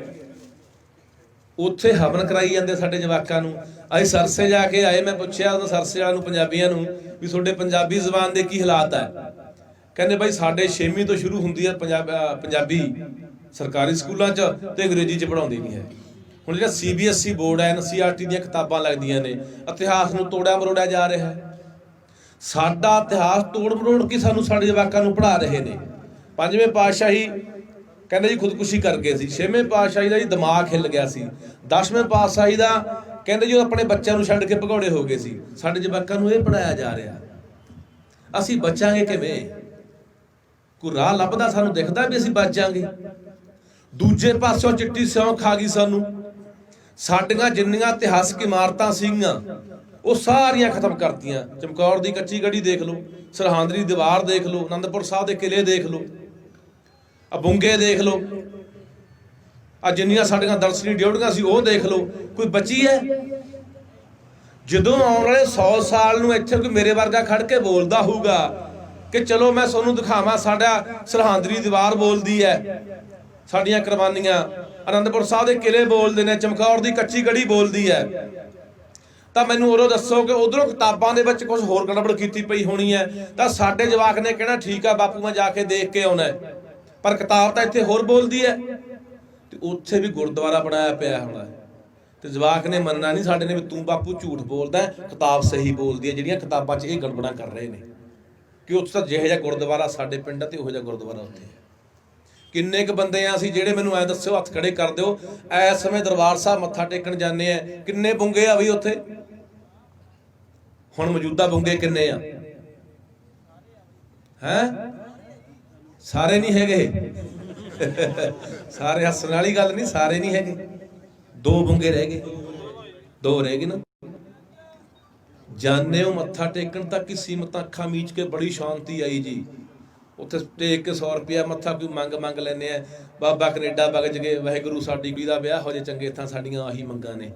ਉੱਥੇ ਹਵਨ ਕਰਾਈ ਜਾਂਦੇ ਸਾਡੇ ਜਵਾਕਾਂ ਨੂੰ। ਅਸੀਂ ਸਰਸੇ ਜਾ ਕੇ ਆਏ, ਮੈਂ ਪੁੱਛਿਆ ਉਹਨਾਂ ਸਰਸੇ ਵਾਲਿਆਂ ਨੂੰ, ਪੰਜਾਬੀਆਂ ਨੂੰ, ਵੀ ਤੁਹਾਡੇ ਪੰਜਾਬੀ ਜ਼ਬਾਨ ਦੇ ਕੀ ਹਾਲਾਤ ਹੈ? ਕਹਿੰਦੇ ਬਾਈ ਸਾਡੇ 6ਵੀਂ ਤੋਂ ਸ਼ੁਰੂ ਹੁੰਦੀ ਹੈ ਪੰਜਾਬੀ ਸਰਕਾਰੀ ਸਕੂਲਾਂ 'ਚ, ਤੇ ਅੰਗਰੇਜ਼ੀ 'ਚ ਪੜ੍ਹਾਉਂਦੀ ਨਹੀਂ ਹੈ। ਹੁਣ ਜਿਹੜਾ CBSE ਬੋਰਡ ਹੈ, NCERT ਦੀਆਂ ਕਿਤਾਬਾਂ ਲੱਗਦੀਆਂ ਨੇ, ਇਤਿਹਾਸ ਨੂੰ ਤੋੜਿਆ ਮਰੋੜਿਆ ਜਾ ਰਿਹਾ ਹੈ। ਸਾਡਾ ਇਤਿਹਾਸ ਤੋੜ ਮਰੋੜ ਕੇ ਸਾਨੂੰ ਸਾਡੇ ਜਵਾਕਾਂ ਨੂੰ ਪੜ੍ਹਾ ਰਹੇ ਨੇ। 5ਵੇਂ ਪਾਤਸ਼ਾਹੀ ਕਹਿੰਦੇ ਜੀ ਖੁਦਕੁਸ਼ੀ ਕਰ ਗਏ ਸੀ, 6ਵੇਂ ਪਾਤਸ਼ਾਹੀ ਦਾ ਜੀ ਦਿਮਾਗ ਹਿੱਲ ਗਿਆ ਸੀ, 10ਵੇਂ ਪਾਤਸ਼ਾਹੀ ਦਾ ਕਹਿੰਦੇ ਜੀ ਉਹ ਆਪਣੇ ਬੱਚਿਆਂ ਨੂੰ ਛੱਡ ਕੇ ਭਗੌੜੇ ਹੋ ਗਏ ਸੀ। ਸਾਡੇ ਜਵਾਕਾਂ ਨੂੰ ਇਹ ਪੜ੍ਹਾਇਆ ਜਾ ਰਿਹਾ, ਅਸੀਂ ਬਚਾਂਗੇ ਕਿਵੇਂ? ਕੋਈ ਰਾਹ ਲੱਭਦਾ ਸਾਨੂੰ ਦਿਖਦਾ ਵੀ ਅਸੀਂ ਬਚ ਜਾਾਂਗੇ? ਦੂਜੇ ਪਾਸਿਓਂ ਚਿੱਟੀ ਸਿਉਂ ਖਾ ਗਈ ਸਾਨੂੰ। ਸਾਡੀਆਂ ਜਿੰਨੀਆਂ ਇਤਿਹਾਸਕ ਇਮਾਰਤਾਂ ਸੀਗੀਆਂ ਉਹ ਸਾਰੀਆਂ ਖਤਮ ਕਰਤੀਆਂ। ਚਮਕੌਰ ਦੀ ਕੱਚੀ ਗੜੀ ਦੇਖ ਲਓ, ਸਰਹੰਦ ਦੀ ਦੀਵਾਰ ਦੇਖ ਲਓ, ਅਨੰਦਪੁਰ ਸਾਹਿਬ ਦੇ ਕਿਲੇ ਦੇਖ ਲਓ, ਆ ਬੁੰਗੇ ਦੇਖ ਲਓ, ਆ ਜਿੰਨੀਆਂ ਸਾਡੀਆਂ ਦਰਸ਼ਨੀ ਡਿਊਟੀਆਂ ਸੀ ਉਹ ਦੇਖ ਲਓ, ਕੋਈ ਬਚੀ ਹੈ? ਜਦੋਂ ਆਉਣ ਵਾਲੇ 100 ਸਾਲ ਨੂੰ ਇੱਥੇ ਕੋਈ ਮੇਰੇ ਵਰਗਾ ਖੜ ਕੇ ਬੋਲਦਾ ਹੋਊਗਾ ਕਿ ਚਲੋ ਮੈਂ ਤੁਹਾਨੂੰ ਦਿਖਾਵਾਂ ਸਾਡਾ ਸਰਹੰਦ ਦੀ ਦੀਵਾਰ ਬੋਲਦੀ ਹੈ, ਸਾਡੀਆਂ ਕੁਰਬਾਨੀਆਂ, ਅਨੰਦਪੁਰ ਸਾਹਿਬ ਦੇ ਕਿਲੇ ਬੋਲਦੇ ਨੇ, ਚਮਕੌਰ ਦੀ ਕੱਚੀ ਗੜੀ ਬੋਲਦੀ ਹੈ, ਤਾਂ ਮੈਨੂੰ ਉਦੋਂ ਦੱਸੋ ਕਿ ਉਧਰੋਂ ਕਿਤਾਬਾਂ ਦੇ ਵਿੱਚ ਕੁਝ ਹੋਰ ਗੜਬੜ ਕੀਤੀ ਪਈ ਹੋਣੀ ਹੈ। ਤਾਂ ਸਾਡੇ ਜਵਾਕ ਨੇ ਕਹਿਣਾ ਠੀਕ ਆ ਬਾਪੂ ਮੈਂ ਜਾ ਕੇ ਦੇਖ ਕੇ ਆਉਣਾ, ਪਰ ਕਿਤਾਬ ਤਾਂ ਇੱਥੇ ਹੋਰ ਬੋਲਦੀ ਹੈ। ਤੇ ਉੱਥੇ ਵੀ ਗੁਰਦੁਆਰਾ ਬਣਾਇਆ ਪਿਆ ਹੋਣਾ, ਤੇ ਜਵਾਕ ਨੇ ਮੰਨਣਾ ਨਹੀਂ ਸਾਡੇ ਨੇ ਵੀ ਤੂੰ ਬਾਪੂ ਝੂਠ ਬੋਲਦਾ, ਕਿਤਾਬ ਸਹੀ ਬੋਲਦੀ ਹੈ। ਜਿਹੜੀਆਂ ਕਿਤਾਬਾਂ 'ਚ ਇਹ ਗੜਬੜਾਂ ਕਰ ਰਹੇ ਨੇ ਕਿ ਉੱਥੇ ਤਾਂ ਜਿਹੋ ਜਿਹਾ ਗੁਰਦੁਆਰਾ ਸਾਡੇ ਪਿੰਡ ਤੇ ਉਹੋ ਜਿਹਾ ਗੁਰਦੁਆਰਾ ਉੱਥੇ ਹੈ। ਕਿੰਨੇ ਕੁ ਬੰਦੇ ਆ ਅਸੀਂ ਜਿਹੜੇ ਮੈਨੂੰ ਐ ਦੱਸਿਓ, ਹੱਥ ਖੜੇ ਕਰ ਦਿਓ, ਇਸ ਸਮੇਂ ਦਰਬਾਰ ਸਾਹਿਬ ਮੱਥਾ ਟੇਕਣ ਜਾਂਦੇ ਆ, ਕਿੰਨੇ ਬੁੰਗੇ ਆ ਵੀ ਉੱਥੇ? ਹੁਣ ਮੌਜੂਦਾ ਬੁੰਗੇ ਕਿੰਨੇ ਆ? ਹੈ ਸਾਰੇ ਨਹੀਂ ਹੈਗੇ। ਸਾਰੇ ਹੱਸਣ ਵਾਲੀ ਗੱਲ ਨਹੀਂ, ਸਾਰੇ ਨਹੀਂ ਹੈਗੇ, 2 ਬੁੰਗੇ ਰਹਿ ਗਏ, 2 ਰਹਿ ਗਏ ਨਾ। ਜਾਣੇ ਹੋ ਮੱਥਾ ਟੇਕਣ ਤੱਕ ਕਿ ਸੀਮਤਾਂ ਅੱਖਾਂ ਮੀਚ ਕੇ ਬੜੀ ਸ਼ਾਂਤੀ ਆਈ ਜੀ। ਉੱਥੇ ਟੇਕ ਕੇ 100 ਰੁਪਇਆ ਮੱਥਾ ਕੋਈ ਮੰਗ ਲੈਂਦੇ ਆ, ਬਾਬਾ ਕੈਨੇਡਾ ਵਗ ਜਗੇ, ਵਾਹਿਗੁਰੂ ਸਾਡੀ ਕੁੜੀ ਦਾ ਵਿਆਹ ਹੋ ਜੇ ਚੰਗੇ ਥਾਂ, ਸਾਡੀਆਂ ਆਹੀ ਮੰਗਾਂ ਨੇ।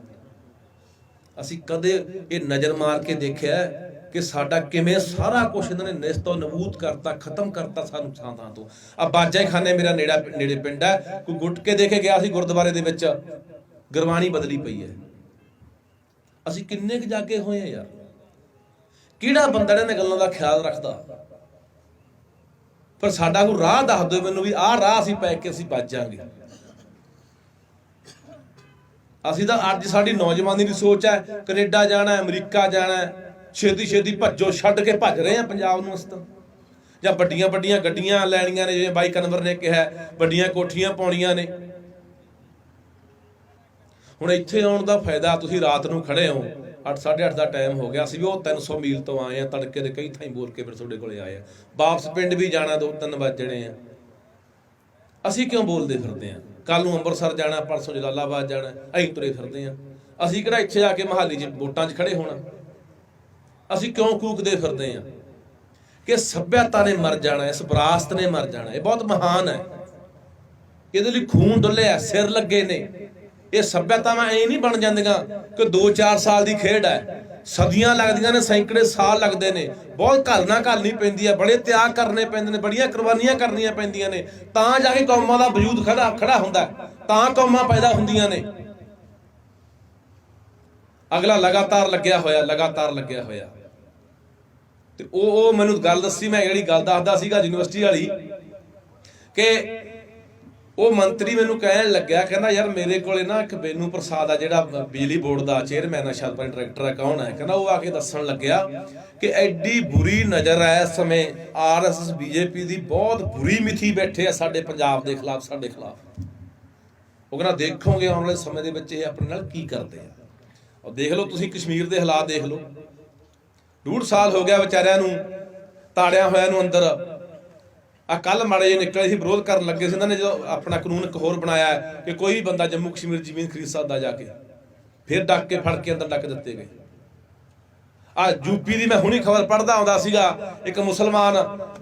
ਅਸੀਂ ਕਦੇ ਇਹ ਨਜ਼ਰ ਮਾਰ ਕੇ ਦੇਖਿਆ ਕਿ ਸਾਡਾ ਕਿਵੇਂ ਸਾਰਾ ਕੁਝ ਇਹਨਾਂ ਨੇ ਨਿਸਤੋਂ ਨਬੂਦ ਕਰਤਾ, ਖਤਮ ਕਰਤਾ ਸਾਨੂੰ ਥਾਂ ਥਾਂ ਤੋਂ। ਆ ਬਾਜਾ ਖਾਨੇ ਮੇਰਾ ਨੇੜੇ ਪਿੰਡ ਹੈ, ਕੋਈ ਗੁੱਟ ਕੇ ਦੇ ਕੇ ਗਿਆ ਸੀ ਗੁਰਦੁਆਰੇ ਦੇ ਵਿੱਚ, ਗੁਰਬਾਣੀ ਬਦਲੀ ਪਈ ਹੈ। ਅਸੀਂ ਕਿੰਨੇ ਕੁ ਜਾਗੇ ਹੋਏ ਆ ਯਾਰ? ਕਿਹੜਾ ਬੰਦਾ ਇਹਨਾਂ ਗੱਲਾਂ ਦਾ ਖਿਆਲ ਰੱਖਦਾ? ਪਰ ਸਾਡਾ ਕੋਈ ਰਾਹ ਦੱਸ ਦਿਓ ਮੈਨੂੰ ਵੀ ਆਹ ਰਾਹ ਅਸੀਂ ਪੈ ਕੇ ਅਸੀਂ ਬਚ ਜਾਾਂਗੇ। ਅਸੀਂ ਤਾਂ ਅੱਜ ਸਾਡੀ ਨੌਜਵਾਨੀ ਦੀ ਸੋਚ ਹੈ ਕੈਨੇਡਾ ਜਾਣਾ, ਅਮਰੀਕਾ ਜਾਣਾ, ਛੇਤੀ ਭੱਜੋ, ਛੱਡ ਕੇ ਭੱਜ ਰਹੇ ਆ ਪੰਜਾਬ ਨੂੰ। ਅਸੀਂ ਤਾਂ ਜਾਂ ਵੱਡੀਆਂ ਗੱਡੀਆਂ ਲੈਣੀਆਂ ਨੇ, ਜਿਵੇਂ ਬਾਈ ਕਨਵਰ ਨੇ ਕਿਹਾ, ਵੱਡੀਆਂ ਕੋਠੀਆਂ ਪਾਉਣੀਆਂ ਨੇ। ਹੁਣ ਇੱਥੇ ਆਉਣ ਦਾ ਫਾਇਦਾ, ਤੁਸੀਂ ਰਾਤ ਨੂੰ ਖੜੇ ਹੋ, 8 8:30 ਦਾ ਟਾਈਮ ਹੋ ਗਿਆ, ਅਸੀਂ ਵੀ ਉਹ 300 ਮੀਲ ਤੋਂ ਆਏ ਆ, ਤੜਕੇ ਦੇ ਕਈ ਥਾਈਂ ਬੋਲ ਕੇ ਫਿਰ ਤੁਹਾਡੇ ਕੋਲੇ ਆਏ ਆ। ਵਾਪਸ ਪਿੰਡ ਵੀ ਜਾਣਾ 2-3 ਵਜਣੇ ਆ। ਅਸੀਂ ਕਿਉਂ ਬੋਲਦੇ ਫਿਰਦੇ ਆ? ਕੱਲ ਨੂੰ ਅੰਮ੍ਰਿਤਸਰ ਜਾਣਾ, ਪਰਸੋਂ ਜਲਾਲਾਬਾਦ ਜਾਣਾ, ਅਸੀਂ ਤੁਰੇ ਫਿਰਦੇ ਆ। ਅਸੀਂ ਕਿਹੜਾ ਇੱਥੇ ਆ ਕੇ ਮਹਾਲੀ 'ਚ ਵੋਟਾਂ 'ਚ ਖੜੇ ਹੋਣਾ? ਅਸੀਂ ਕਿਉਂ ਕੂਕਦੇ ਫਿਰਦੇ ਆ ਕਿ ਸੱਭਿਅਤਾ ਨੇ ਮਰ ਜਾਣਾ, ਇਸ ਵਿਰਾਸਤ ਨੇ ਮਰ ਜਾਣਾ? ਇਹ ਬਹੁਤ ਮਹਾਨ ਹੈ, ਇਹਦੇ ਲਈ ਖੂਨ ਡੁੱਲਿਆ, ਸਿਰ ਲੱਗੇ ਨੇ। ਇਹ ਸੱਭਿਅਤਾਵਾਂ ਐ ਨਹੀਂ ਬਣ ਜਾਂਦੀਆਂ ਕਿ 2-4 ਸਾਲ ਦੀ ਖੇਡ ਹੈ, ਸਦੀਆਂ ਲੱਗਦੀਆਂ ਨੇ, ਸੈਂਕੜੇ ਸਾਲ ਲੱਗਦੇ ਨੇ। ਬਹੁਤ ਘਾਲਣਾ ਘਾਲਣੀ ਪੈਂਦੀ ਹੈ, ਬੜੇ ਤਿਆਗ ਕਰਨੇ ਪੈਂਦੇ ਨੇ, ਬੜੀਆਂ ਕੁਰਬਾਨੀਆਂ ਕਰਨੀਆਂ ਪੈਂਦੀਆਂ ਨੇ, ਤਾਂ ਜਾ ਕੇ ਕੌਮਾਂ ਦਾ ਵਜੂਦ ਖੜਾ ਹੁੰਦਾ, ਤਾਂ ਕੌਮਾਂ ਪੈਦਾ ਹੁੰਦੀਆਂ ਨੇ। ਅਗਲਾ ਲਗਾਤਾਰ ਲੱਗਿਆ ਹੋਇਆ। ਤੇ ਉਹ ਮੈਨੂੰ ਗੱਲ ਦੱਸੀ, ਮੈਂ ਜਿਹੜੀ ਗੱਲ ਦੱਸਦਾ ਸੀਗਾ ਯੂਨੀਵਰਸਿਟੀ ਵਾਲੀ, ਕਿ ਉਹ ਮੰਤਰੀ ਮੈਨੂੰ ਕਹਿਣ ਲੱਗਿਆ, ਕਹਿੰਦਾ ਯਾਰ ਮੇਰੇ ਕੋਲੇ ਨਾ ਇੱਕ ਬੇਨੂ ਪ੍ਰਸਾਦ ਆ, ਜਿਹੜਾ ਬਿਜਲੀ ਬੋਰਡ ਦਾ ਚੇਅਰਮੈਨ ਆ, ਸ਼ਾਲਪੁਰ ਡਾਇਰੈਕਟਰ ਆ, ਕੌਣ ਹੈ? ਕਹਿੰਦਾ ਉਹ ਆ ਕੇ ਦੱਸਣ ਲੱਗਿਆ ਕਿ ਐਡੀ ਬੁਰੀ ਨਜ਼ਰ ਹੈ ਇਸ ਸਮੇਂ ਆਰਐਸਐਸ ਬੀਜੇਪੀ ਦੀ, ਬਹੁਤ ਬੁਰੀ ਮਿੱਥੀ ਬੈਠੇ ਆ ਸਾਡੇ ਪੰਜਾਬ ਦੇ ਖਿਲਾਫ, ਸਾਡੇ ਖਿਲਾਫ। ਉਹ ਕਹਿੰਦਾ ਦੇਖੋਗੇ ਆਉਣ ਵਾਲੇ ਸਮੇਂ ਦੇ ਵਿੱਚ ਇਹ ਆਪਣੇ ਨਾਲ ਕੀ ਕਰਦੇ ਆ। ਉਹ ਦੇਖ ਲਓ ਤੁਸੀਂ, ਕਸ਼ਮੀਰ ਦੇ ਹਾਲਾਤ ਦੇਖ ਲਓ। 1.5 ਸਾਲ ਹੋ ਗਿਆ ਵਿਚਾਰਿਆਂ ਨੂੰ ਤਾੜਿਆਂ ਹੋਇਆਂ ਨੂੰ ਅੰਦਰ। ਆ ਕੱਲ ਮਾੜੇ ਜਿਹੇ ਨਿਕਲੇ ਸੀ, ਵਿਰੋਧ ਕਰਨ ਲੱਗੇ ਸੀ ਇਹਨਾਂ ਨੇ, ਜਦੋਂ ਆਪਣਾ ਕਾਨੂੰਨ ਇੱਕ ਹੋਰ ਬਣਾਇਆ ਕਿ ਕੋਈ ਵੀ ਬੰਦਾ ਜੰਮੂ ਕਸ਼ਮੀਰ ਜ਼ਮੀਨ ਖਰੀਦ ਸਕਦਾ ਜਾ ਕੇ, ਫਿਰ ਡੱਕ ਕੇ ਫੜ ਕੇ ਅੰਦਰ ਡੱਕ ਦਿੱਤੇ ਗਏ। ਆ ਯੂਪੀ ਦੀ ਮੈਂ ਹੁਣੀ ਖਬਰ ਪੜ੍ਹਦਾ ਆਉਂਦਾ ਸੀਗਾ, ਇੱਕ ਮੁਸਲਮਾਨ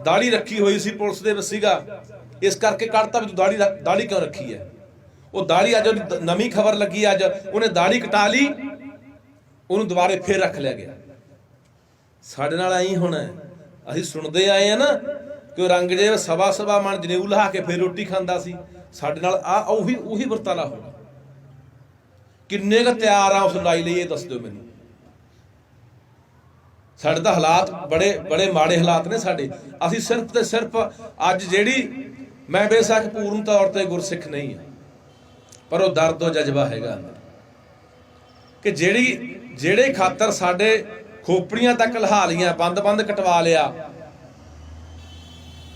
ਦਾੜੀ ਰੱਖੀ ਹੋਈ ਸੀ, ਪੁਲਿਸ ਦੇ ਵਿੱਚ ਸੀਗਾ, ਇਸ ਕਰਕੇ ਕੱਢਤਾ ਵੀ ਤੂੰ ਦਾੜੀ ਕਿਉਂ ਰੱਖੀ ਹੈ। ਉਹ ਦਾੜੀ ਅੱਜ ਨਵੀਂ ਖਬਰ ਲੱਗੀ, ਅੱਜ ਉਹਨੇ ਦਾੜੀ ਕਟਾ ਲਈ, ਉਹਨੂੰ ਦੁਬਾਰੇ ਫੇਰ ਰੱਖ ਲਿਆ ਗਿਆ। ਸਾਡੇ ਨਾਲ ਐਂ ਹੁਣ ਅਸੀਂ ਸੁਣਦੇ ਆਏ ਆ ਨਾ ਕਿ ਔਰੰਗਜ਼ੇਬ ਸਵਾ ਮਣ ਜਨੇਊ ਲਹਾ ਕੇ ਫੇਰ ਰੋਟੀ ਖਾਂਦਾ ਸੀ। ਸਾਡੇ ਨਾਲ ਉਹੀ ਵਰਤਾਰਾ ਹੋਣਾ। ਕਿੰਨੇ ਕੁ ਤਿਆਰ ਆ ਉਸ ਲੜਾਈ ਲਈ, ਇਹ ਦੱਸ ਦਿਓ ਮੈਨੂੰ। ਸਾਡੇ ਤਾਂ ਹਾਲਾਤ ਬੜੇ ਮਾੜੇ ਹਾਲਾਤ ਨੇ ਸਾਡੇ। ਅਸੀਂ ਸਿਰਫ ਤੇ ਸਿਰਫ ਅੱਜ ਜਿਹੜੀ, ਮੈਂ ਬੇਸ਼ੱਕ ਪੂਰਨ ਤੌਰ ਤੇ ਗੁਰਸਿੱਖ ਨਹੀਂ ਹਾਂ, ਪਰ ਉਹ ਦਰਦ, ਉਹ ਜਜ਼ਬਾ ਹੈਗਾ ਕਿ ਜਿਹੜੇ ਖਾਤਰ ਸਾਡੇ ਖੋਪੜੀਆਂ ਤੱਕ ਲਹਾ ਲੀਆਂ, ਬੰਦ ਕਟਵਾ ਲਿਆ,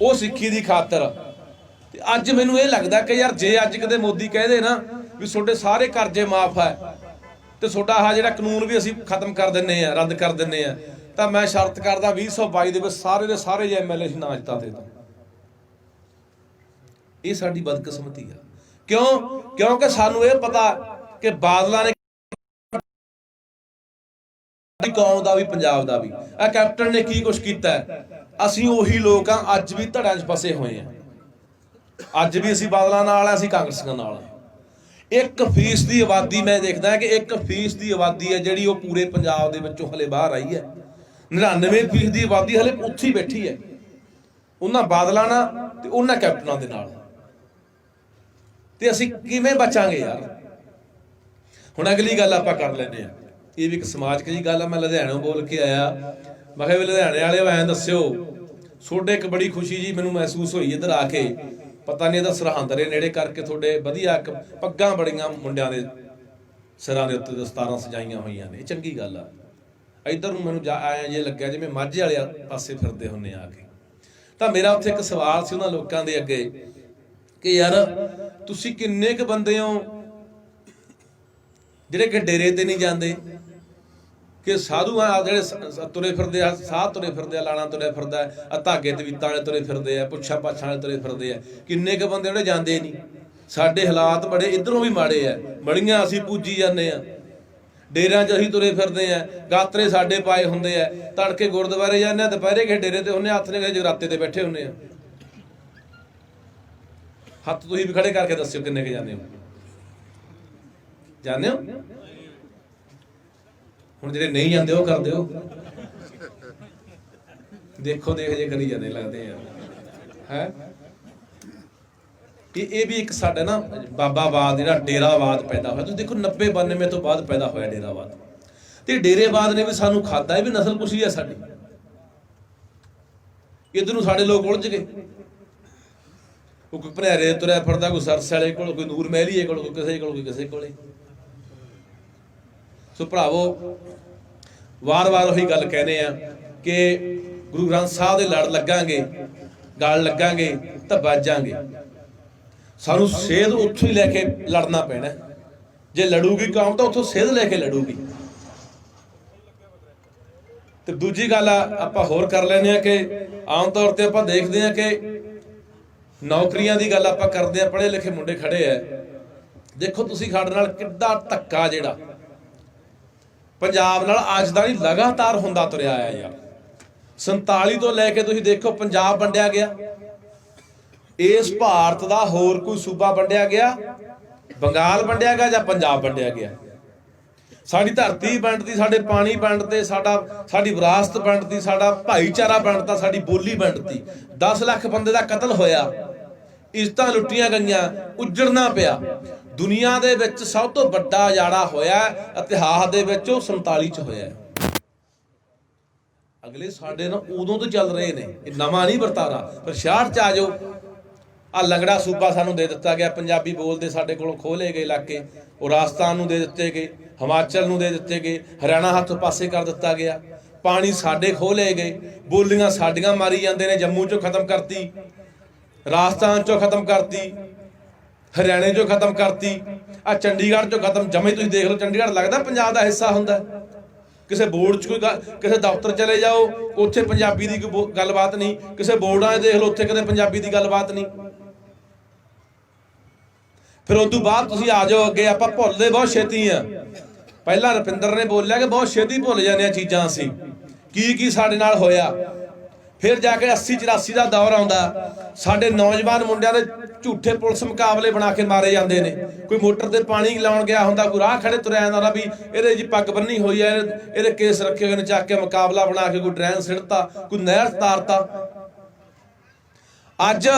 ਉਹ ਸਿੱਖੀ ਦੀ ਖਾਤਰ। ਤੇ ਅੱਜ ਮੈਨੂੰ ਇਹ ਲੱਗਦਾ ਕਿ ਯਾਰ ਜੇ ਅੱਜ ਕਿਤੇ ਮੋਦੀ ਕਹਦੇ ਨਾ ਵੀ ਤੁਹਾਡੇ ਸਾਰੇ ਕਰਜ਼ੇ ਮਾਫ ਹੈ ਤੇ ਤੁਹਾਡਾ ਆਹ ਜਿਹੜਾ ਕਾਨੂੰਨ ਵੀ ਅਸੀਂ ਖਤਮ ਕਰ ਦਿੰਨੇ ਆ, ਰੱਦ ਕਰ ਦਿੰਨੇ ਆ, ਤਾਂ ਮੈਂ ਸ਼ਰਤ ਕਰਦਾ 2022 ਦੇ ਵਿੱਚ ਸਾਰੇ ਦੇ ਸਾਰੇ ਜੇ ਐਮਐਲਏ ਸੀ ਨਾ ਜਿੱਤਾ ਤੇ। ਇਹ ਸਾਡੀ ਬਦਕਿਸਮਤੀ ਆ। ਕਿਉਂਕਿ ਸਾਨੂੰ ਇਹ ਪਤਾ ਕਿ ਬਾਦਲਾਂ ਨੇ ਕੌਮ ਦਾ ਵੀ, ਪੰਜਾਬ ਦਾ ਵੀ, ਆ ਕੈਪਟਨ ਨੇ ਕੀ ਕੁਛ ਕੀਤਾ। ਅਸੀਂ ਉਹੀ ਲੋਕ ਆ, ਅੱਜ ਵੀ ਧੜਿਆਂ 'ਚ ਫਸੇ ਹੋਏ ਆ। ਅੱਜ ਵੀ ਅਸੀਂ ਬਾਦਲਾਂ ਨਾਲ ਆ, ਅਸੀਂ ਕਾਂਗਰਸੀਆਂ ਨਾਲ ਆ। 1% ਦੀ ਆਬਾਦੀ, ਮੈਂ ਦੇਖਦਾ ਕਿ 1% ਦੀ ਆਬਾਦੀ ਹੈ ਜਿਹੜੀ ਉਹ ਪੂਰੇ ਪੰਜਾਬ ਦੇ ਵਿੱਚੋਂ ਹਲੇ ਬਾਹਰ ਆਈ ਹੈ। 99% ਦੀ ਆਬਾਦੀ ਹਲੇ ਉੱਥੇ ਹੀ ਬੈਠੀ ਹੈ, ਉਹਨਾਂ ਬਾਦਲਾਂ ਨਾਲ ਤੇ ਉਹਨਾਂ ਕੈਪਟਨਾਂ ਦੇ ਨਾਲ। ਤੇ ਅਸੀਂ ਕਿਵੇਂ ਬਚਾਂਗੇ ਯਾਰ? ਹੁਣ ਅਗਲੀ ਗੱਲ ਆਪਾਂ ਕਰ ਲੈਂਦੇ ਆ, ਇਹ ਵੀ ਇੱਕ ਸਮਾਜਿਕ ਜਿਹੀ ਗੱਲ ਆ। ਮੈਂ ਲੁਧਿਆਣੋਂ ਬੋਲ ਕੇ ਆਇਆ, ਮੈਂ ਕਿਹਾ ਵੀ ਲੁਧਿਆਣੇ ਵਾਲਿਓ ਐਂ ਦੱਸਿਓ, ਤੁਹਾਡੇ ਇੱਕ ਬੜੀ ਖੁਸ਼ੀ ਜੀ ਮੈਨੂੰ ਮਹਿਸੂਸ ਹੋਈ ਇੱਧਰ ਆ ਕੇ, ਪਤਾ ਨਹੀਂ ਇਹਦਾ ਸਰਹੰਦ ਦੇ ਨੇੜੇ ਕਰਕੇ ਤੁਹਾਡੇ ਵਧੀਆ ਪੱਗਾਂ ਬੜੀਆਂ ਮੁੰਡਿਆਂ ਦੇ ਸਿਰਾਂ ਦੇ ਉੱਤੇ ਦਸਤਾਰਾਂ ਸਜਾਈਆਂ ਹੋਈਆਂ ਨੇ, ਚੰਗੀ ਗੱਲ ਆ। ਇੱਧਰ ਨੂੰ ਮੈਨੂੰ ਆਇਆ ਜੇ ਲੱਗਿਆ ਜਿਵੇਂ ਮਾਝੇ ਵਾਲੇ ਪਾਸੇ ਫਿਰਦੇ ਹੁੰਨੇ ਆ ਕੇ। ਤਾਂ ਮੇਰਾ ਉੱਥੇ ਇੱਕ ਸਵਾਲ ਸੀ ਉਹਨਾਂ ਲੋਕਾਂ ਦੇ ਅੱਗੇ ਕਿ ਯਾਰ ਤੁਸੀਂ ਕਿੰਨੇ ਕੁ ਬੰਦੇ ਹੋ ਜਿਹੜੇ ਕਿ ਡੇਰੇ ਤੇ ਨਹੀਂ ਜਾਂਦੇ, ਕਿ ਸਾਧੂ ਆ ਜਿਹੜੇ ਤੁਰੇ ਫਿਰਦੇ ਆ, ਸਾਧ ਤੁਰੇ ਫਿਰਦੇ ਆ, ਲਾਣਾ ਤੁਰੇ ਫਿਰਦਾ ਆ, ਧਾਗੇ ਤਵੀਤਾਂ ਵਾਲੇ ਤੁਰੇ ਫਿਰਦੇ ਆ, ਪੁੱਛਾਂ ਪਾਛਾਂ ਵਾਲੇ ਤੁਰੇ ਫਿਰਦੇ ਆ, ਕਿੰਨੇ ਕੁ ਬੰਦੇ ਜਿਹੜੇ ਜਾਂਦੇ ਨਹੀਂ। ਸਾਡੇ ਹਾਲਾਤ ਬੜੇ ਇਧਰੋਂ ਵੀ ਮਾੜੇ ਆ, ਬੜੀਆਂ ਅਸੀਂ ਪੂਜੀ ਜਾਂਦੇ ਆ, ਡੇਰਿਆਂ 'ਚ ਅਸੀਂ ਤੁਰੇ ਫਿਰਦੇ ਆ, ਗਾਤਰੇ ਸਾਡੇ ਪਾਏ ਹੁੰਦੇ ਆ, ਤੜਕੇ ਗੁਰਦੁਆਰੇ ਜਾਂਦੇ ਆ, ਦੁਪਹਿਰੇ ਕਿਸੇ ਡੇਰੇ ਤੇ ਹੁੰਦੇ, ਹੱਥ ਨੇ ਕਿਸੇ ਜਗਰਾਤੇ ਤੇ ਬੈਠੇ ਹੁੰਦੇ ਆ। ਹੱਥ ਤੁਸੀਂ ਵੀ ਖੜੇ ਕਰਕੇ ਦੱਸਿਓ ਕਿੰਨੇ ਕੁ ਜਾਂਦੇ ਹੋ? ਜਾਂਦੇ ਹੋ? ਹੁਣ ਜਿਹੜੇ ਨਹੀਂ ਜਾਂਦੇ ਉਹ ਕਰਦੇ ਹੋ, ਦੇਖੋ ਦੇਖ ਜੇ ਕਰੀ ਜਾਂਦੇ ਲੱਗਦੇ ਆ ਹੈ। ਇਹ ਵੀ ਇੱਕ ਸਾਡਾ ਨਾ ਬਾਬਾਵਾਦ, ਜਿਹੜਾ ਡੇਰਾਵਾਦ ਪੈਦਾ ਹੋਇਆ। ਤੁਸੀਂ ਦੇਖੋ 90-92 ਤੋਂ ਬਾਅਦ ਪੈਦਾ ਹੋਇਆ ਡੇਰਾਵਾਦ, ਤੇ ਡੇਰੇਵਾਦ ਨੇ ਵੀ ਸਾਨੂੰ ਖਾਦਾ, ਇਹ ਵੀ ਨਸਲ ਕੁਸ਼ੀ ਹੈ ਸਾਡੀ। ਇੱਧਰ ਨੂੰ ਸਾਡੇ ਲੋਕ ਉਲਝ ਗਏ, ਕੋਈ ਭਨੇਰੇ ਤੁਰਿਆ ਫਿਰਦਾ, ਕੋਈ ਸਰਸ ਵਾਲੇ ਕੋਲ, ਕੋਈ ਨੂਰ ਮਹਿਲੀਏ ਕੋਲ, ਕੋਈ ਕਿਸੇ ਕੋਲ, ਕੋਈ ਕਿਸੇ ਕੋਲੇ। ਸੋ ਭਰਾਵੋ, ਵਾਰ-ਵਾਰ ਉਹੀ ਗੱਲ ਕਹਿੰਦੇ ਆ ਕਿ ਗੁਰੂ ਗ੍ਰੰਥ ਸਾਹਿਬ ਦੇ ਲੜ ਲੱਗਾਂਗੇ, ਗਲ ਲੱਗਾਂਗੇ ਤਾਂ ਵੱਜਾਂਗੇ। ਸਾਨੂੰ ਸੇਧ ਉੱਥੋਂ ਹੀ ਲੈ ਕੇ ਲੜਨਾ ਪੈਣਾ। ਜੇ ਲੜੂਗੀ ਕੌਮ ਤਾਂ ਉੱਥੋਂ ਸੇਧ ਲੈ ਕੇ ਲੜੂਗੀ। ਤੇ ਦੂਜੀ ਗੱਲ ਆਪਾਂ ਹੋਰ ਕਰ ਲੈਂਦੇ ਆ ਕਿ ਆਮ ਤੌਰ ਤੇ ਆਪਾਂ ਦੇਖਦੇ ਆ ਕਿ ਨੌਕਰੀਆਂ ਦੀ ਗੱਲ ਆਪਾਂ ਕਰਦੇ ਆ, ਪੜ੍ਹੇ ਲਿਖੇ ਮੁੰਡੇ ਖੜੇ ਆ, ਦੇਖੋ ਤੁਸੀਂ ਸਾਡੇ ਨਾਲ ਕਿੱਡਾ ਧੱਕਾ ਜਿਹੜਾ ਪੰਜਾਬ ਨਾਲ ਅੱਜ ਦਾ ਨਹੀਂ ਲਗਾਤਾਰ ਹੁੰਦਾ ਤੁਰਿਆ ਆਇਆ ਯਾਰ। 47 ਤੋਂ ਲੈ ਕੇ ਤੁਸੀਂ ਦੇਖੋ ਪੰਜਾਬ ਵੰਡਿਆ ਗਿਆ, ਇਸ ਭਾਰਤ ਦਾ ਹੋਰ ਕੋਈ ਸੂਬਾ ਵੰਡਿਆ ਗਿਆ, ਬੰਗਾਲ ਵੰਡਿਆ ਗਿਆ ਜਾਂ ਪੰਜਾਬ ਵੰਡਿਆ ਗਿਆ। ਸਾਡੀ ਧਰਤੀ ਵੰਡਤੀ, ਸਾਡੇ ਪਾਣੀ ਵੰਡਤੇ, ਸਾਡੀ ਵਿਰਾਸਤ ਵੰਡਤੀ, ਸਾਡਾ ਭਾਈਚਾਰਾ ਵੰਡਤਾ, ਸਾਡੀ ਬੋਲੀ ਵੰਡਤੀ। 10 ਲੱਖ ਬੰਦੇ ਦਾ ਕਤਲ ਹੋਇਆ, ਇੱਜ਼ਤਾਂ ਲੁੱਟੀਆਂ ਗਈਆਂ, ਉਜੜਨਾ ਪਿਆ। ਦੁਨੀਆ ਦੇ ਵਿੱਚ ਸਭ ਤੋਂ ਵੱਡਾ ਉਜਾੜਾ ਹੋਇਆ ਇਤਿਹਾਸ ਦੇ ਵਿੱਚ ਉਹ 47 ਚ ਹੋਇਆ। ਅਗਲੇ ਸਾਡੇ ਨਾਲ ਉਦੋਂ ਤੋਂ ਚੱਲ ਰਹੇ ਨੇ, ਇਹ ਨਵਾਂ ਨਹੀਂ ਵਰਤਾਰਾ। ਪਰ 66 ਚ ਆ ਜਾਓ, ਆ ਲੰਗੜਾ ਸੂਬਾ ਸਾਨੂੰ ਦੇ ਦਿੱਤਾ ਗਿਆ, ਪੰਜਾਬੀ ਬੋਲਦੇ ਸਾਡੇ ਕੋਲੋਂ ਖੋਹ ਲਏ ਗਏ ਇਲਾਕੇ, ਉਹ ਰਾਜਸਥਾਨ ਨੂੰ ਦੇ ਦਿੱਤੇ ਗਏ, ਹਿਮਾਚਲ ਨੂੰ ਦੇ ਦਿੱਤੇ ਗਏ, ਹਰਿਆਣਾ ਹੱਥ ਪਾਸੇ ਕਰ ਦਿੱਤਾ ਗਿਆ, ਪਾਣੀ ਸਾਡੇ ਖੋਹ ਲਏ ਗਏ, ਬੋਲੀਆਂ ਸਾਡੀਆਂ ਮਾਰੀ ਜਾਂਦੇ ਨੇ। ਜੰਮੂ ਚੋਂ ਖਤਮ ਕਰਤੀ, ਰਾਜਸਥਾਨ ਚੋਂ ਖਤਮ ਕਰਤੀ, ਹਰਿਆਣੇ ਚੋਂ ਖਤਮ ਕਰਤੀ, ਆ ਚੰਡੀਗੜ੍ਹ ਚੋਂ ਖਤਮ। ਜਮੇ ਤੁਸੀਂ ਦੇਖ ਲਓ, ਚੰਡੀਗੜ੍ਹ ਲੱਗਦਾ ਪੰਜਾਬ ਦਾ ਹਿੱਸਾ ਹੁੰਦਾ। ਕਿਸੇ ਬੋਰਡ 'ਚ ਕੋਈ ਕਿਸੇ ਦਫ਼ਤਰ ਚਲੇ ਜਾਓ, ਉੱਥੇ ਪੰਜਾਬੀ ਦੀ ਕੋਈ ਗੱਲਬਾਤ ਨਹੀਂ। ਕਿਸੇ ਬੋਰਡਾਂ 'ਚ ਦੇਖ ਲਓ, ਉੱਥੇ ਕਦੇ ਪੰਜਾਬੀ ਦੀ ਗੱਲਬਾਤ ਨਹੀਂ। ਫਿਰ ਉਸ ਤੋਂ ਬਾਅਦ ਤੁਸੀਂ ਆ ਜਾਓ ਅੱਗੇ, ਆਪਾਂ ਭੁੱਲਦੇ ਬਹੁਤ ਛੇਤੀ ਆ। ਪਹਿਲਾਂ ਰੁਪਿੰਦਰ ਨੇ ਬੋਲਿਆ ਕਿ ਬਹੁਤ ਛੇਤੀ ਭੁੱਲ ਜਾਂਦੇ ਆ ਚੀਜ਼ਾਂ ਅਸੀਂ, ਕੀ ਸਾਡੇ ਨਾਲ ਹੋਇਆ। ਫਿਰ ਜਾ ਕੇ 80-84 ਦਾ ਦੌਰ ਆਉਂਦਾ, ਸਾਡੇ ਨੌਜਵਾਨ ਮੁੰਡਿਆਂ ਦੇ ਝੂਠੇ ਪੁਲਿਸ ਮੁਕਾਬਲੇ ਬਣਾ ਕੇ ਮਾਰੇ ਜਾਂਦੇ ਨੇ। ਕੋਈ ਮੋਟਰ ਤੇ ਪਾਣੀ ਲਾਉਣ ਗਿਆ ਹੁੰਦਾ, ਕੋਈ ਰਾਹ ਖੜੇ ਤੁਰਿਆ ਜਾਂਦਾ ਵੀ ਇਹਦੇ ਜੀ ਪੱਗ ਬੰਨੀ ਹੋਈ ਹੈ, ਇਹਦੇ ਕੇਸ ਰੱਖੇ ਹੋਏ ਨੇ, ਚੱਕ ਕੇ ਮੁਕਾਬਲਾ ਬਣਾ ਕੇ ਕੋਈ ਡਰੈਨ ਸਿੱਟਤਾ, ਕੋਈ ਨਹਿਰ ਤਾਰਤਾ। ਅੱਜ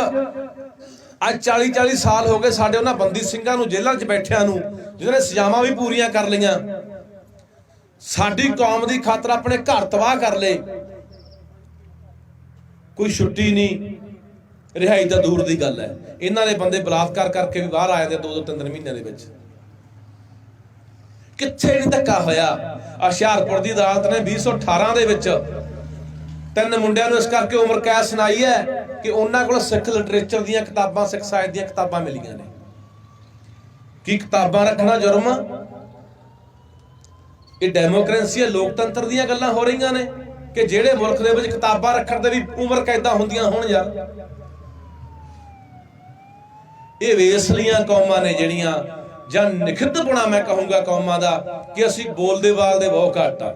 40-40 ਸਾਲ ਹੋ ਗਏ ਸਾਡੇ ਉਹਨਾਂ ਬੰਦੀ ਸਿੰਘਾਂ ਨੂੰ, ਜੇਲ੍ਹਾਂ 'ਚ ਬੈਠਿਆਂ ਨੂੰ, ਜਿਨ੍ਹਾਂ ਨੇ ਸਜ਼ਾਵਾਂ ਵੀ ਪੂਰੀਆਂ ਕਰ ਲਈਆਂ। ਸਾਡੀ ਕੌਮ ਦੀ ਖਾਤਰ ਆਪਣੇ ਘਰ ਤਬਾਹ ਕਰ ਲਏ, ਕੋਈ ਛੁੱਟੀ ਨਹੀਂ, ਰਿਹਾਈ ਤਾਂ ਦੂਰ ਦੀ ਗੱਲ ਹੈ। ਇਹਨਾਂ ਦੇ ਬੰਦੇ ਬਲਾਤਕਾਰ ਕਰਕੇ ਵੀ ਬਾਹਰ ਆ ਜਾਂਦੇ 2-3 ਮਹੀਨਿਆਂ ਦੇ ਵਿੱਚ। ਕਿੱਥੇ ਨਹੀਂ ਧੱਕਾ ਹੋਇਆ। ਹੁਸ਼ਿਆਰਪੁਰ ਦੀ ਅਦਾਲਤ ਨੇ 2018 ਦੇ ਵਿੱਚ 3 ਮੁੰਡਿਆਂ ਨੂੰ ਇਸ ਕਰਕੇ ਉਮਰ ਕੈਦ ਸੁਣਾਈ ਹੈ ਕਿ ਉਹਨਾਂ ਕੋਲ ਸਿੱਖ ਲਿਟਰੇਚਰ ਦੀਆਂ ਕਿਤਾਬਾਂ, ਸਿੱਖ ਸਾਹਿਤ ਦੀਆਂ ਕਿਤਾਬਾਂ ਮਿਲੀਆਂ ਨੇ। ਕੀ ਕਿਤਾਬਾਂ ਰੱਖਣਾ ਜੁਰਮ ਆ? ਇਹ ਡੈਮੋਕ੍ਰੇਸੀ ਹੈ, ਲੋਕਤੰਤਰ ਦੀਆਂ ਗੱਲਾਂ ਹੋ ਰਹੀਆਂ ਨੇ ਕਿ ਜਿਹੜੇ ਮੁਲਕ ਦੇ ਵਿੱਚ ਕਿਤਾਬਾਂ ਰੱਖਣ ਤੇ ਵੀ ਉਮਰ ਕੈਦਾਂ ਹੁੰਦੀਆਂ ਹੋਣ ਯਾਰ। ਇਹ ਵੇਸਲੀਆਂ ਕੌਮਾਂ ਨੇ ਜਿਹੜੀਆਂ, ਜਾਂ ਨਿਖਿੱਧਪੁਣਾ ਮੈਂ ਕਹੂੰਗਾ ਕੌਮਾਂ ਦਾ, ਕਿ ਅਸੀਂ ਬੋਲਦੇ ਬਾਲਦੇ ਬਹੁਤ ਘੱਟ ਆ।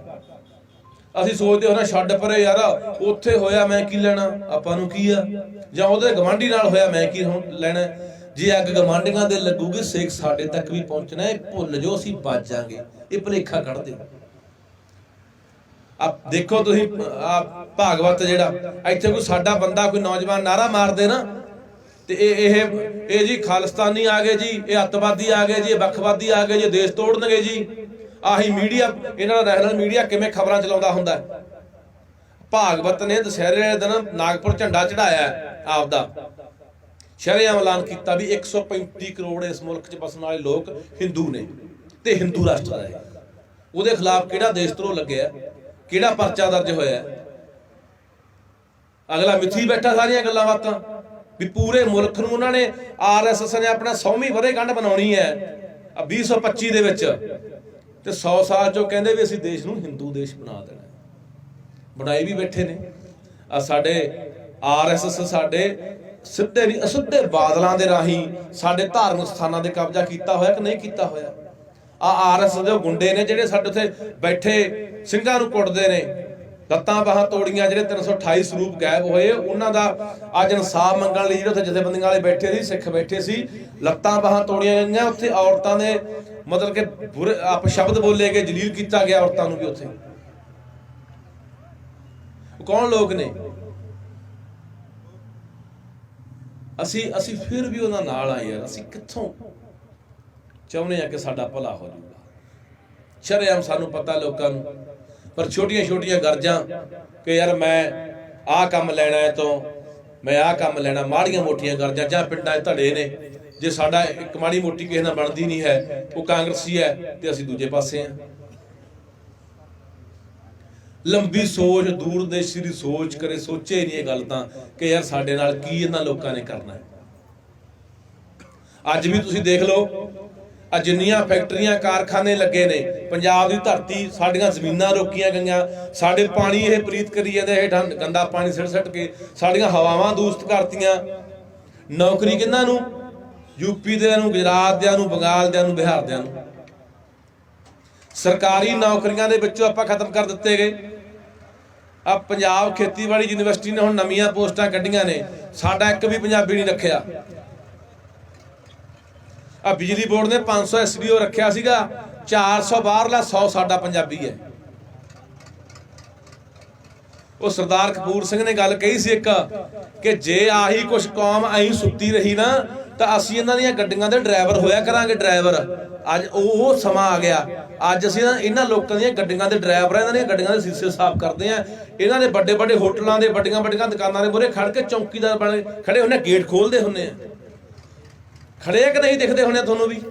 ਅਸੀਂ ਸੋਚਦੇ ਹੋ ਨਾ ਛੱਡ ਪਰੇ ਯਾਰ, ਉੱਥੇ ਹੋਇਆ ਮੈਂ ਕੀ ਲੈਣਾ, ਆਪਾਂ ਨੂੰ ਕੀ ਆ, ਜਾਂ ਉਹਦੇ ਗਵਾਂਢੀ ਨਾਲ ਹੋਇਆ ਮੈਂ ਕੀ ਲੈਣਾ। ਜੇ ਅੱਗ ਗਵਾਂਢੀਆਂ ਦੇ ਲੱਗੂਗੀ, ਸੇਕ ਸਾਡੇ ਤੱਕ ਵੀ ਪਹੁੰਚਣਾ। ਇਹ ਭੁੱਲ ਜੋ ਅਸੀਂ ਬਚ ਜਾਾਂਗੇ, ਇਹ ਭੁਲੇਖਾ ਕੱਢ ਦਿਓ। ਆ ਦੇਖੋ ਤੁਸੀਂ ਭਾਗਵਤ ਜਿਹੜਾ ਇੱਥੇ ਕੋਈ ਸਾਡਾ ਬੰਦਾ, ਕੋਈ ਨੌਜਵਾਨ ਨਾਰਾ ਮਾਰਦੇ ਨਾ, ਤੇ ਇਹ ਜੀ ਖਾਲਿਸਤਾਨੀ ਆ ਗਏ ਜੀ, ਇਹ ਅੱਤਵਾਦੀ ਆ ਗਏ ਜੀ, ਇਹ ਵੱਖਵਾਦੀ ਆ ਗਏ ਜੀ, ਦੇਸ਼ ਤੋੜਨਗੇ ਜੀ। ਆਹੀ ਮੀਡੀਆ, ਇਹਨਾਂ ਦਾ ਨੈਸ਼ਨਲ ਮੀਡੀਆ ਕਿਵੇਂ ਖਬਰਾਂ ਚਲਾਉਂਦਾ ਹੁੰਦਾ। ਭਾਗਵਤ ਨੇ ਦੁਸਹਿਰੇ ਦੇ ਦਿਨ ਨਾਗਪੁਰ ਝੰਡਾ ਚੜਾਇਆ ਆਪਦਾ, ਸ਼ਰੇਆਮ ਐਲਾਨ ਕੀਤਾ ਵੀ 135 ਕਰੋੜ ਇਸ ਮੁਲਕ 'ਚ ਵਸਣ ਵਾਲੇ ਲੋਕ ਹਿੰਦੂ ਨੇ ਤੇ ਹਿੰਦੂ ਰਾਸ਼ਟਰ ਹੈ। ਉਹਦੇ ਖਿਲਾਫ ਕਿਹੜਾ ਦੇਸ਼ ਧਰੋਹ ਲੱਗਿਆ, ਕਿਹੜਾ ਪਰਚਾ ਦਰਜ ਹੋਇਆ। ਅਗਲਾ ਮਿੱਥੀ ਬੈਠਾ ਸਾਰੀਆਂ ਗੱਲਾਂ ਬਾਤਾਂ ਵੀ ਪੂਰੇ ਮੁਲਕ ਨੂੰ ਉਹਨਾਂ ਨੇ, RSS ਨੇ ਆਪਣਾ 100ਵੀਂ ਵਰ੍ਹੇਗੰਢ ਮਨਾਉਣੀ ਹੈ 2025 ਦੇ ਵਿੱਚ, ਤੇ 100 ਸਾਲ ਚੋਂ ਕਹਿੰਦੇ ਵੀ ਅਸੀਂ ਦੇਸ਼ ਨੂੰ ਹਿੰਦੂ ਦੇਸ਼ ਬਣਾ ਦੇਣਾ। ਬਣਾਈ ਵੀ ਬੈਠੇ ਨੇ। ਆ ਸਾਡੇ RSS ਸਾਡੇ ਸਿੱਧੇ ਨਹੀਂ ਅਸਿੱਧੇ ਬਾਦਲਾਂ ਦੇ ਰਾਹੀਂ ਸਾਡੇ ਧਾਰਮਿਕ ਸਥਾਨਾਂ ਦੇ ਕਬਜ਼ਾ ਕੀਤਾ ਹੋਇਆ ਕਿ ਨਹੀਂ ਕੀਤਾ ਹੋਇਆ। RSS ਦੇ ਗੁੰਡੇ ਨੇ ਜਿਹੜੇ ਸਾਡੇ ਉੱਥੇ ਬੈਠੇ ਸਿੰਘਾਂ ਨੂੰ ਕੁੱਟਦੇ ਨੇ, ਲੱਤਾਂ ਬਾਹਾਂ ਤੋੜੀਆਂ। ਜਿਹੜੇ 328 ਸਰੂਪ ਗਾਇਬ ਹੋਏ, ਉਹਨਾਂ ਦਾ ਅੱਜ ਇਨਸਾਫ ਮੰਗਣ ਲਈ ਜਿਹੜੇ ਉੱਥੇ ਜਥੇਬੰਦੀਆਂ ਵਾਲੇ ਬੈਠੇ ਸੀ, ਸਿੱਖ ਬੈਠੇ ਸੀ, ਲੱਤਾਂ ਬਾਹਾਂ ਤੋੜੀਆਂ ਗਈਆਂ। ਉੱਥੇ ਔਰਤਾਂ ਦੇ ਮਤਲਬ ਕਿ ਬੁਰੇ ਅਪਸ਼ਬਦ ਬੋਲੇ ਗਏ, ਜਲੀਲ ਕੀਤਾ ਗਿਆ ਔਰਤਾਂ ਨੂੰ ਵੀ। ਉੱਥੇ ਕੌਣ ਲੋਕ ਨੇ? ਅਸੀਂ ਫਿਰ ਵੀ ਉਹਨਾਂ ਨਾਲ ਆ ਯਾਰ। ਅਸੀਂ ਕਿੱਥੋਂ ਚਾਹੁੰਦੇ ਆ ਕਿ ਸਾਡਾ ਭਲਾ ਹੋ ਜਾਊਗਾ। ਸ਼ਰੇਆਮ ਸਾਨੂੰ ਪਤਾ ਲੋਕਾਂ ਨੂੰ, ਪਰ ਛੋਟੀਆਂ ਗਰਜਾਂ ਕਿ ਯਾਰ ਮੈਂ ਆਹ ਕੰਮ ਲੈਣਾ ਹੈ, ਤੋਂ ਮੈਂ ਆਹ ਕੰਮ ਲੈਣਾ। ਮਾੜੀਆਂ ਮੋਟੀਆਂ ਗਰਜਾਂ, ਜਾਂ ਪਿੰਡਾਂ 'ਚ ਧੜੇ ਨੇ, ਜੇ ਸਾਡਾ ਇੱਕ ਮਾੜੀ ਮੋਟੀ ਕਿਸੇ ਨਾਲ ਬਣਦੀ ਨਹੀਂ ਹੈ, ਉਹ ਕਾਂਗਰਸੀ ਹੈ ਤੇ ਅਸੀਂ ਦੂਜੇ ਪਾਸੇ ਆ। ਲੰਬੀ ਸੋਚ, ਦੂਰਦੇਸ਼ੀ ਦੀ ਸੋਚ ਕਰੇ, ਸੋਚੇ ਨਹੀਂ ਇਹ ਗੱਲ ਤਾਂ ਕਿ ਯਾਰ ਸਾਡੇ ਨਾਲ ਕੀ ਇਹਨਾਂ ਲੋਕਾਂ ਨੇ ਕਰਨਾ ਹੈ। ਅੱਜ ਵੀ ਤੁਸੀਂ ਦੇਖ ਲਓ, ਆ ਜਿੰਨੀਆਂ ਫੈਕਟਰੀਆਂ कारखाने ਲੱਗੇ ਨੇ, ਪੰਜਾਬ ਦੀ ਧਰਤੀ, ਸਾਡੀਆਂ ਜ਼ਮੀਨਾਂ ਰੋਕੀਆਂ ਗਈਆਂ, ਸਾਡੇ ਪਾਣੀ ਇਹ ਪ੍ਰੀਤ ਕਰੀ ਜਾਂਦੇ, ਹੇਠਾਂ ਗੰਦਾ ਪਾਣੀ ਸਿੱਟ ਕੇ ਸਾਡੀਆਂ ਹਵਾਵਾਂ ਦੂਸ਼ਿਤ ਕਰਤੀਆਂ। ਨੌਕਰੀ ਕਿਹਨਾਂ ਨੂੰ? यूपी ਦਿਆਂ ਨੂੰ, ਗੁਜਰਾਤ ਦਿਆਂ ਨੂੰ, ਬੰਗਾਲ ਦਿਆਂ ਨੂੰ, ਬਿਹਾਰ ਦਿਆਂ ਨੂੰ। ਸਰਕਾਰੀ ਨੌਕਰੀਆਂ ਦੇ ਵਿੱਚੋਂ ਆਪਾਂ ਖਤਮ ਕਰ ਦਿੱਤੇ ਗਏ। ਆ ਪੰਜਾਬ ਖੇਤੀਬਾੜੀ ਯੂਨੀਵਰਸਿਟੀ ਨੇ ਹੁਣ ਨਵੀਆਂ ਪੋਸਟਾਂ ਕੱਢੀਆਂ ਨੇ, ਸਾਡਾ ਇੱਕ ਵੀ ਪੰਜਾਬੀ ਨਹੀਂ ਰੱਖਿਆ। ਆ ਬਿਜਲੀ ਬੋਰਡ ਨੇ 500 SDO ਰੱਖਿਆ ਸੀਗਾ, 400 ਬਾਹਰਲਾ, 100 ਸਾਡਾ ਪੰਜਾਬੀ ਹੈ। ਉਹ ਸਰਦਾਰ ਕਪੂਰ ਸਿੰਘ ਨੇ ਗੱਲ ਕਹੀ ਸੀ ਇੱਕ, ਕਿ ਜੇ ਆਹੀ ਕੁਛ ਕੌਮ ਐਂ ਸੁੱਤੀ ਰਹੀ ਨਾ ਤਾਂ ਅਸੀਂ ਇਹਨਾਂ ਦੀਆਂ ਗੱਡੀਆਂ ਦੇ ਡਰਾਈਵਰ ਹੋਇਆ ਕਰਾਂਗੇ। ਡਰਾਈਵਰ ਅੱਜ ਉਹ ਸਮਾਂ ਆ ਗਿਆ। ਅੱਜ ਅਸੀਂ ਇਹਨਾਂ ਲੋਕਾਂ ਦੀਆਂ ਗੱਡੀਆਂ ਦੇ ਡਰਾਈਵਰ, ਇਹਨਾਂ ਦੀਆਂ ਗੱਡੀਆਂ ਦੇ ਸ਼ੀਸ਼ੇ ਸਾਫ਼ ਕਰਦੇ ਆ। ਇਹਨਾਂ ਦੇ ਵੱਡੇ ਵੱਡੇ ਹੋਟਲਾਂ ਦੇ, ਵੱਡੀਆਂ ਵੱਡੀਆਂ ਦੁਕਾਨਾਂ ਦੇ ਮੂਹਰੇ ਖੜ ਕੇ ਚੌਕੀਦਾਰ ਬਣ ਖੜੇ ਹੁੰਦੇ, ਗੇਟ ਖੋਲਦੇ ਹੁੰਦੇ ਆ। ਖੜੇ ਕਿ ਨਹੀਂ ਦਿਖਦੇ ਹੋਣੇ ਤੁਹਾਨੂੰ ਵੀ?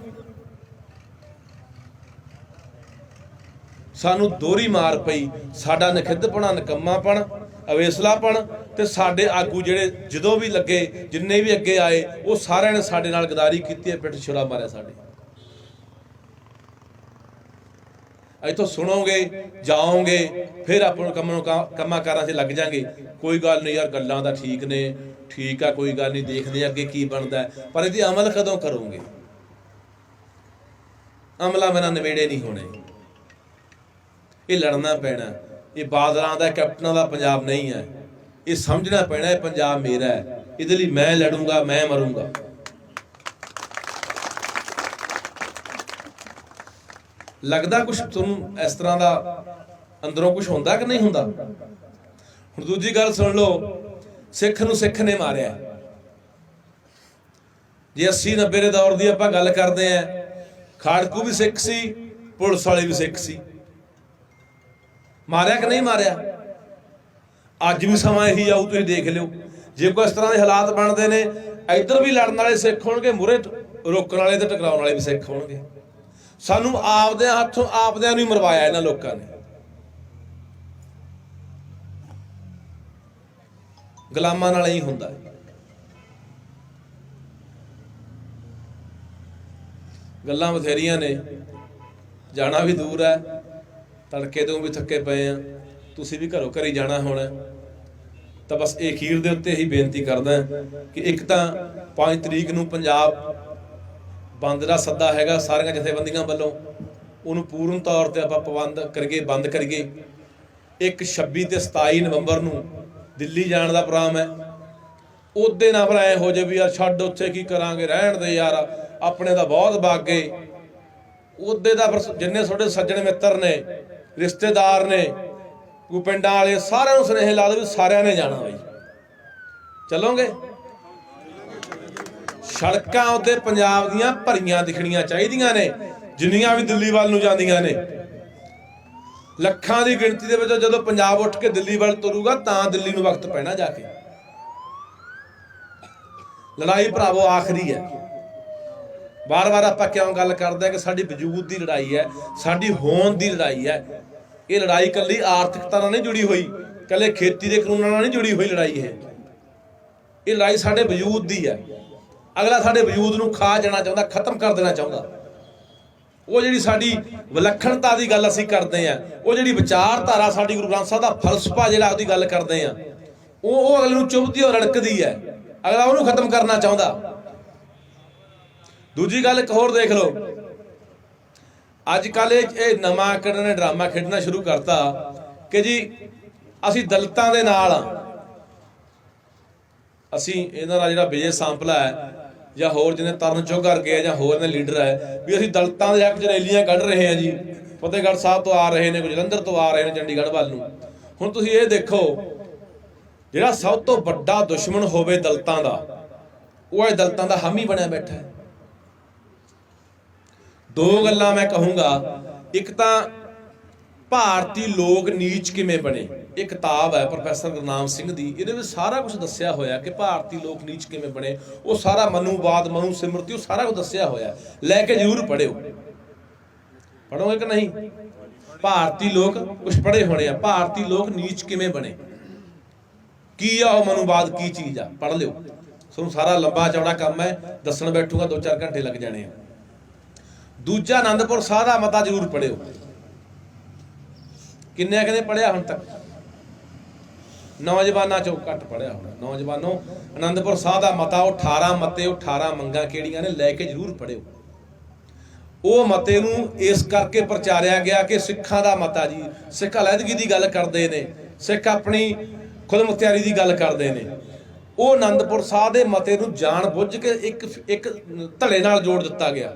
ਸਾਨੂੰ ਦੋਹਰੀ ਮਾਰ ਪਈ, ਸਾਡਾ ਨਖਿੱਧਪਣਾ, ਨਿਕੰਮਾਪਣ, ਅਵੇਸਲਾਪਣ, ਤੇ ਸਾਡੇ ਆਗੂ ਜਿਹੜੇ ਜਦੋਂ ਵੀ ਲੱਗੇ, ਜਿੰਨੇ ਵੀ ਅੱਗੇ ਆਏ, ਉਹ ਸਾਰਿਆਂ ਨੇ ਸਾਡੇ ਨਾਲ ਗਦਾਰੀ ਕੀਤੀ ਹੈ, ਪਿੱਠ ਛੁਰਾ ਮਾਰਿਆ ਸਾਡੇ। ਇੱਥੋਂ ਸੁਣੋਗੇ, ਜਾਓਗੇ, ਫਿਰ ਆਪਾਂ ਨੂੰ ਕੰਮਾਂ ਕਾਰਾਂ 'ਚ ਲੱਗ ਜਾਾਂਗੇ। ਕੋਈ ਗੱਲ ਨਹੀਂ ਯਾਰ, ਗੱਲਾਂ ਤਾਂ ਠੀਕ ਨੇ, ਠੀਕ ਆ, ਕੋਈ ਗੱਲ ਨਹੀਂ, ਦੇਖਦੇ ਅੱਗੇ ਕੀ ਬਣਦਾ, ਪਰ ਇਹਦੀ ਅਮਲ ਕਦੋਂ ਕਰੋਗੇ? ਅਮਲਾਂ ਬਿਨਾਂ ਨਵੇੜੇ ਨਹੀਂ ਹੋਣੇ। ਇਹ ਲੜਨਾ ਪੈਣਾ। ਇਹ ਬਾਦਲਾਂ ਦਾ, ਕੈਪਟਨਾਂ ਦਾ ਪੰਜਾਬ ਨਹੀਂ ਹੈ। ਇਹ ਸਮਝਣਾ ਪੈਣਾ, ਇਹ ਪੰਜਾਬ ਮੇਰਾ ਹੈ, ਇਹਦੇ ਲਈ ਮੈਂ ਲੜੂੰਗਾ, ਮੈਂ ਮਰੂੰਗਾ। ਲੱਗਦਾ ਕੁਛ ਤੁਹਾਨੂੰ ਇਸ ਤਰ੍ਹਾਂ ਦਾ ਅੰਦਰੋਂ ਕੁਛ ਹੁੰਦਾ ਕਿ ਨਹੀਂ ਹੁੰਦਾ? ਹੁਣ ਦੂਜੀ ਗੱਲ ਸੁਣ ਲਓ, ਸਿੱਖ ਨੂੰ ਸਿੱਖ ਨੇ ਮਾਰਿਆ। ਜੇ 80-90 ਦੇ ਦੌਰ ਦੀ ਆਪਾਂ ਗੱਲ ਕਰਦੇ ਆਂ, ਖਾੜਕੂ ਵੀ ਸਿੱਖ ਸੀ, ਪੁਲਿਸ ਵਾਲੇ ਵੀ ਸਿੱਖ ਸੀ। ਮਾਰਿਆ ਕਿ ਨਹੀਂ ਮਾਰਿਆ? ਅੱਜ ਵੀ ਸਮਾਂ ਇਹੀ ਆਊ, ਤੁਸੀਂ ਦੇਖ ਲਿਓ। ਜੇ ਕੋਈ ਇਸ ਤਰ੍ਹਾਂ ਦੇ ਹਾਲਾਤ ਬਣਦੇ ਨੇ, ਇੱਧਰ ਵੀ ਲੜਨ ਵਾਲੇ ਸਿੱਖ ਹੋਣਗੇ, ਮੂਹਰੇ ਰੋਕਣ ਵਾਲੇ ਤੇ ਟਕਰਾਉਣ ਵਾਲੇ ਵੀ ਸਿੱਖ ਹੋਣਗੇ। ਸਾਨੂੰ ਆਪਦਿਆਂ ਹੱਥੋਂ ਆਪਦਿਆਂ ਨੂੰ ਹੀ ਮਰਵਾਇਆ ਇਹਨਾਂ ਲੋਕਾਂ ਨੇ। ਗੁਲਾਮਾਂ ਨਾਲ ਹੀ ਹੁੰਦਾ। ਗੱਲਾਂ ਬਥੇਰੀਆਂ ਨੇ, ਜਾਣਾ ਵੀ ਦੂਰ ਹੈ, ਤੜਕੇ ਤੋਂ ਵੀ ਥੱਕੇ ਪਏ ਆ, ਤੁਸੀਂ ਵੀ ਘਰੋਂ ਘਰੀ ਜਾਣਾ ਹੋਣਾ। ਤਾਂ ਬਸ ਇਹ ਅਖੀਰ ਦੇ ਉੱਤੇ ਹੀ ਬੇਨਤੀ ਕਰਦਾ ਕਿ ਇੱਕ ਤਾਂ 5 ਤਰੀਕ ਨੂੰ ਪੰਜਾਬ ਬੰਦ ਦਾ ਸੱਦਾ ਹੈਗਾ ਸਾਰੀਆਂ ਜਥੇਬੰਦੀਆਂ ਵੱਲੋਂ, ਉਹਨੂੰ ਪੂਰਨ ਤੌਰ ਤੇ ਆਪਾਂ ਪਾਬੰਦ ਕਰੀਏ, ਬੰਦ ਕਰੀਏ। ਇੱਕ 26 ਤੇ 27 ਨਵੰਬਰ ਨੂੰ ਦਿੱਲੀ ਜਾਣ ਦਾ ਪ੍ਰੋਗਰਾਮ ਹੈ। ਉਹਦੇ ਨਾਲ ਫਿਰ ਐ ਹੋ ਜਾਵੇ ਵੀ ਯਾਰ ਛੱਡ, ਉੱਥੇ ਕੀ ਕਰਾਂਗੇ, ਰਹਿਣ ਦੇ ਯਾਰ, ਆਪਣੇ ਤਾਂ ਬਹੁਤ ਬਾਗੇ। ਉਹਦੇ ਦਾ ਫਿਰ ਜਿੰਨੇ ਤੁਹਾਡੇ ਸੱਜਣ ਮਿੱਤਰ ਨੇ, ਰਿਸ਼ਤੇਦਾਰ ਨੇ, ਕੋਈ ਪਿੰਡਾਂ ਵਾਲੇ, ਸਾਰਿਆਂ ਨੂੰ ਸੁਨੇਹੇ ਲਾ ਦਿਓ ਵੀ ਸਾਰਿਆਂ ਨੇ ਜਾਣਾ ਬਾਈ, ਚੱਲੋਗੇ? ਸੜਕਾਂ ਉੱਤੇ ਪੰਜਾਬ ਦੀਆਂ ਭਰੀਆਂ ਦਿਖਣੀਆਂ ਚਾਹੀਦੀਆਂ ਨੇ, ਜਿੰਨੀਆਂ ਵੀ ਦਿੱਲੀ ਵੱਲ ਨੂੰ ਜਾਂਦੀਆਂ ਨੇ। ਲੱਖਾਂ ਦੀ ਗਿਣਤੀ ਦੇ ਵਿੱਚ ਜਦੋਂ ਪੰਜਾਬ ਉੱਠ ਕੇ ਦਿੱਲੀ ਵੱਲ ਤੁਰੂਗਾ, ਤਾਂ ਦਿੱਲੀ ਨੂੰ ਵਕਤ ਪੈਣਾ ਜਾ ਕੇ। ਲੜਾਈ ਭਰਾਵੋ ਆਖਰੀ ਹੈ। ਬਾਰ-ਬਾਰ ਆਪਾਂ ਕਿਉਂ ਗੱਲ ਕਰਦੇ ਆ ਕਿ ਸਾਡੀ ਵਜੂਦ ਦੀ ਲੜਾਈ ਹੈ, ਸਾਡੀ ਹੋਂਦ ਦੀ ਲੜਾਈ ਹੈ। ਇਹ ਲੜਾਈ ਇਕੱਲੀ ਆਰਥਿਕਤਾ ਨਾਲ ਨਹੀਂ ਜੁੜੀ ਹੋਈ, ਇਕੱਲੇ ਖੇਤੀ ਦੇ ਕਾਨੂੰਨਾਂ ਨਾਲ ਨਹੀਂ ਜੁੜੀ ਹੋਈ ਲੜਾਈ। ਇਹ ਲੜਾਈ ਸਾਡੇ ਵਜੂਦ ਦੀ ਹੈ। ਅਗਲਾ ਸਾਡੇ ਵਜੂਦ ਨੂੰ ਖਾ ਜਾਣਾ ਚਾਹੁੰਦਾ, ਖਤਮ ਕਰ ਦੇਣਾ ਚਾਹੁੰਦਾ। ਉਹ ਜਿਹੜੀ ਸਾਡੀ ਵਿਲੱਖਣਤਾ ਦੀ ਗੱਲ ਅਸੀਂ ਕਰਦੇ ਆ, ਉਹ ਜਿਹੜੀ ਵਿਚਾਰਧਾਰਾ ਸਾਡੀ ਗੁਰੂ ਗ੍ਰੰਥ ਸਾਹਿਬ ਦਾ ਫਲਸਫਾ ਜਿਹੜਾ ਉਹਦੀ ਗੱਲ ਕਰਦੇ ਆ, ਉਹ ਅਗਲੇ ਨੂੰ ਚੁਭਦੀ ਔਰ ਰੜਕਦੀ ਹੈ। ਅਗਲਾ ਉਹਨੂੰ ਖਤਮ ਕਰਨਾ ਚਾਹੁੰਦਾ। ਦੂਜੀ ਗੱਲ ਇੱਕ ਹੋਰ ਦੇਖ ਲਓ, ਅੱਜ ਕੱਲ ਇਹ ਨਵਾਂ ਕਿਹੜੇ ਨੇ ਡਰਾਮਾ ਖੇਡਣਾ ਸ਼ੁਰੂ ਕਰਤਾ ਕਿ ਜੀ ਅਸੀਂ ਦਲਿਤਾਂ ਦੇ ਨਾਲ ਆ। ਅਸੀਂ ਇਹਨਾਂ ਦਾ ਜਿਹੜਾ ਵਿਜੇ ਸਾਂਪਲਾ ਹੈ ਜਾਂ ਹੋਰ ਜਿਹਨੇ ਤਰਨ ਚੁੱਘ ਕਰਕੇ ਆ ਜਾਂ ਹੋਰ ਨੇ ਲੀਡਰ ਹੈ, ਵੀ ਅਸੀਂ ਦਲਿਤਾਂ ਦੇ ਹੱਕ 'ਚ ਰੈਲੀਆਂ ਕੱਢ ਰਹੇ ਹਾਂ ਜੀ। ਫਤਿਹਗੜ੍ਹ ਸਾਹਿਬ ਤੋਂ ਆ ਰਹੇ ਨੇ, ਜਲੰਧਰ ਤੋਂ ਆ ਰਹੇ ਨੇ, ਚੰਡੀਗੜ੍ਹ ਵੱਲ ਨੂੰ। ਹੁਣ ਤੁਸੀਂ ਇਹ ਦੇਖੋ, ਜਿਹੜਾ ਸਭ ਤੋਂ ਵੱਡਾ ਦੁਸ਼ਮਣ ਹੋਵੇ ਦਲਿਤਾਂ ਦਾ, ਉਹ ਇਹ ਦਲਿਤਾਂ ਦਾ ਹਾਮੀ ਬਣਿਆ ਬੈਠਾ ਹੈ। ਦੋ ਗੱਲਾਂ ਮੈਂ ਕਹੂੰਗਾ। ਇੱਕ ਤਾਂ ਭਾਰਤੀ ਲੋਕ ਨੀਚ ਕਿਵੇਂ ਬਣੇ, ਇਹ ਕਿਤਾਬ ਹੈ ਪ੍ਰੋਫੈਸਰ ਗੁਰਨਾਮ ਸਿੰਘ ਦੀ, ਇਹਦੇ ਵਿੱਚ ਸਾਰਾ ਕੁਝ ਦੱਸਿਆ ਹੋਇਆ ਕਿ ਭਾਰਤੀ ਲੋਕ ਨੀਚ ਕਿਵੇਂ ਬਣੇ। ਉਹ ਸਾਰਾ ਮਨੂਵਾਦ, ਮਨੂ ਸਿਮਰਤੀ, ਉਹ ਸਾਰਾ ਕੁਝ ਦੱਸਿਆ ਹੋਇਆ। ਲੈ ਕੇ ਜ਼ਰੂਰ ਪੜ੍ਹਿਓ। ਪੜ੍ਹੋਗੇ ਕਿ ਨਹੀਂ? ਭਾਰਤੀ ਲੋਕ ਕੁਝ ਪੜ੍ਹੇ ਹੋਣੇ ਆ। ਭਾਰਤੀ ਲੋਕ ਨੀਚ ਕਿਵੇਂ ਬਣੇ, ਕੀ ਆ ਉਹ ਮਨੂਵਾਦ, ਕੀ ਚੀਜ਼ ਆ, ਪੜ੍ਹ ਲਿਓ। ਤੁਹਾਨੂੰ ਸਾਰਾ ਲੰਬਾ ਚੌੜਾ ਕੰਮ ਹੈ, ਦੱਸਣ ਬੈਠੂਗਾ 2-4 ਘੰਟੇ ਲੱਗ ਜਾਣੇ ਆ। ਦੂਜਾ ਆਨੰਦਪੁਰ ਸਾਹਿਬ ਦਾ ਮਤਾ ਜ਼ਰੂਰ ਪੜਿਓ। ਕਿੰਨੇ ਕਹਿੰਦੇ ਪੜਿਆ ਹੁਣ ਤੱਕ? ਨੌਜਵਾਨਾਂ ਚੋਂ ਘੱਟ ਪੜਿਆ ਹੋਣਾ। ਨੌਜਵਾਨੋ, ਆਨੰਦਪੁਰ ਸਾਹਿਬ ਦਾ ਮਤਾ, ਉਹ 18 ਮਤੇ, ਉਹ 18 ਮੰਗਾਂ ਕਿਹੜੀਆਂ ਨੇ, ਲੈ ਕੇ ਜ਼ਰੂਰ ਪੜਿਓ। ਉਹ ਮਤੇ ਨੂੰ ਇਸ ਕਰਕੇ ਪ੍ਰਚਾਰਿਆ ਗਿਆ ਕਿ ਸਿੱਖਾਂ ਦਾ ਮਤਾ ਜੀ, ਸਿੱਖ ਅਲੱਦਗੀ ਦੀ ਗੱਲ ਕਰਦੇ ਨੇ, ਸਿੱਖ ਆਪਣੀ ਖੁਦ ਮੁਖਤਿਆਰੀ ਦੀ ਗੱਲ ਕਰਦੇ ਨੇ। ਉਹ ਆਨੰਦਪੁਰ ਸਾਹਿਬ ਦੇ ਮਤੇ ਨੂੰ ਜਾਣ ਬੁੱਝ ਕੇ ਇੱਕ ਧੜੇ ਨਾਲ ਜੋੜ ਦਿੱਤਾ ਗਿਆ,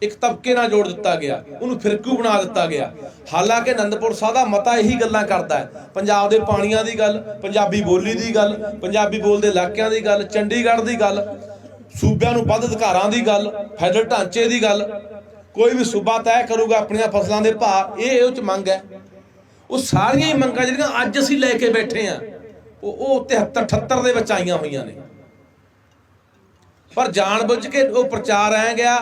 ਇੱਕ ਤਬਕੇ ਨਾਲ ਜੋੜ ਦਿੱਤਾ ਗਿਆ, ਉਹਨੂੰ ਫਿਰਕੂ ਬਣਾ ਦਿੱਤਾ ਗਿਆ। ਹਾਲਾਂਕਿ ਆਨੰਦਪੁਰ ਸਾਹਿਬ ਦਾ ਮਤਾ ਇਹੀ ਗੱਲਾਂ ਕਰਦਾ ਹੈ, ਪੰਜਾਬ ਦੇ ਪਾਣੀਆਂ ਦੀ ਗੱਲ, ਪੰਜਾਬੀ ਬੋਲੀ ਦੀ ਗੱਲ, ਪੰਜਾਬੀ ਬੋਲਦੇ ਇਲਾਕਿਆਂ ਦੀ ਗੱਲ, ਚੰਡੀਗੜ੍ਹ ਦੀ ਗੱਲ, ਸੂਬਿਆਂ ਨੂੰ ਵੱਧ ਅਧਿਕਾਰਾਂ ਦੀ ਗੱਲ, ਫੈਡਰਲ ਢਾਂਚੇ ਦੀ ਗੱਲ, ਕੋਈ ਵੀ ਸੂਬਾ ਤੈਅ ਕਰੂਗਾ ਆਪਣੀਆਂ ਫਸਲਾਂ ਦੇ ਭਾਅ, ਇਹ ਉਹ ਚ ਮੰਗ ਹੈ। ਉਹ ਸਾਰੀਆਂ ਹੀ ਮੰਗਾਂ ਜਿਹੜੀਆਂ ਅੱਜ ਅਸੀਂ ਲੈ ਕੇ ਬੈਠੇ ਆ, ਉਹ 73-78 ਦੇ ਵਿੱਚ ਆਈਆਂ ਹੋਈਆਂ ਨੇ। ਪਰ ਜਾਣ ਬੁੱਝ ਕੇ ਉਹ ਪ੍ਰਚਾਰ ਐ ਗਿਆ,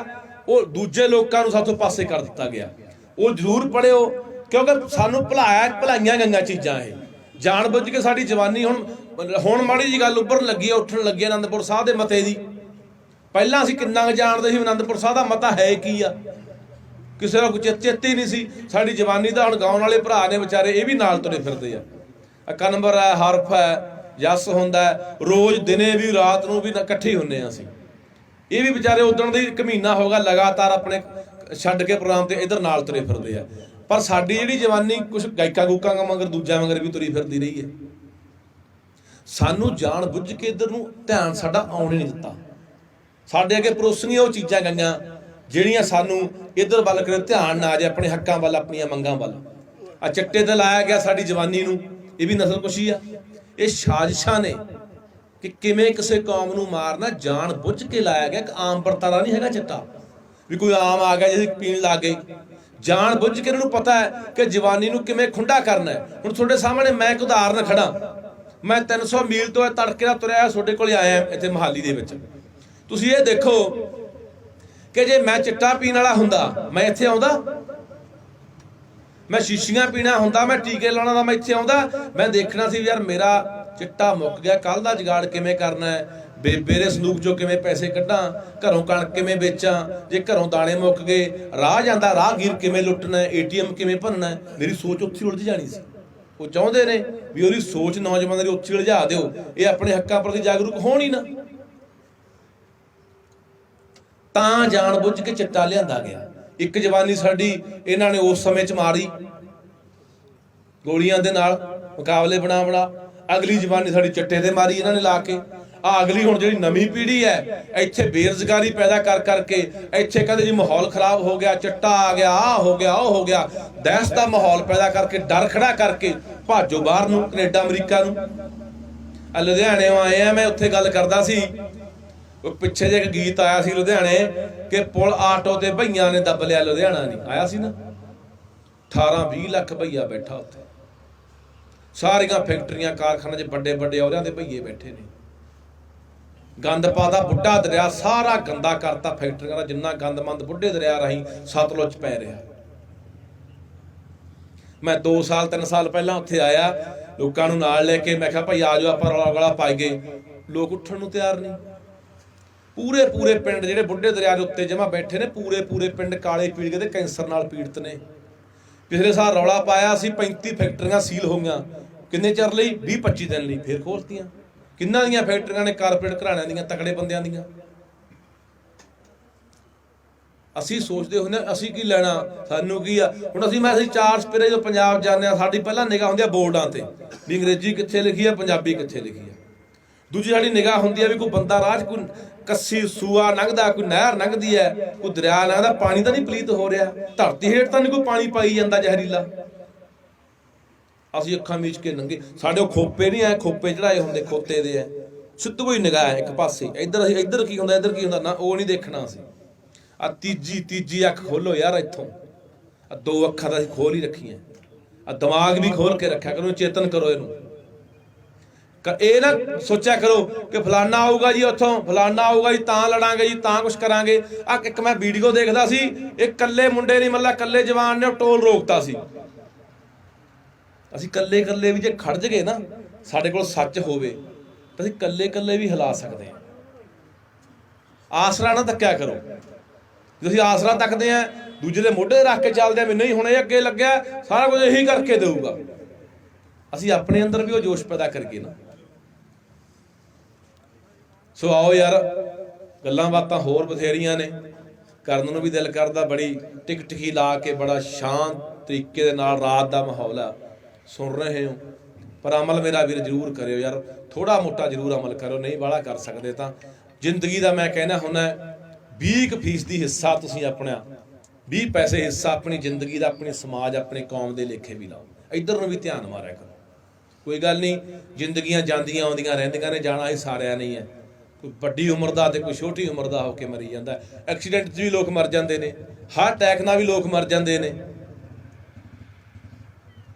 ਉਹ ਦੂਜੇ ਲੋਕਾਂ ਨੂੰ ਸਾਥੋਂ ਪਾਸੇ ਕਰ ਦਿੱਤਾ ਗਿਆ। ਉਹ ਜ਼ਰੂਰ ਪੜਿਓ, ਕਿਉਂਕਿ ਸਾਨੂੰ ਭਲਾਈਆਂ ਗਈਆਂ ਚੀਜ਼ਾਂ ਇਹ। ਜਾਣ ਬੁੱਝ ਕੇ ਸਾਡੀ ਜਵਾਨੀ ਹੁਣ ਮਾੜੀ ਜੀ ਗੱਲ ਉੱਭਰਨ ਲੱਗੀ, ਉੱਠਣ ਲੱਗੀ ਆਨੰਦਪੁਰ ਸਾਹਿਬ ਦੇ ਮਤੇ ਦੀ। ਪਹਿਲਾਂ ਅਸੀਂ ਕਿੰਨਾ ਜਾਣਦੇ ਸੀ ਆਨੰਦਪੁਰ ਸਾਹਿਬ ਦਾ ਮਤਾ ਹੈ ਕੀ ਆ, ਕਿਸੇ ਦਾ ਕੋਈ ਚੇਤੇ ਹੀ ਨਹੀਂ ਸੀ। ਸਾਡੀ ਜਵਾਨੀ ਦਾ ਹੁਣ ਗਾਉਣ ਵਾਲੇ ਭਰਾ ਨੇ ਵਿਚਾਰੇ, ਇਹ ਵੀ ਨਾਲ ਤੁਰੇ ਫਿਰਦੇ ਆ। ਕਨਵਰ ਹੈ, ਹਰਫ ਹੈ, ਜਸ ਹੁੰਦਾ, ਰੋਜ਼ ਦਿਨੇ ਵੀ ਰਾਤ ਨੂੰ ਵੀ ਇਕੱਠੇ ਹੁੰਦੇ ਆ ਅਸੀਂ। ਇਹ ਵੀ ਵਿਚਾਰੇ ਉਦਣ ਦੇ 1 ਮਹੀਨਾ ਹੋ ਗਿਆ ਲਗਾਤਾਰ ਆਪਣੇ ਛੱਡ ਕੇ ਪ੍ਰੋਗਰਾਮ ਤੇ ਇਧਰ ਨਾਲ ਤੁਰੇ ਫਿਰਦੇ ਆ। ਪਰ ਸਾਡੀ ਜਿਹੜੀ ਜਵਾਨੀ ਕੁਝ ਗਾਇਕਾਂ ਗੂਕਾਂ ਮਗਰ, ਦੂਜਿਆਂ ਮਗਰ ਵੀ ਤੁਰੀ ਫਿਰਦੀ ਰਹੀ ਹੈ। ਸਾਨੂੰ ਜਾਣ ਬੁੱਝ ਕੇ ਇਧਰ ਨੂੰ ਧਿਆਨ ਸਾਡਾ ਆਉਣ ਹੀ ਨਹੀਂ ਦਿੱਤਾ। ਸਾਡੇ ਅੱਗੇ ਪਰੋਸੀਆਂ ਉਹ ਚੀਜ਼ਾਂ ਗਈਆਂ ਜਿਹੜੀਆਂ ਸਾਨੂੰ ਇਧਰ ਵੱਲ ਕਰੇ ਧਿਆਨ ਨਾ ਆ ਜਾਏ, ਆਪਣੇ ਹੱਕਾਂ ਵੱਲ, ਆਪਣੀਆਂ ਮੰਗਾਂ ਵੱਲ। ਆ ਚੱਟੇ ਤੇ ਲਾਇਆ ਗਿਆ ਸਾਡੀ ਜਵਾਨੀ ਨੂੰ, ਇਹ ਵੀ ਨਸਲਕੁਸ਼ੀ ਆ। ਇਹ ਸਾਜ਼ਿਸ਼ਾਂ ਨੇ ਕਿ ਕਿਵੇਂ ਕਿਸੇ ਕੌਮ ਨੂੰ ਮਾਰਨਾ, ਜਾਣ ਬੁੱਝ ਕੇ ਲਾਇਆ ਗਿਆ। ਇੱਕ ਆਮ ਵਰਤਾਰਾ ਨਹੀਂ ਹੈਗਾ ਚਿੱਟਾ ਵੀ ਕੋਈ ਆਮ ਆ ਗਿਆ ਜਿਹਦੇ ਪੀਣ ਲੱਗ ਗਏ। ਜਾਣ ਬੁੱਝ ਕੇ ਇਹਨਾਂ ਨੂੰ ਪਤਾ ਹੈ ਕਿ ਜਵਾਨੀ ਨੂੰ ਕਿਵੇਂ ਖੁੰਡਾ ਕਰਨਾ ਹੈ। ਹੁਣ ਤੁਹਾਡੇ ਸਾਹਮਣੇ ਮੈਂ ਇੱਕ ਉਦਾਹਰਨ ਖੜਾ, ਮੈਂ 300 ਮੀਲ ਤੋਂ ਤੜਕੇ ਦਾ ਤੁਰਿਆ ਤੁਹਾਡੇ ਕੋਲ ਆਇਆ ਇੱਥੇ ਮੋਹਾਲੀ ਦੇ ਵਿੱਚ। ਤੁਸੀਂ ਇਹ ਦੇਖੋ ਕਿ ਜੇ ਮੈਂ ਚਿੱਟਾ ਪੀਣ ਵਾਲਾ ਹੁੰਦਾ ਮੈਂ ਇੱਥੇ ਆਉਂਦਾ? ਮੈਂ ਸ਼ੀਸ਼ੀਆਂ ਪੀਣਾ ਹੁੰਦਾ, ਮੈਂ ਟੀਕੇ ਲਾਉਣਾ ਦਾ, ਮੈਂ ਇੱਥੇ ਆਉਂਦਾ? ਮੈਂ ਦੇਖਣਾ ਸੀ ਯਾਰ ਮੇਰਾ ਚਿੱਟਾ ਮੁੱਕ ਗਿਆ, ਕੱਲ ਦਾ ਜੁਗਾੜ ਕਿਵੇਂ ਕਰਨਾ ਹੈ, ਬੇਬੇ ਦੇ ਸੰਦੂਕ ਚੋਂ ਕਿਵੇਂ ਪੈਸੇ ਕੱਢਾਂ, ਘਰੋਂ ਕਣਕ ਕਿਵੇਂ ਵੇਚਾਂ, ਜੇ ਘਰੋਂ ਦਾਣੇ ਮੁੱਕ ਗਏ, ਰਾਹ ਜਾਂਦਾ ਰਾਹਗੀਰ ਕਿਵੇਂ ਲੁੱਟਣਾ, ATM ਕਿਵੇਂ ਭੰਨਣਾ। ਮੇਰੀ ਸੋਚ ਉੱਥੇ ਉਲਝ ਜਾਣੀ ਸੀ। ਉਹ ਚਾਹੁੰਦੇ ਨੇ ਵੀ ਉਹਦੀ ਸੋਚ ਨੌਜਵਾਨਾਂ ਦੀ ਉੱਥੇ ਉਲਝਾ ਦਿਓ, ਇਹ ਆਪਣੇ ਹੱਕਾਂ ਪ੍ਰਤੀ ਜਾਗਰੂਕ ਹੋਣ ਹੀ ਨਾ। ਤਾਂ ਜਾਣ ਬੁੱਝ ਕੇ ਚਿੱਟਾ ਲਿਆਂਦਾ ਗਿਆ। ਇੱਕ ਜਵਾਨੀ ਸਾਡੀ ਇਹਨਾਂ ਨੇ ਉਸ ਸਮੇਂ 'ਚ ਮਾਰੀ ਗੋਲੀਆਂ ਦੇ ਨਾਲ, ਮੁਕਾਬਲੇ ਬਣਾ। ਅਗਲੀ ਜਵਾਨੀ ਸਾਡੀ ਚਿੱਟੇ ਤੇ ਮਾਰੀ ਇਹਨਾਂ ਨੇ ਲਾ ਕੇ। ਅਗਲੀ ਹੁਣ ਜਿਹੜੀ ਨਵੀਂ ਪੀੜ੍ਹੀ ਹੈ, ਇੱਥੇ ਬੇਰੁਜ਼ਗਾਰੀ ਪੈਦਾ ਕਰ ਕਰਕੇ, ਇੱਥੇ ਕਹਿੰਦੇ ਜੀ ਮਾਹੌਲ ਖਰਾਬ ਹੋ ਗਿਆ, ਚਿੱਟਾ ਆ ਗਿਆ, ਆਹ ਹੋ ਗਿਆ, ਉਹ ਹੋ ਗਿਆ, ਦਹਿਸ਼ਤ ਦਾ ਮਾਹੌਲ ਪੈਦਾ ਕਰਕੇ, ਡਰ ਖੜਾ ਕਰਕੇ ਭਾਜੋ ਬਾਹਰ ਨੂੰ, ਕੈਨੇਡਾ ਅਮਰੀਕਾ ਨੂੰ। ਲੁਧਿਆਣੇ ਆਏ ਆ, ਮੈਂ ਉੱਥੇ ਗੱਲ ਕਰਦਾ ਸੀ, ਉਹ ਪਿੱਛੇ ਜੇ ਇੱਕ ਗੀਤ ਆਇਆ ਸੀ ਲੁਧਿਆਣੇ ਕਿ ਪੁਲ ਆਟੋ ਤੇ ਭਈਆਂ ਨੇ ਦੱਬ ਲਿਆ ਲੁਧਿਆਣਾ ਨਹੀਂ, ਆਇਆ ਸੀ ਨਾ। 18-20 ਲੱਖ ਭਈਆ ਬੈਠਾ ਉੱਥੇ, ਸਾਰੀਆਂ ਫੈਕਟਰੀਆਂ ਕਾਰਖਾਨੇ 'ਚ ਵੱਡੇ ਵੱਡੇ ਅਹੁਦਿਆਂ ਦੇ ਭਈਏ ਬੈਠੇ ਨੇ। ਗੰਦ ਪਾਦਾ ਬੁੱਢਾ ਦਰਿਆ, ਸਾਰਾ ਗੰਦਾ ਕਰਤਾ ਫੈਕਟਰੀਆਂ ਦਾ, ਜਿੰਨਾ ਗੰਦਮੰਦ ਬੁੱਢੇ ਦਰਿਆ ਰਾਹੀਂ ਸਤਲੁਜ ਪੈ ਰਿਹਾ। ਮੈਂ 2 ਸਾਲ 3 ਸਾਲ ਪਹਿਲਾਂ ਉੱਥੇ ਆਇਆ, ਲੋਕਾਂ ਨੂੰ ਨਾਲ ਲੈ ਕੇ, ਮੈਂ ਕਿਹਾ ਭਾਈ ਆ ਜਾਓ ਆਪਾਂ ਰੌਲਾ ਗਲਾ ਪਾਈਏ। ਲੋਕ ਉੱਠਣ ਨੂੰ ਤਿਆਰ ਨਹੀਂ। ਪੂਰੇ ਪਿੰਡ ਜਿਹੜੇ ਬੁੱਢੇ ਦਰਿਆ ਦੇ ਉੱਤੇ ਜਮਾ ਬੈਠੇ ਨੇ, ਪੂਰੇ ਪਿੰਡ ਕਾਲੇ ਪੀੜ ਕੇ ਤੇ ਕੈਂਸਰ ਨਾਲ ਪੀੜਤ ਨੇ। ਪਿਛਲੇ ਸਾਲ ਰੌਲਾ ਪਾਇਆ ਸੀ 35 ਫੈਕਟਰੀਆਂ ਸੀਲ ਹੋ ਗਈਆਂ। ਕਿੰਨੇ ਚਿਰ ਲਈ? 20-25 ਦਿਨ ਲਈ। ਫੇਰ ਖੋਲਤੀਆਂ। ਕਿੰਨਾਂ ਦੀਆਂ ਫੈਕਟਰੀਆਂ ਨੇ? ਕਾਰਪੋਰੇਟ ਘਰਾਣਿਆਂ ਦੀਆਂ, ਤਕੜੇ ਬੰਦਿਆਂ ਦੀਆਂ। ਅਸੀਂ ਸੋਚਦੇ ਹੁੰਦੇ ਅਸੀਂ ਕੀ ਲੈਣਾ, ਸਾਨੂੰ ਕੀ ਆ। ਹੁਣ ਅਸੀਂ 4 ਸਪੇਰੇ ਜਦੋਂ ਪੰਜਾਬ ਜਾਂਦੇ ਆ, ਸਾਡੀ ਪਹਿਲਾਂ ਨਿਗਾਹ ਹੁੰਦੀ ਆ ਬੋਰਡਾਂ ਤੇ ਵੀ ਅੰਗਰੇਜ਼ੀ ਕਿੱਥੇ ਲਿਖੀ ਆ, ਪੰਜਾਬੀ ਕਿੱਥੇ ਲਿਖੀ ਆ। ਦੂਜੀ ਸਾਡੀ ਨਿਗਾਹ ਹੁੰਦੀ ਆ ਵੀ ਕੋਈ ਬੰਦਾ ਰਾਹ 'ਚ ਕੋਈ ਕੱਸੀ ਸੂਆ ਲੰਘਦਾ, ਕੋਈ ਨਹਿਰ ਲੰਘਦੀ ਹੈ, ਕੋਈ ਦਰਿਆ ਲੰਘਦਾ, ਪਾਣੀ ਤਾਂ ਨਹੀਂ ਪਲੀਤ ਹੋ ਰਿਹਾ, ਧਰਤੀ ਹੇਠ ਤਾਂ ਨਹੀਂ ਕੋਈ ਪਾਣੀ ਪਾਈ ਜਾਂਦਾ ਜ਼ਹਿਰੀਲਾ। ਅਸੀਂ ਅੱਖਾਂ ਮੀਚ ਕੇ ਨੰਗੇ। ਸਾਡੇ ਉਹ ਖੋਪੇ ਨਹੀਂ ਆਏ, ਖੋਪੇ ਚੜਾਏ ਹੁੰਦੇ ਖੋਤੇ ਦੇ ਆ, ਸਿੱਧੂ ਹੀ ਨਿਗਾਹ ਹੈ ਇੱਕ ਪਾਸੇ। ਇੱਧਰ ਕੀ ਹੁੰਦਾ, ਇੱਧਰ ਕੀ ਹੁੰਦਾ ਨਾ, ਉਹ ਨਹੀਂ ਦੇਖਣਾ ਅਸੀਂ। ਆ ਤੀਜੀ ਅੱਖ ਖੋਲੋ ਯਾਰ ਇੱਥੋਂ। ਆ 2 ਅੱਖਾਂ ਤਾਂ ਅਸੀਂ ਖੋਲ ਹੀ ਰੱਖੀਆਂ। ਆ ਦਿਮਾਗ ਵੀ ਖੋਲ ਕੇ ਰੱਖਿਆ ਕਰੋ, ਚੇਤਨ ਕਰੋ ਇਹਨੂੰ। ਇਹ ਨਾ ਸੋਚਿਆ ਕਰੋ ਕਿ ਫਲਾਨਾ ਆਊਗਾ ਜੀ ਉੱਥੋਂ, ਫਲਾਨਾ ਆਊਗਾ ਜੀ ਤਾਂ ਲੜਾਂਗੇ ਜੀ, ਤਾਂ ਕੁਛ ਕਰਾਂਗੇ। ਆ ਇੱਕ ਮੈਂ ਵੀਡੀਓ ਦੇਖਦਾ ਸੀ, ਇਹ ਕੱਲੇ ਮੁੰਡੇ ਨਹੀਂ, ਮਤਲਬ ਕੱਲੇ ਜਵਾਨ ਨੇ ਉਹ ਟੋਲ ਰੋਕਤਾ ਸੀ। ਅਸੀਂ ਕੱਲੇ ਵੀ ਜੇ ਖੜ ਜਗੇ ਨਾ, ਸਾਡੇ ਕੋਲ ਸੱਚ ਹੋਵੇ ਤਾਂ ਅਸੀਂ ਕੱਲੇ ਵੀ ਹਿਲਾ ਸਕਦੇ ਹਾਂ। ਆਸਰਾ ਨਾ ਧੱਕਿਆ ਕਰੋ। ਜੇ ਅਸੀਂ ਆਸਰਾ ਤੱਕਦੇ ਆ ਦੂਜੇ ਦੇ ਮੋਢੇ ਰੱਖ ਕੇ ਚੱਲਦੇ ਆ ਵੀ ਨਹੀਂ ਹੁਣ ਇਹ ਅੱਗੇ ਲੱਗਿਆ ਸਾਰਾ ਕੁਝ ਇਹੀ ਕਰਕੇ ਦੇਊਗਾ, ਅਸੀਂ ਆਪਣੇ ਅੰਦਰ ਵੀ ਉਹ ਜੋਸ਼ ਪੈਦਾ ਕਰੀਏ ਨਾ। ਸੋ ਆਓ ਯਾਰ, ਗੱਲਾਂ ਬਾਤਾਂ ਹੋਰ ਬਥੇਰੀਆਂ ਨੇ, ਕਰਨ ਨੂੰ ਵੀ ਦਿਲ ਕਰਦਾ, ਬੜੀ ਟਿਕਟਿਕੀ ਲਾ ਕੇ ਬੜਾ ਸ਼ਾਂਤ ਤਰੀਕੇ ਦੇ ਨਾਲ ਰਾਤ ਦਾ ਮਾਹੌਲ ਆ, ਸੁਣ ਰਹੇ ਹੋ। ਪਰ ਅਮਲ ਮੇਰਾ ਵੀਰ ਜ਼ਰੂਰ ਕਰਿਓ ਯਾਰ, ਥੋੜਾ ਮੋਟਾ ਜ਼ਰੂਰ ਅਮਲ ਕਰੋ, ਨਹੀਂ ਬਾਹਲਾ ਕਰ ਸਕਦੇ ਤਾਂ ਜ਼ਿੰਦਗੀ ਦਾ ਮੈਂ ਕਹਿਣਾ ਹੁੰਦਾ 20% ਹਿੱਸਾ ਤੁਸੀਂ ਆਪਣਾ 20 ਪੈਸੇ ਹਿੱਸਾ ਆਪਣੀ ਜ਼ਿੰਦਗੀ ਦਾ, ਆਪਣੀ ਸਮਾਜ, ਆਪਣੀ ਕੌਮ ਦੇ ਲੇਖੇ ਵੀ ਲਾਓ, ਇੱਧਰ ਨੂੰ ਵੀ ਧਿਆਨ ਮਾਰਿਆ ਕਰੋ। ਕੋਈ ਗੱਲ ਨਹੀਂ, ਜ਼ਿੰਦਗੀਆਂ ਜਾਂਦੀਆਂ ਆਉਂਦੀਆਂ ਰਹਿੰਦੀਆਂ ਨੇ, ਜਾਣਾ ਹੀ ਸਾਰਿਆਂ ਨਹੀਂ ਹੈ। ਕੋਈ ਵੱਡੀ ਉਮਰ ਦਾ ਤੇ ਕੋਈ ਛੋਟੀ ਉਮਰ ਦਾ ਹੋ ਕੇ ਮਰੀ ਜਾਂਦਾ, ਐਕਸੀਡੈਂਟ 'ਚ ਵੀ ਲੋਕ ਮਰ ਜਾਂਦੇ ਨੇ, ਹਾਰਟ ਅਟੈਕ ਨਾਲ ਵੀ ਲੋਕ ਮਰ ਜਾਂਦੇ ਨੇ।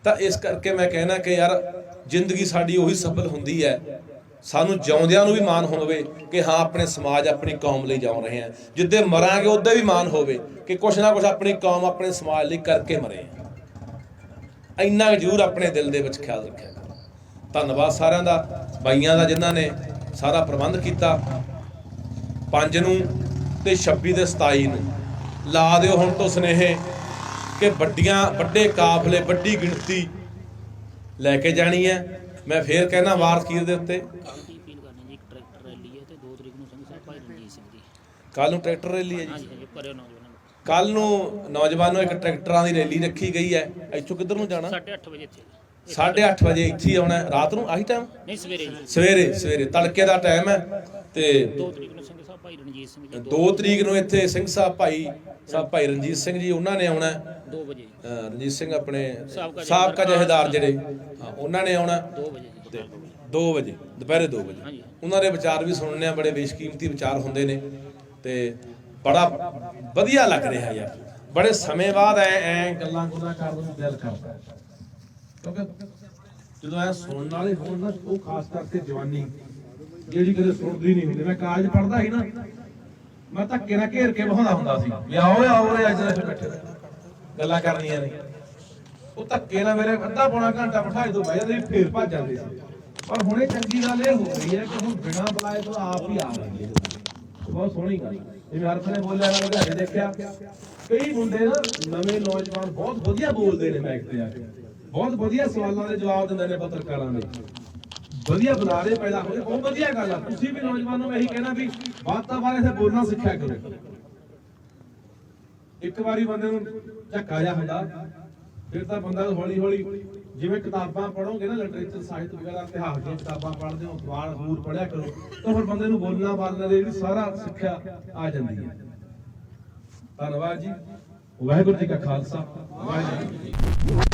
ਤਾਂ ਇਸ ਕਰਕੇ ਮੈਂ ਕਹਿਣਾ ਕਿ ਯਾਰ ਜ਼ਿੰਦਗੀ ਸਾਡੀ ਉਹੀ ਸਫਲ ਹੁੰਦੀ ਹੈ, ਸਾਨੂੰ ਜਿਉਂਦਿਆਂ ਨੂੰ ਵੀ ਮਾਣ ਹੋਵੇ ਕਿ ਹਾਂ ਆਪਣੇ ਸਮਾਜ, ਆਪਣੀ ਕੌਮ ਲਈ ਜਿਉਂ ਰਹੇ ਹਾਂ, ਜਿੱਦੇ ਮਰਾਂਗੇ ਉੱਦੇ ਵੀ ਮਾਣ ਹੋਵੇ ਕਿ ਕੁਛ ਨਾ ਕੁਛ ਆਪਣੀ ਕੌਮ, ਆਪਣੇ ਸਮਾਜ ਲਈ ਕਰਕੇ ਮਰੇ ਹਾਂ। ਇੰਨਾ ਜ਼ਰੂਰ ਆਪਣੇ ਦਿਲ ਦੇ ਵਿੱਚ ਖਿਆਲ ਰੱਖਿਆ ਕਰੋ। ਧੰਨਵਾਦ ਸਾਰਿਆਂ ਦਾ, ਬਾਈਆਂ ਦਾ ਜਿਨ੍ਹਾਂ ਨੇ ਸਾਰਾ ਪ੍ਰਬੰਧ ਕੀਤਾ। 5 ਨੂੰ ਤੇ 26 ਤੇ 27 ਨੂੰ ਲਾ ਦਿਓ ਹੁਣ ਤੋਂ ਸੁਨੇਹੇ ਕਿ ਵੱਡੇ ਕਾਫਲੇ, ਵੱਡੀ ਗਿਣਤੀ ਲੈ ਕੇ ਜਾਣੀ ਹੈ। ਮੈਂ ਫੇਰ ਕਹਿਣਾ ਵਾਰ ਅਖੀਰ ਦੇ ਉੱਤੇ ਕੱਲ ਨੂੰ ਟਰੈਕਟਰ ਰੈਲੀ ਹੈ ਜੀ, ਕੱਲ ਨੂੰ ਨੌਜਵਾਨੋਂ ਇੱਕ ਟਰੈਕਟਰਾਂ ਦੀ ਰੈਲੀ ਰੱਖੀ ਗਈ ਹੈ। ਇੱਥੋਂ ਕਿੱਧਰ ਨੂੰ ਜਾਣਾ? 8:30 ਵਜੇ ਇੱਥੇ, 8:30 ਇੱਥੇ ਹੀ ਆਉਣਾ। ਰਾਤ ਨੂੰ ਆਹੀ ਟਾਈਮ? ਨਹੀਂ, ਸਵੇਰੇ ਜੀ, ਸਵੇਰੇ ਤੜਕੇ ਦਾ ਟਾਈਮ ਹੈ। ਤੇ 2 ਤਰੀਕ ਨੂੰ ਸਿੰਘ ਸਾਹਿਬ ਭਾਈ ਰਣਜੀਤ ਸਿੰਘ ਜੀ, 2 ਤਰੀਕ ਨੂੰ ਇੱਥੇ ਸਿੰਘ ਸਾਹਿਬ ਭਾਈ ਰਣਜੀਤ ਸਿੰਘ ਜੀ ਉਹਨਾਂ ਨੇ ਆਉਣਾ 2 ਵਜੇ। ਰਣਜੀਤ ਸਿੰਘ ਆਪਣੇ ਸਾਬਕਾ ਜਥੇਦਾਰ ਜਿਹੜੇ, ਹਾਂ ਉਹਨਾਂ ਨੇ ਆਉਣਾ 2 ਵਜੇ ਤੇ 2 ਵਜੇ ਦੁਪਹਿਰੇ 2 ਵਜੇ ਉਹਨਾਂ ਦੇ ਵਿਚਾਰ ਵੀ ਸੁਣਨੇ ਆ। ਬੜੇ ਬੇਸ਼ਕੀਮਤੀ ਵਿਚਾਰ ਹੁੰਦੇ ਨੇ ਤੇ ਬੜਾ ਵਧੀਆ ਲੱਗ ਰਿਹਾ ਯਾਰ, ਬੜੇ ਸਮੇਂ ਬਾਅਦ ਐ ਗੱਲਾਂ ਕਰਨ ਨੂੰ ਦਿਲ ਕਰਦਾ, ਕਿਉਂਕਿ ਜਦੋਂ ਐ ਸੁਣਨ ਵਾਲੇ ਹੋਣ ਨਾ, ਉਹ ਖਾਸ ਕਰਕੇ ਜਵਾਨੀ ਜਿਹੜੀ ਕਦੇ ਸੁਣਦੀ ਨਹੀਂ ਹੁੰਦੀ। ਮੈਂ ਕਾਲਜ ਪੜ੍ਹਦਾ ਸੀ ਨਾ, ਮੈਂ ਧੱਕੇ ਨਾਲ ਘੇਰ ਕੇ ਬਹਾਉਂਦਾ ਹੁੰਦਾ ਸੀ ਵੀ ਆਓ ਅੱਜ ਇੱਥੇ ਬੈਠੇ ਗੱਲਾਂ ਕਰਨੀਆਂ ਨੇ। ਉਹ ਧੱਕੇ ਨਾਲ ਮੇਰੇ ਅੱਧਾ ਪੌਣਾ ਘੰਟਾ ਬਿਠਾਏ ਤੋਂ ਬਹਿ ਜਾਂਦੇ, ਫੇਰ ਭੱਜ ਜਾਂਦੇ ਸੀ। ਪਰ ਹੁਣੇ ਚੰਗੀ ਗੱਲ ਇਹ ਹੋ ਰਹੀ ਹੈ ਕਿ ਹੁਣ ਬਿਨਾਂ ਬੁਲਾਏ ਤੋਂ ਆਪ ਹੀ ਆ ਰਹੇ ਨੇ। ਬਹੁਤ ਸੋਹਣੀ ਗੱਲ, ਜਿਵੇਂ ਹਰਫ ਨੇ ਬੋਲਿਆ, ਮੈਂ ਲੁਧਿਆਣੇ ਦੇਖਿਆ ਕਈ ਮੁੰਡੇ ਨਾ, ਨਵੇਂ ਨੌਜਵਾਨ ਬਹੁਤ ਵਧੀਆ ਬੋਲਦੇ ਨੇ, ਮਾਈਕ ਤੇ ਆ ਕੇ ਬਹੁਤ ਵਧੀਆ ਸਵਾਲਾਂ ਦੇ ਜਵਾਬ ਦਿੰਦੇ ਨੇ ਪੱਤਰਕਾਰਾਂ ਦੇ, ਵਧੀਆ ਬੁਲਾਰੇ ਪੈਦਾ ਹੋਏ, ਬਹੁਤ ਵਧੀਆ ਗੱਲ ਆ। ਤੁਸੀਂ ਵੀ ਨੌਜਵਾਨਾਂ ਨੂੰ ਇਹੀ ਕਹਿਣਾ ਵੀ ਵਾਤਾਵਰਨ ਤੇ ਬੋਲਣਾ ਸਿੱਖਿਆ ਕਰੋ। ਇੱਕ ਵਾਰੀ ਬੰਦੇ ਨੂੰ ਝੱਕਾ ਜਾ ਹੁੰਦਾ, ਫਿਰ ਤਾਂ ਬੰਦਾ ਹੌਲੀ ਹੌਲੀ, ਜਿਵੇਂ ਕਿਤਾਬਾਂ ਪੜ੍ਹੋਗੇ ਨਾ, ਲਿਟਰੇਚਰ ਸਾਹਿਤ ਵਗੈਰਾ, ਇਤਿਹਾਸ ਦੀਆਂ ਕਿਤਾਬਾਂ ਪੜ੍ਹਦੇ ਹੋ, ਅਖਬਾਰ ਹੋਰ ਪੜ੍ਹਿਆ ਕਰੋ, ਤਾਂ ਫਿਰ ਬੰਦੇ ਨੂੰ ਬੋਲਣਾ ਬਾਲਣਾ ਦੇ ਵੀ ਸਾਰਾ ਸਿੱਖਿਆ ਆ ਜਾਂਦੀ ਹੈ। ਧੰਨਵਾਦ ਜੀ। ਵਾਹਿਗੁਰੂ ਜੀ ਕਾ ਖਾਲਸਾ, ਵਾਹਿਗੁਰੂ ਜੀ ਕੀ ਫਤਿਹ।